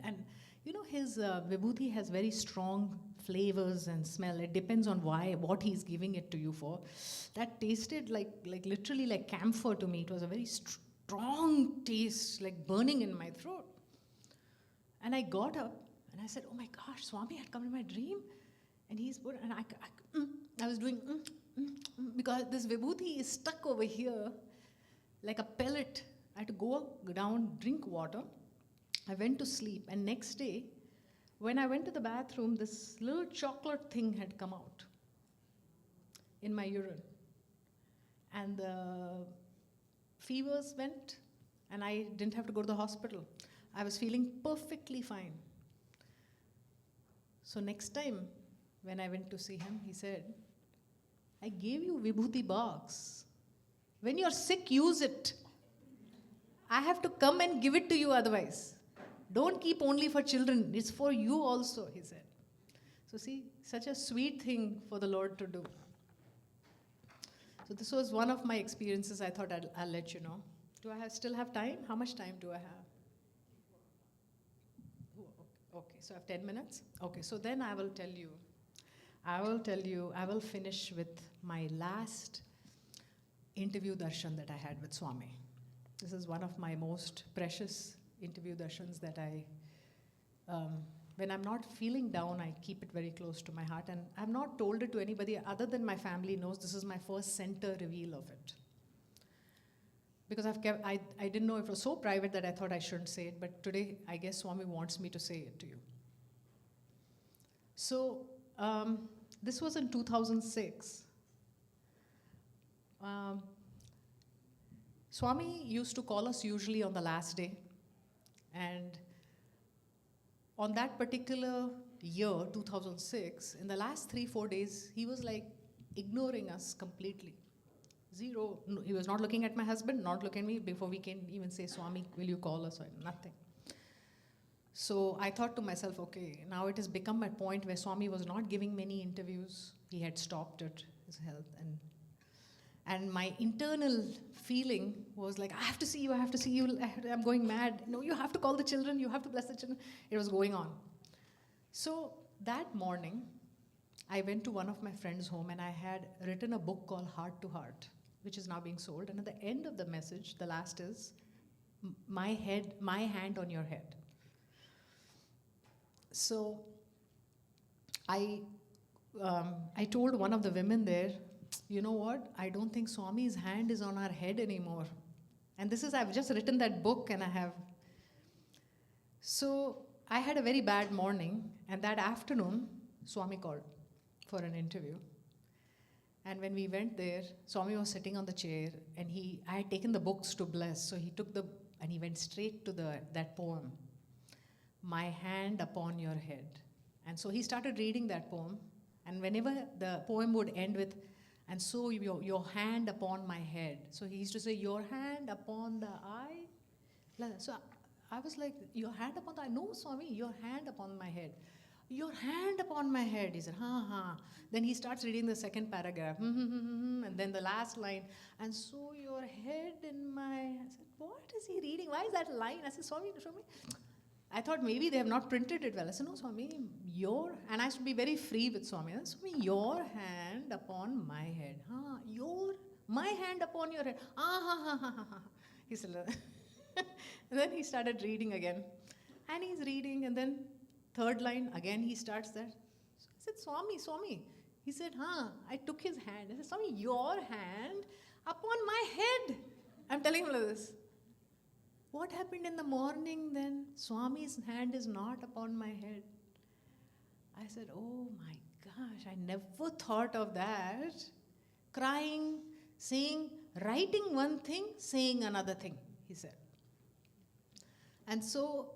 and you know, his vibhuti has very strong flavors and smell. It depends on what he's giving it to you for. That tasted like literally like camphor to me. It was a very strong taste, like burning in my throat. And I got up and I said, oh my gosh, Swami had come in my dream. And I was doing, because this vibhuti is stuck over here like a pellet. I had to go down, drink water. I went to sleep. And next day, when I went to the bathroom, this little chocolate thing had come out in my urine. And the fevers went, and I didn't have to go to the hospital. I was feeling perfectly fine. So next time, when I went to see him, he said, I gave you vibhuti box. When you're sick, use it. I have to come and give it to you otherwise. Don't keep only for children. It's for you also, he said. So see, such a sweet thing for the Lord to do. So this was one of my experiences. I thought I'll let you know. Do I still have time? How much time do I have? Okay, so I have 10 minutes? Okay, so then I will finish with my last interview darshan that I had with Swami. This is one of my most precious interview darshans that when I'm not feeling down, I keep it very close to my heart. And I've not told it to anybody other than my family knows this is my first center reveal of it. Because I didn't know it was so private that I thought I shouldn't say it, but today I guess Swami wants me to say it to you. So this was in 2006. Swami used to call us usually on the last day. And on that particular year, 2006, in the last 3-4 days, he was like ignoring us completely. Zero. No, he was not looking at my husband, not looking at me before we can even say, Swami, will you call us? Or nothing. So I thought to myself, okay, now it has become a point where Swami was not giving many interviews. He had stopped at his health. And my internal feeling was like, I have to see you, I have to see you, I'm going mad. No, you have to call the children, you have to bless the children. It was going on. So that morning, I went to one of my friends' home and I had written a book called Heart to Heart, which is now being sold. And at the end of the message, the last is, my hand on your head. So I told one of the women there, you know what? I don't think Swami's hand is on our head anymore. And this is, I've just written that book and I have. So I had a very bad morning, and that afternoon, Swami called for an interview. And when we went there, Swami was sitting on the chair, and I had taken the books to bless, so he took and he went straight to that poem, My Hand Upon Your Head. And so he started reading that poem, and whenever the poem would end with, and so your hand upon my head. So he used to say, your hand upon the eye. So I was like, your hand upon the eye? No, Swami, your hand upon my head. Your hand upon my head. He said, ha, ha. Then he starts reading the second paragraph. And then the last line, and so your head in my... I said, what is he reading? Why is that line? I said, Swami, show me. I thought maybe they have not printed it well. I said, no, Swami, and I should be very free with Swami. I said, Swami, your hand upon my head. My hand upon your head. Ha, ha, ha. He said, and then he started reading again. And he's reading, and then third line, again he starts that. So I said, Swami. He said, I took his hand. I said, Swami, your hand upon my head. I'm telling him like this. What happened in the morning then? Swami's hand is not upon my head. I said, oh my gosh, I never thought of that. Crying, saying, writing one thing, saying another thing, he said. And so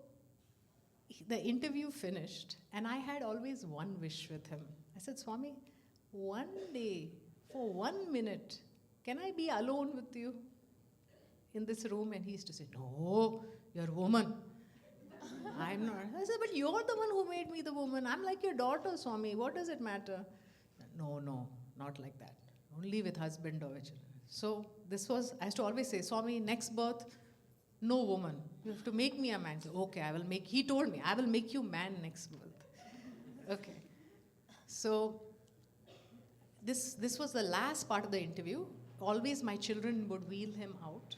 the interview finished, and I had always one wish with him. I said, Swami, one day, for 1 minute, can I be alone with you in this room? And he used to say, no, you're a woman. I'm not. I said, but you're the one who made me the woman. I'm like your daughter, Swami. What does it matter? No, not like that. Only with husband or children. So this was, I used to always say, Swami, next birth, no woman. You have to make me a man. So, okay, he told me, I will make you man next birth. Okay. So this was the last part of the interview. Always my children would wheel him out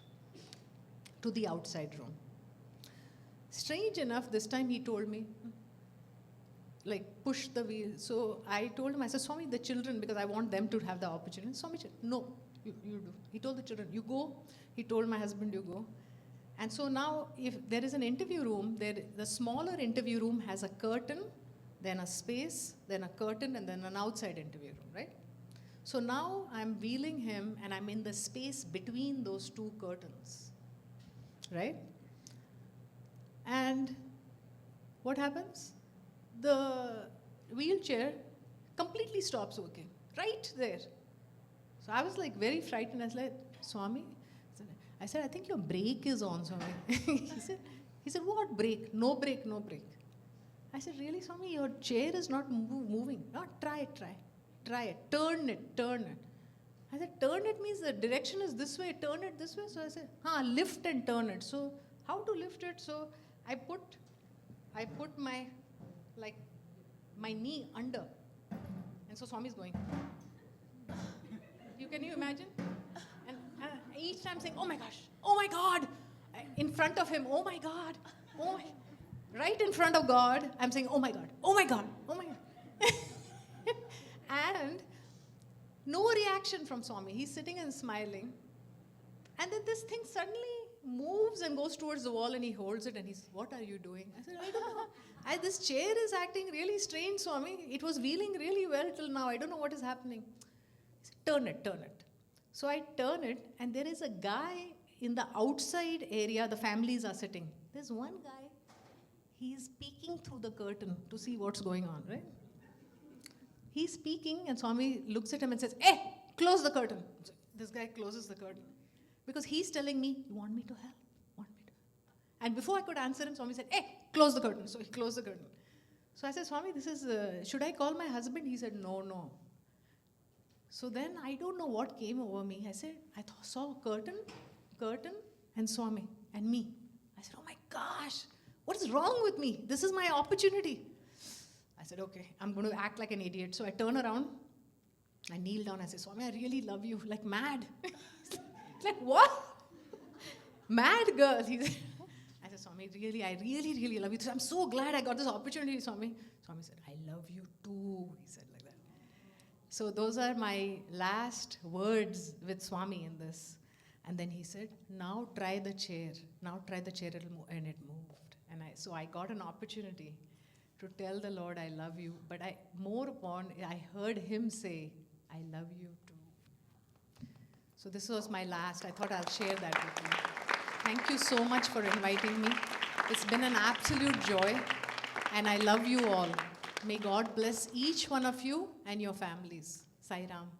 to the outside room. Strange enough, this time he told me, like, push the wheel. So I told him, I said, Swami, the children, because I want them to have the opportunity. Swami said, no, you do. He told the children, you go. He told my husband, you go. And so now, if there is an interview room, the smaller interview room has a curtain, then a space, then a curtain, and then an outside interview room, right? So now I'm wheeling him, and I'm in the space between those two curtains, right? And what happens? The wheelchair completely stops working, right there. So I was like very frightened. I was like, Swami? I said, I think your brake is on, Swami. he said, what brake? No brake, no brake. I said, really, Swami? Your chair is not moving. No, try it. Turn it. I said, turn it means the direction is this way, turn it this way. So I said, lift and turn it. So how to lift it? So I put my knee under. And so Swami is going. Can you imagine? And each time saying, oh my gosh, oh my God. In front of him, oh my God. Right in front of God, I'm saying, oh my God, oh my God, oh my God. And no reaction from Swami. He's sitting and smiling. And then this thing suddenly moves and goes towards the wall and he holds it and he says, "What are you doing?" I said, "I don't know. This chair is acting really strange, Swami. It was wheeling really well till now. I don't know what is happening." He said, "Turn it, turn it." So I turn it, and there is a guy in the outside area. The families are sitting. There's one guy. He's peeking through the curtain to see what's going on, right? He's speaking, and Swami looks at him and says, "Hey, close the curtain." So this guy closes the curtain. Because he's telling me, "You want me to help? Want me to help?" And before I could answer him, Swami said, "Hey, close the curtain." So he closed the curtain. So I said, "Swami, this is, should I call my husband?" He said, "No, no." So then I don't know what came over me. I said, saw curtain, and Swami, and me. I said, "Oh my gosh, what is wrong with me? This is my opportunity." I said, "Okay, I'm going to act like an idiot." So I turn around, I kneel down, I say, "Swami, I really love you, like mad." Like, "What?" "Mad girl." He said, I said, "Swami, really, I really, really love you. I'm so glad I got this opportunity, Swami." Swami said, "I love you too." He said like that. So those are my last words with Swami in this. And then he said, "Now try the chair. Now try the chair, it'll move." And it moved. And so I got an opportunity to tell the Lord, "I love you." But I heard him say, "I love you too." So this was my last. I thought I'll share that with you. Thank you so much for inviting me. It's been an absolute joy. And I love you all. May God bless each one of you and your families. Sai Ram.